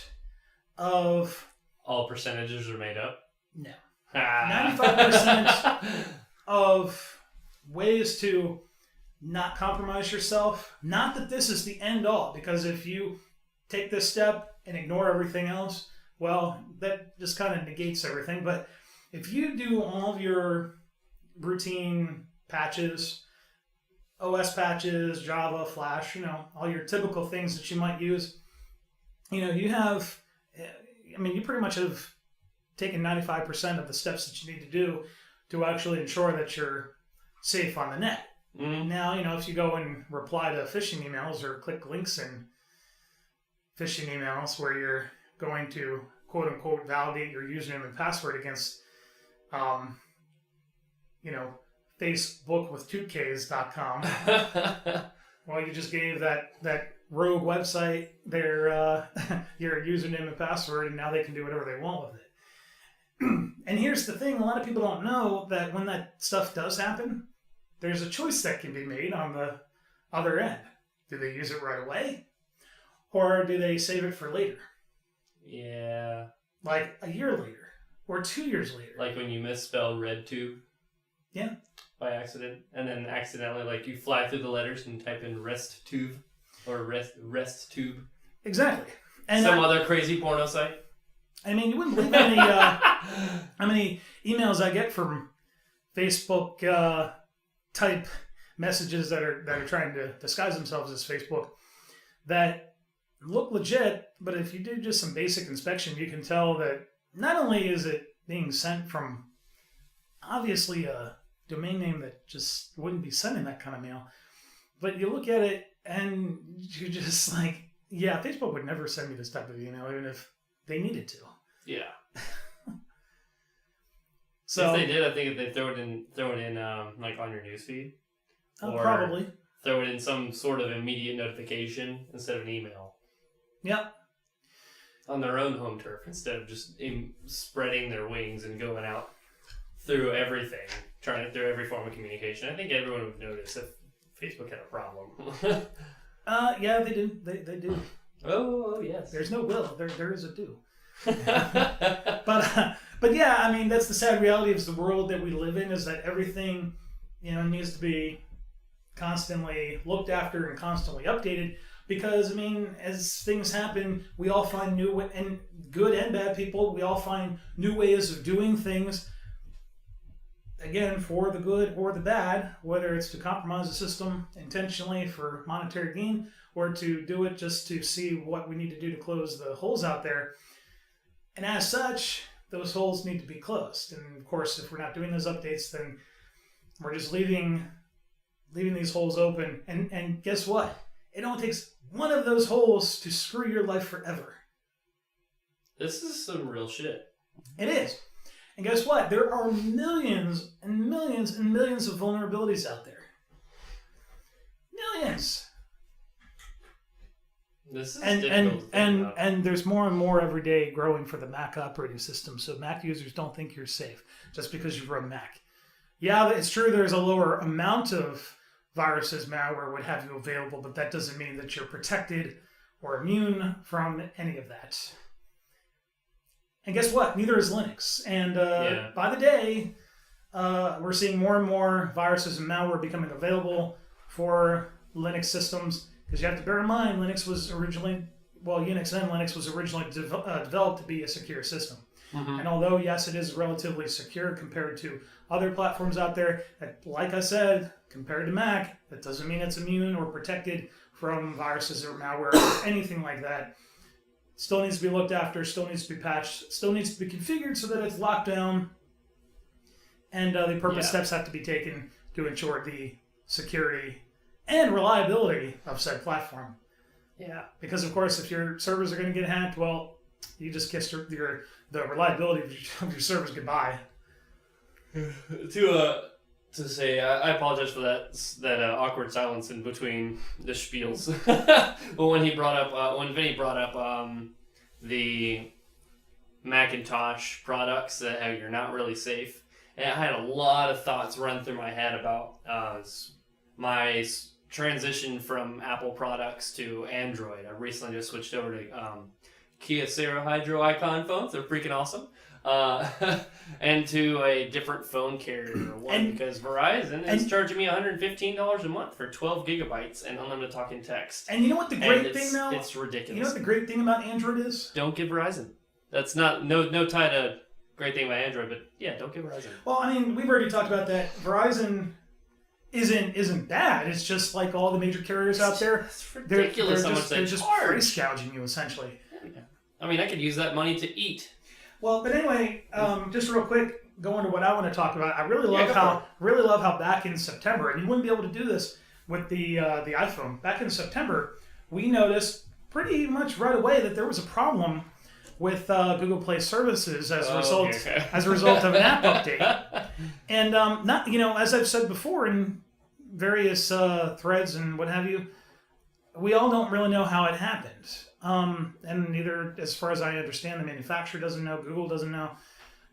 of... All percentages are made up? No. 95% of ways to not compromise yourself. Not that this is the end all, because if you take this step and ignore everything else, well, that just kind of negates everything. But if you do all of your routine patches, OS patches, Java, Flash, all your typical things that you might use, you have... you pretty much have taken 95% of the steps that you need to do to actually ensure that you're safe on the net. Mm-hmm. Now, if you go and reply to phishing emails or click links in phishing emails where you're going to quote unquote validate your username and password against, Facebook with 2Ks.com, well, you just gave that rogue website their your username and password, and now they can do whatever they want with it. And here's the thing, a lot of people don't know that when that stuff does happen, there's a choice that can be made on the other end. Do they use it right away? Or do they save it for later? Yeah. Like a year later, or 2 years later. Like when you misspell red tube. Yeah. By accident, and then accidentally, you fly through the letters and type in rest tube. Or rest tube. Exactly. And some other crazy porno site. I mean, you wouldn't believe how many emails I get from Facebook type messages that are trying to disguise themselves as Facebook that look legit, but if you do just some basic inspection, you can tell that not only is it being sent from obviously a domain name that just wouldn't be sending that kind of mail, but you look at it and you're just like, yeah, Facebook would never send me this type of email, even if they needed to. Yeah. So if they did, I think if they throw it in on your newsfeed. Or probably. Throw it in some sort of immediate notification instead of an email. Yep. On their own home turf instead of just spreading their wings and going out through everything, trying through every form of communication. I think everyone would notice if Facebook had a problem. Yeah, they do. They do. Oh, yes. There's no will. There is a do. But yeah, that's the sad reality of the world that we live in, is that everything, needs to be constantly looked after and constantly updated. Because, as things happen, we all find new, and good and bad people, we all find new ways of doing things. Again, for the good or the bad, whether it's to compromise the system intentionally for monetary gain or to do it just to see what we need to do to close the holes out there. And as such, those holes need to be closed. And of course, if we're not doing those updates, then we're just leaving these holes open. And guess what? It only takes one of those holes to screw your life forever. This is some real shit. It is. And guess what? There are millions and millions and millions of vulnerabilities out there. Millions. This is and difficult and to think and about. and there's more and more every day growing for the Mac operating system. So Mac users don't think you're safe just because you run Mac. Yeah, it's true. There's a lower amount of viruses, malware, what have you available, but that doesn't mean that you're protected or immune from any of that. And guess what? Neither is Linux. And by the day, we're seeing more and more viruses and malware becoming available for Linux systems. Because you have to bear in mind, Unix and Linux was originally developed to be a secure system. Mm-hmm. And although, yes, it is relatively secure compared to other platforms out there, that, like I said, compared to Mac, that doesn't mean it's immune or protected from viruses or malware or anything like that. Still needs to be looked after, still needs to be patched, still needs to be configured so that it's locked down. And the appropriate steps have to be taken to ensure the security and reliability of said platform. Yeah. Because, of course, if your servers are going to get hacked, well, you just kissed the reliability of your servers goodbye. To say, I apologize for that awkward silence in between the spiels. But when Vinny brought up the Macintosh products that how you're not really safe, and I had a lot of thoughts run through my head about my transition from Apple products to Android. I recently just switched over to Kyocera Hydro Icon phones. They're freaking awesome. And to a different phone carrier. Because Verizon is charging me $115 a month for 12 gigabytes and unlimited talking text. And you know what the great thing, though? It's ridiculous. You know what the great thing about Android is? Don't give Verizon. That's not no tie to great thing about Android, but yeah, don't give Verizon. Well, I mean, we've already talked about that. Verizon isn't bad. It's just like all the major carriers out there. It's ridiculous how much they're they just charge. price gouging you, essentially. I mean, I could use that money to eat. Well, but anyway, just real quick, going to what I want to talk about. I really love how back in September, and you wouldn't be able to do this with the iPhone. Back in September, we noticed pretty much right away that there was a problem with Google Play services as a result of an app update. And not as I've said before in various threads and what have you, we all don't really know how it happened. And neither, as far as I understand, the manufacturer doesn't know, Google doesn't know.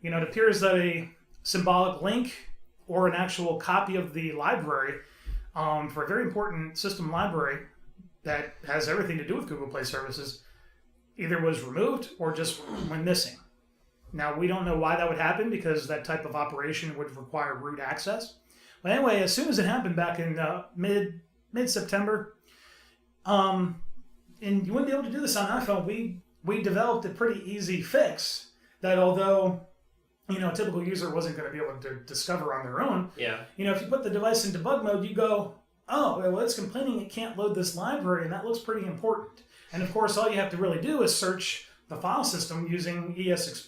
It appears that a symbolic link or an actual copy of the library for a very important system library that has everything to do with Google Play services either was removed or just went missing. Now, we don't know why that would happen because that type of operation would require root access. But anyway, as soon as it happened back in mid-September, and you wouldn't be able to do this on iPhone, we developed a pretty easy fix that although, a typical user wasn't going to be able to discover on their own, if you put the device in debug mode, you go, oh, well, it's complaining it can't load this library, and that looks pretty important. And of course, all you have to really do is search the file system using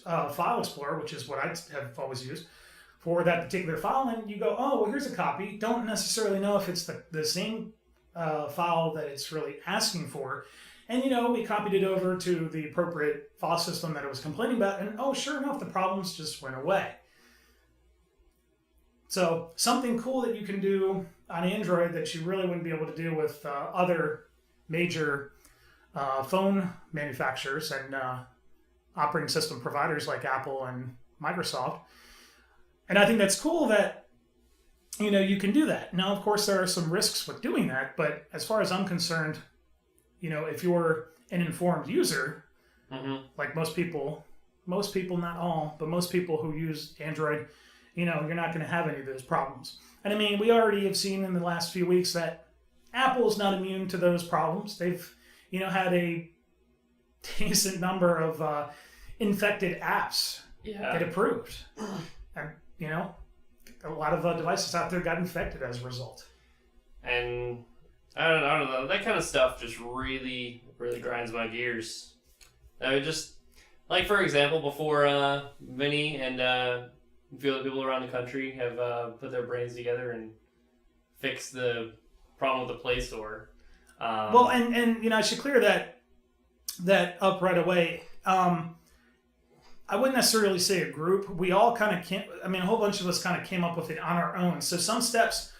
File Explorer, which is what I have always used, for that particular file, and you go, oh, well, here's a copy. Don't necessarily know if it's the same file that it's really asking for. And, we copied it over to the appropriate file system that it was complaining about, and oh, sure enough, the problems just went away. So something cool that you can do on Android that you really wouldn't be able to do with other major phone manufacturers and operating system providers like Apple and Microsoft. And I think that's cool that, you can do that. Now, of course, there are some risks with doing that, but as far as I'm concerned, if you're an informed user, like most people, not all, but most people who use Android, you're not going to have any of those problems. And I mean, we already have seen in the last few weeks that Apple's not immune to those problems. They've, had a decent number of infected apps get approved. And, a lot of devices out there got infected as a result. And I don't know. That kind of stuff just really, really grinds my gears. I would just, like, for example, before Vinny and a few other people around the country have put their brains together and fixed the problem with the Play Store. Well, and I should clear that up right away. I wouldn't necessarily say a group. We all kind of a whole bunch of us kind of came up with it on our own. So some steps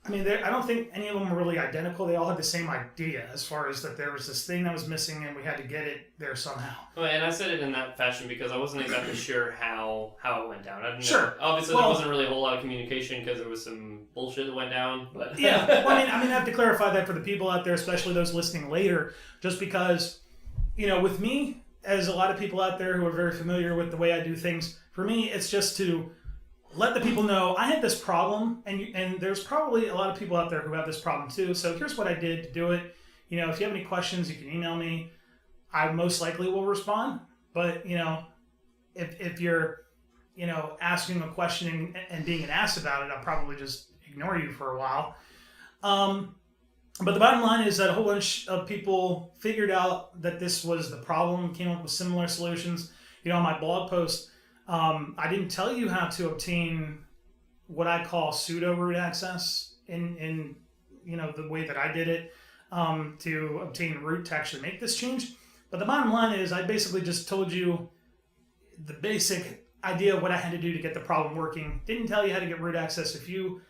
I mean, I don't think any of them were really identical. They all had the same idea as far as that there was this thing that was missing and we had to get it there somehow. Well, and I said it in that fashion because I wasn't exactly sure how it went down. I didn't Sure. know. Obviously, there wasn't really a whole lot of communication because there was some bullshit that went down. But Yeah. Well, I mean, I have to clarify that for the people out there, especially those listening later, just because, with me, as a lot of people out there who are very familiar with the way I do things, for me, it's just to let the people know I had this problem, and there's probably a lot of people out there who have this problem too. So here's what I did to do it. If you have any questions, you can email me. I most likely will respond. But if you're asking a question and being an ass about it, I'll probably just ignore you for a while. But the bottom line is that a whole bunch of people figured out that this was the problem, came up with similar solutions. On my blog post, I didn't tell you how to obtain what I call pseudo root access in the way that I did it to obtain root to actually make this change. But the bottom line is I basically just told you the basic idea of what I had to do to get the problem working. Didn't tell you how to get root access. If you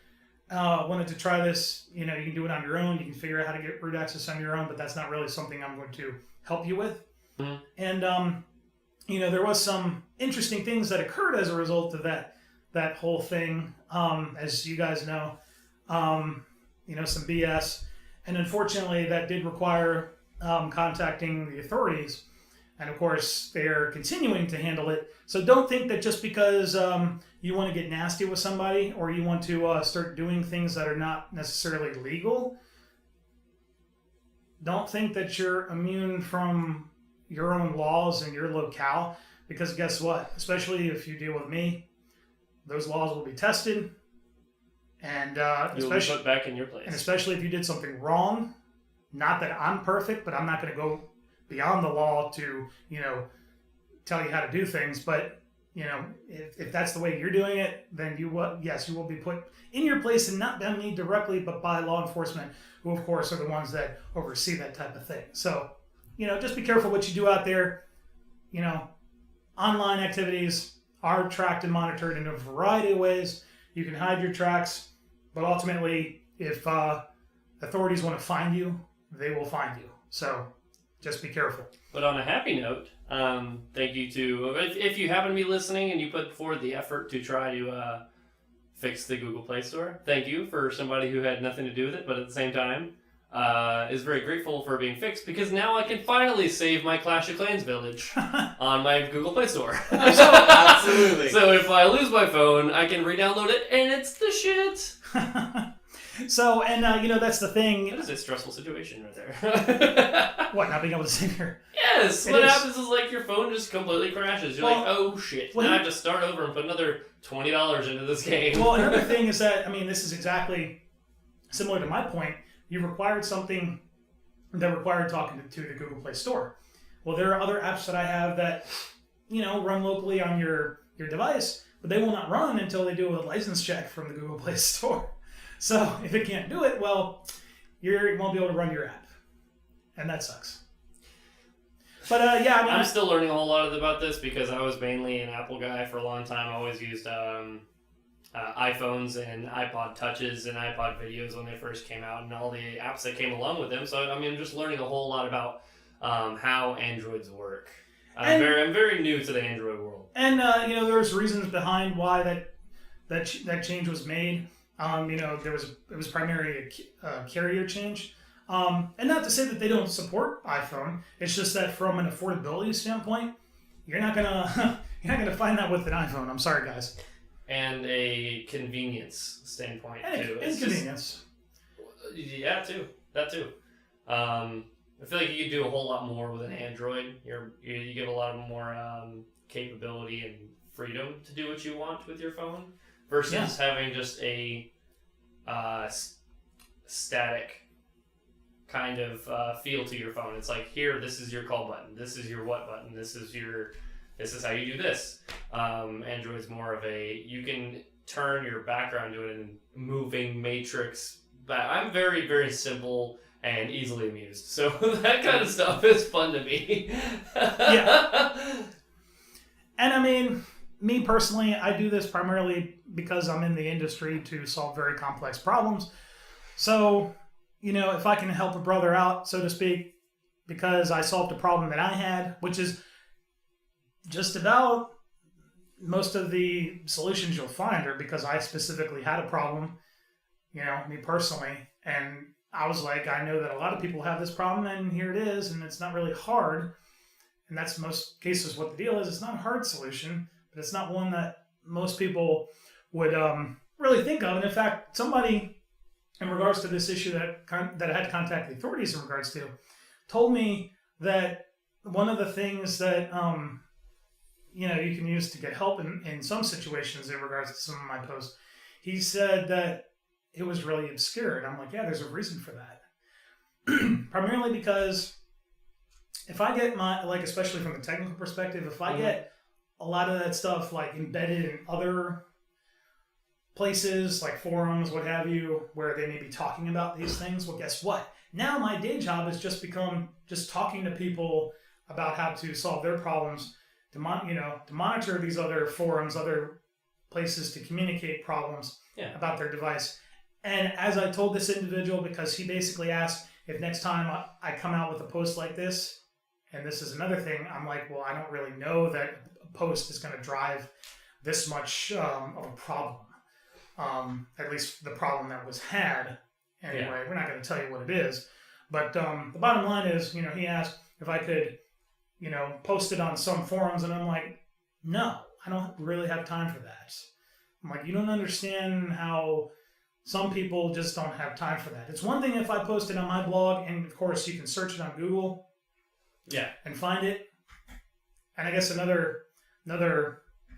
wanted to try this, you can do it on your own. You can figure out how to get root access on your own, but that's not really something I'm going to help you with. Mm-hmm. And there was some interesting things that occurred as a result of that whole thing. As you guys know, some BS, and unfortunately, that did require contacting the authorities. And of course, they're continuing to handle it. So don't think that just because you want to get nasty with somebody or you want to start doing things that are not necessarily legal, don't think that you're immune from your own laws in your locale. Because guess what? Especially if you deal with me, those laws will be tested. And you'll be put back in your place. And especially if you did something wrong. Not that I'm perfect, but I'm not going to go beyond the law to, tell you how to do things. But, if that's the way you're doing it, then you will be put in your place, and not by me directly, but by law enforcement, who, of course, are the ones that oversee that type of thing. So, just be careful what you do out there. Online activities are tracked and monitored in a variety of ways. You can hide your tracks, but ultimately, if authorities want to find you, they will find you. So just be careful. But on a happy note, thank you to, if you happen to be listening and you put forward the effort to try to fix the Google Play Store, thank you for somebody who had nothing to do with it, but at the same time, is very grateful for being fixed, because now I can finally save my Clash of Clans village on my Google Play Store. Absolutely. So if I lose my phone, I can re-download it, and it's the shit. So, and that's the thing. That is a stressful situation right there. What, not being able to sing here? Yes. What happens is your phone just completely crashes. You're like, oh shit. Now I have to start over and put another $20 into this game. Well, another thing is that, this is exactly similar to my point. You required something that required talking to the Google Play Store. Well, there are other apps that I have that, run locally on your device, but they will not run until they do a license check from the Google Play Store. So if it can't do it, well, you won't be able to run your app. And that sucks. But I'm still learning a whole lot about this because I was mainly an Apple guy for a long time. I always used iPhones and iPod Touches and iPod Videos when they first came out, and all the apps that came along with them. So I'm just learning a whole lot about how Androids work. I'm very new to the Android world. And there's reasons behind why that change was made. It was primarily a carrier change. And not to say that they don't support iPhone. It's just that from an affordability standpoint, you're not gonna find that with an iPhone. I'm sorry, guys. And a convenience standpoint too. Convenience. Yeah, that too. I feel like you could do a whole lot more with an Android. You get a lot more capability and freedom to do what you want with your phone versus having just a static kind of feel to your phone. It's like, here, this is your call button. This is your what button. This is how you do this. Android's more of you can turn your background to a moving matrix. But I'm very, very simple and easily amused. So that kind of stuff is fun to me. Yeah. And me personally, I do this primarily because I'm in the industry to solve very complex problems. So, if I can help a brother out, so to speak, because I solved a problem that I had, which is just about most of the solutions you'll find are because I specifically had a problem, me personally. And I was like, I know that a lot of people have this problem, and here it is, and it's not really hard. And that's most cases what the deal is. It's not a hard solution, but it's not one that most people would really think of. And in fact, somebody, in regards to this issue that I had to contact the authorities in regards to, told me that one of the things that you can use to get help in some situations in regards to some of my posts, he said that it was really obscure. And I'm like, yeah, there's a reason for that. Primarily because if I get especially from the technical perspective, if I get a lot of that stuff like embedded in other places like forums, what have you, where they may be talking about these things, well, guess what? Now my day job has just become just talking to people about how to solve their problems, to monitor these other forums, other places to communicate problems about their device. And as I told this individual, because he basically asked if next time I come out with a post like this, and this is another thing, I'm like, well, I don't really know that a post is going to drive this much of a problem. At least the problem that was had. Anyway, we're not going to tell you what it is. But the bottom line is, he asked if I could, post it on some forums. And I'm like, no, I don't really have time for that. I'm like, you don't understand how some people just don't have time for that. It's one thing if I post it on my blog, and of course you can search it on Google and find it. And I guess another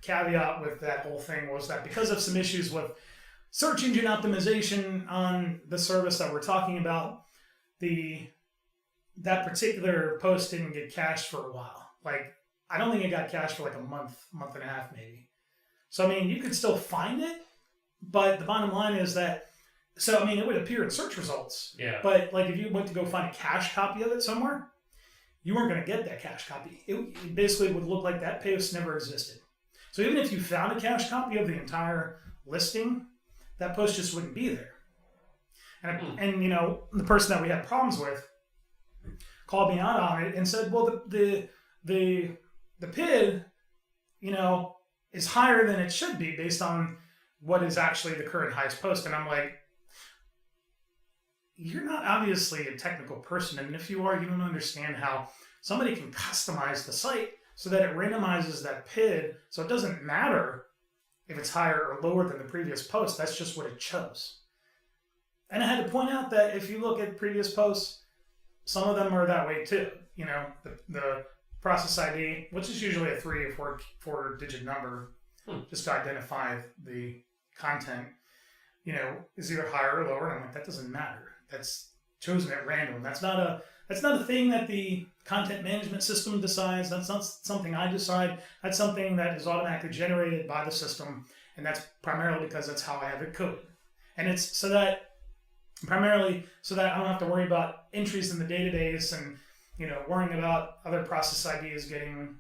caveat with that whole thing was that because of some issues with search engine optimization on the service that we're talking about, that particular post didn't get cached for a while. Like, I don't think it got cached for like a month and a half maybe. So, I mean, you could still find it, but the bottom line is that, it would appear in search results. Yeah. But, like, if you went to go find a cached copy of it somewhere, you weren't going to get that cached copy. It basically would look like that post never existed. So even if you found a cached copy of the entire listing, that post just wouldn't be there. And the person that we had problems with called me out on it and said, well, the PID, is higher than it should be based on what is actually the current highest post. And I'm like, you're not obviously a technical person. And if you are, you don't understand how somebody can customize the site so that it randomizes that PID. So it doesn't matter if it's higher or lower than the previous post. That's just what it chose. And I had to point out that if you look at previous posts, some of them are that way too. The process ID, which is usually a 3 or 4 digit number, just to identify the content, is either higher or lower. And I'm like, that doesn't matter. That's chosen at random. That's not a thing that the content management system decides. That's not something I decide. That's something that is automatically generated by the system, and that's primarily because that's how I have it coded. And it's primarily so that I don't have to worry about entries in the database and worrying about other process IDs getting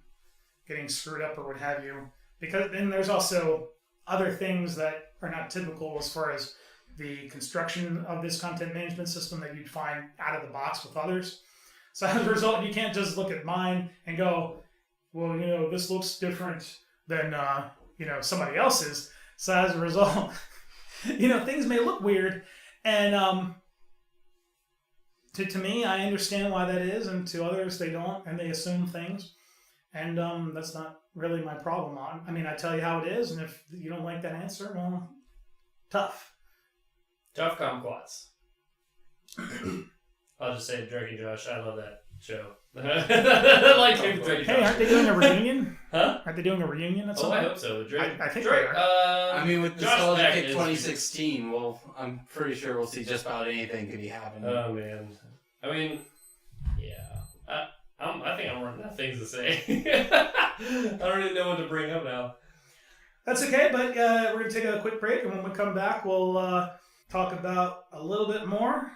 screwed up or what have you. Because then there's also other things that are not typical as far as the construction of this content management system that you'd find out of the box with others. So as a result, you can't just look at mine and go, well, this looks different than, somebody else's. So as a result, things may look weird. And to me, I understand why that is. And to others, they don't. And they assume things. And that's not really my problem. I tell you how it is. And if you don't like that answer, well, tough. Tough kumquats. I'll just say Drake and Josh. I love that show. I like him. Hey, aren't they doing a reunion? Huh? Aren't they doing a reunion at some I point? hope so. Drake. I think Drake. they are. with the Josh Nostalgia Beck Kick is- 2016, I'm pretty sure we'll see just about anything could be happening. Oh man. Yeah. I think I'm running out of things to say. I don't even know what to bring up now. That's okay, but we're going to take a quick break, and when we come back, we'll talk about a little bit more.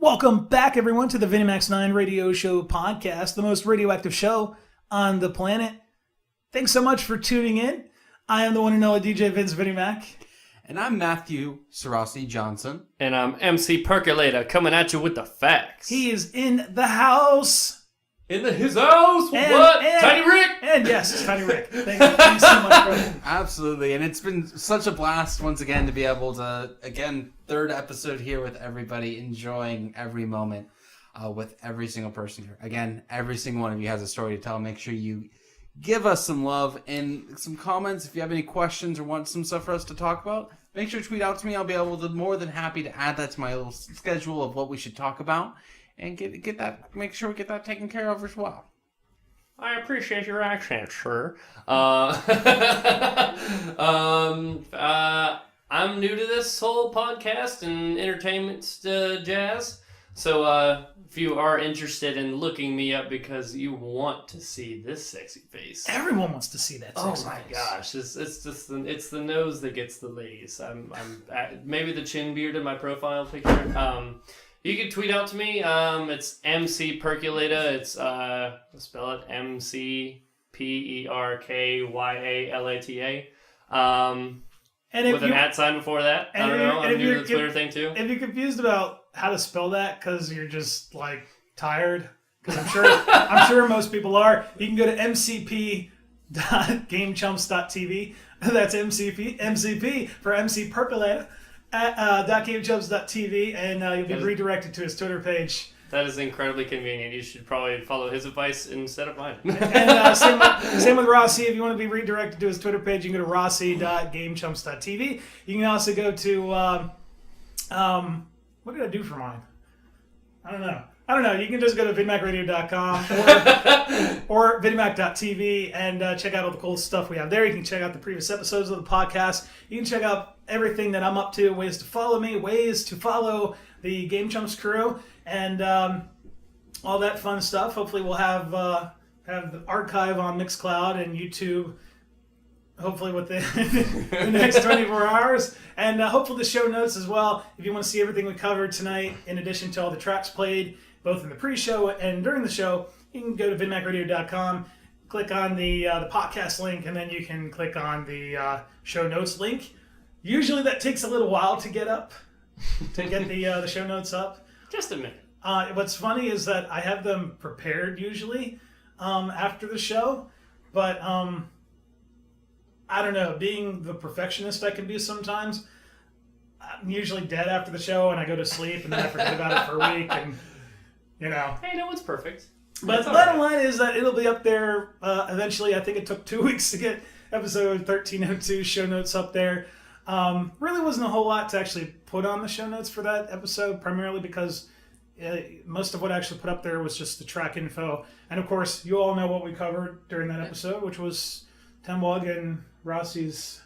Welcome back, everyone, to the VinnyMac's 9 Radio Show podcast, the most radioactive show on the planet. Thanks so much for tuning in. I am the one and only DJ Vince VinnyMac. And I'm Matthew Sarossi Johnson. And I'm MC Percolator coming at you with the facts. He is in the house. In his house? And- What? and- Tiny Rick? And yes, it's Tiny Rick. Thank you so much, brother. Absolutely. And it's been such a blast once again to be able to, again, third episode here with everybody, enjoying every moment with every single person here. Again, every single one of you has a story to tell. Make sure you give us some love and some comments. If you have any questions or want some stuff for us to talk about, make sure to tweet out to me. I'll be able to more than happy to add that to my little schedule of what we should talk about and get that, make sure we get that taken care of as well. I appreciate your accent, sir. I'm new to this whole podcast and entertainment jazz. So if you are interested in looking me up because you want to see this sexy face. Everyone wants to see that. Oh sexy my face. gosh, it's just the nose that gets the ladies. I'm maybe the chin beard in my profile picture. You can tweet out to me. It's MC Percolator. It's spell it MCPERKYALATA. And if With an @ sign before that. I don't know. I'm new to the Twitter thing too. If you're confused about how to spell that because you're just like tired, because I'm sure most people are, you can go to mcp.gamechumps.tv. That's MCP for MC Percolator at .gamechumps.tv, and you'll be redirected to his Twitter page. That is incredibly convenient. You should probably follow his advice instead of mine. And same with Rossi. If you want to be redirected to his Twitter page, you can go to rossi.gamechumps.tv. You can also go to what did I do for mine? I don't know. You can just go to VinnyMacRadio.com or VinnyMac.tv and check out all the cool stuff we have there. You can check out the previous episodes of the podcast. You can check out everything that I'm up to, ways to follow me, ways to follow the Game Chumps crew, and all that fun stuff. Hopefully we'll have the archive on Mixcloud and YouTube, hopefully within the next 24 hours. And hopefully the show notes as well. If you want to see everything we covered tonight, in addition to all the tracks played, both in the pre-show and during the show, you can go to VinnyMacRadio.com, click on the podcast link, and then you can click on the show notes link. Usually that takes a little while to get up, to get the show notes up. Just a minute. What's funny is that I have them prepared usually after the show, but I don't know, being the perfectionist I can be sometimes, I'm usually dead after the show and I go to sleep and then I forget about it for a week, and you know. Hey, no one's perfect. But the bottom line is that it'll be up there eventually. I think it took 2 weeks to get episode 1302 show notes up there. Really wasn't a whole lot to actually put on the show notes for that episode, primarily because most of what I actually put up there was just the track info. And of course, you all know what we covered during that episode, which was Temwag and Rossi's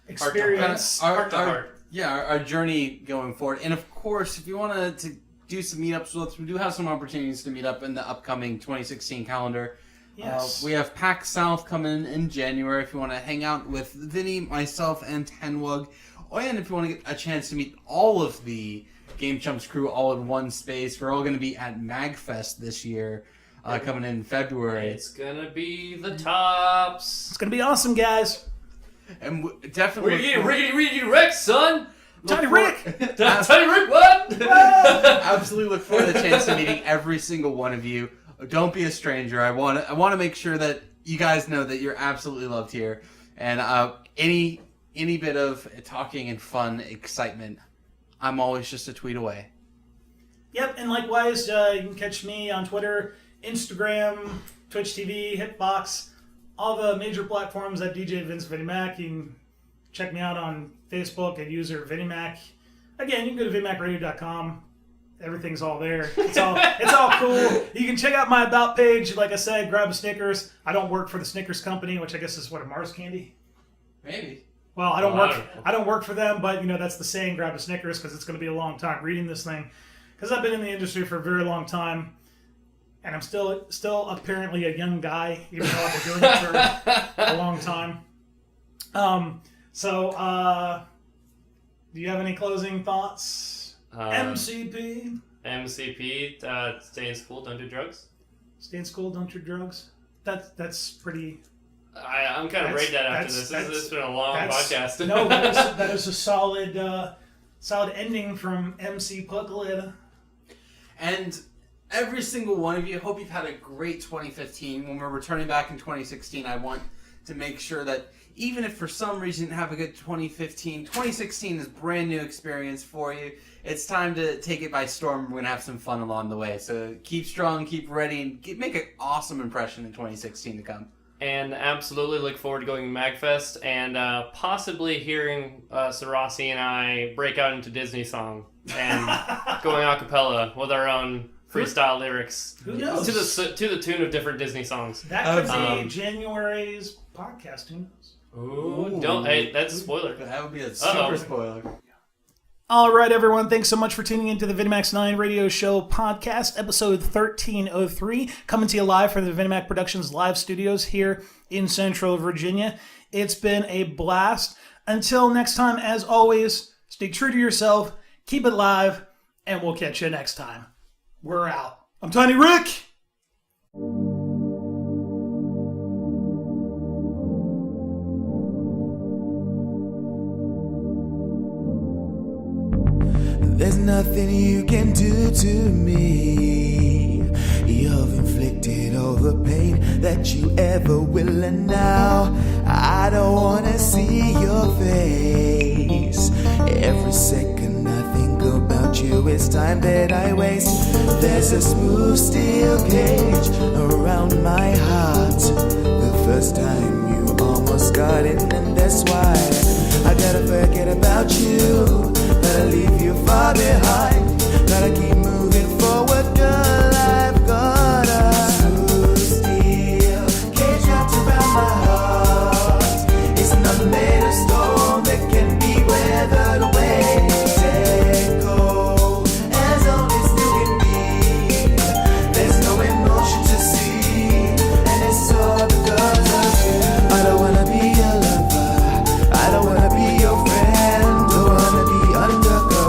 experience. Our journey going forward. And of course, if you want to do some meetups with us, we do have some opportunities to meet up in the upcoming 2016 calendar. Yes. We have PAX South coming in January if you want to hang out with Vinny, myself, and Tenwug. And if you want to get a chance to meet all of the Game Chumps crew all in one space, we're all going to be at MagFest this year, coming in February. It's gonna be the tops. It's going to be awesome, guys. And definitely... We're getting riggedy Rex, son! Tiny Rick! Tiny Rick, what? Absolutely look forward to the chance to meeting every single one of you. Don't be a stranger. I want to make sure that you guys know that you're absolutely loved here. And any bit of talking and fun, excitement, I'm always just a tweet away. Yep, and likewise, you can catch me on Twitter, Instagram, Twitch TV, Hitbox, all the major platforms at DJ Vince VinnyMac. You can check me out on Facebook at user VinnyMac. Again, you can go to VinnyMacRadio.com. Everything's all there. It's all cool. You can check out my About page. Like I said, grab a Snickers. I don't work for the Snickers company, which I guess is what, a Mars candy? Maybe. Well, I don't work for them, but that's the saying, grab a Snickers, because it's going to be a long time reading this thing. Because I've been in the industry for a very long time, and I'm still apparently a young guy, even though I've been doing it for a long time. Do you have any closing thoughts? MCP? MCP, stay in school, don't do drugs. Stay in school, don't do drugs. That's pretty. I'm kind of brain dead after this. This has been a long podcast. No, that is a solid ending from MC Pucklid. And every single one of you, hope you've had a great 2015. When we're returning back in 2016, I want to make sure that even if for some reason you didn't have a good 2015, 2016 is a brand new experience for you. It's time to take it by storm. We're going to have some fun along the way. So keep strong, keep ready, and make an awesome impression in 2016 to come. And absolutely look forward to going to MagFest and possibly hearing Sarasi and I break out into Disney song and going a cappella with our own freestyle lyrics. Who knows? To the tune of different Disney songs. That could be January's podcast. Who knows? Ooh. Don't. Hey, that's a spoiler. That would be a super spoiler. All right, everyone. Thanks so much for tuning into the VinnyMac's 9 Radio Show podcast, episode 1303, coming to you live from the VinnyMac Productions live studios here in Central Virginia. It's been a blast. Until next time, as always, stay true to yourself, keep it live, and we'll catch you next time. We're out. I'm Tiny Rick. There's nothing you can do to me. You've inflicted all the pain that you ever will, and now I don't wanna see your face. Every second I think about you, it's time that I waste. There's a smooth steel cage around my heart. The first time you almost got in, and that's why I gotta forget about you. Gotta leave you far behind. Gotta keep moving forward, girl. I've got a smooth steel cage wrapped around my heart. It's not made of stone that can be weathered away. Let go as only still can be. There's no emotion to see, and it's all because of you. I don't wanna be your lover. I don't wanna be your friend. Don't wanna be undercover.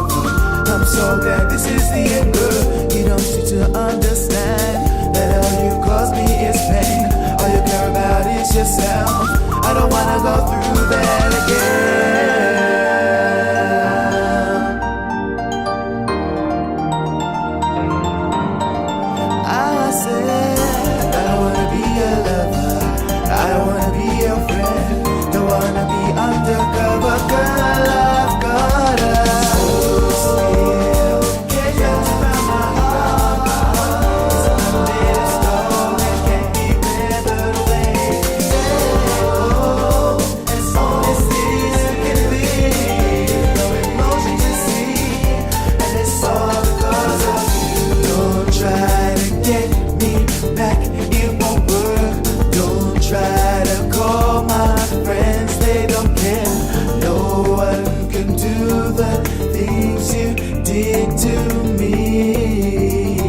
I'm so glad this is the end, girl. You don't need to understand that all you cause me is pain. All you care about is yourself. I don't wanna go through that again. I said I don't wanna be your lover. I don't wanna be your friend. Don't wanna be undercover, girl. I've got a smooth steel cage wrapped around my heart. It's not made of stone that can't be weathered away. Oh, as honest as it can be. No emotion to see, and it's all because of you. Don't try to get me back, it won't work. Don't try to call my friends, they don't care. No one can do the things you did to me.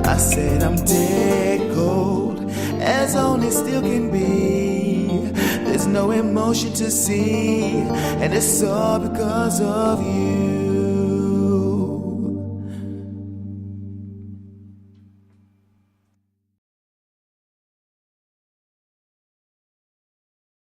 I said I'm dead cold, as only still can be. There's no emotion to see, and it's all because of you.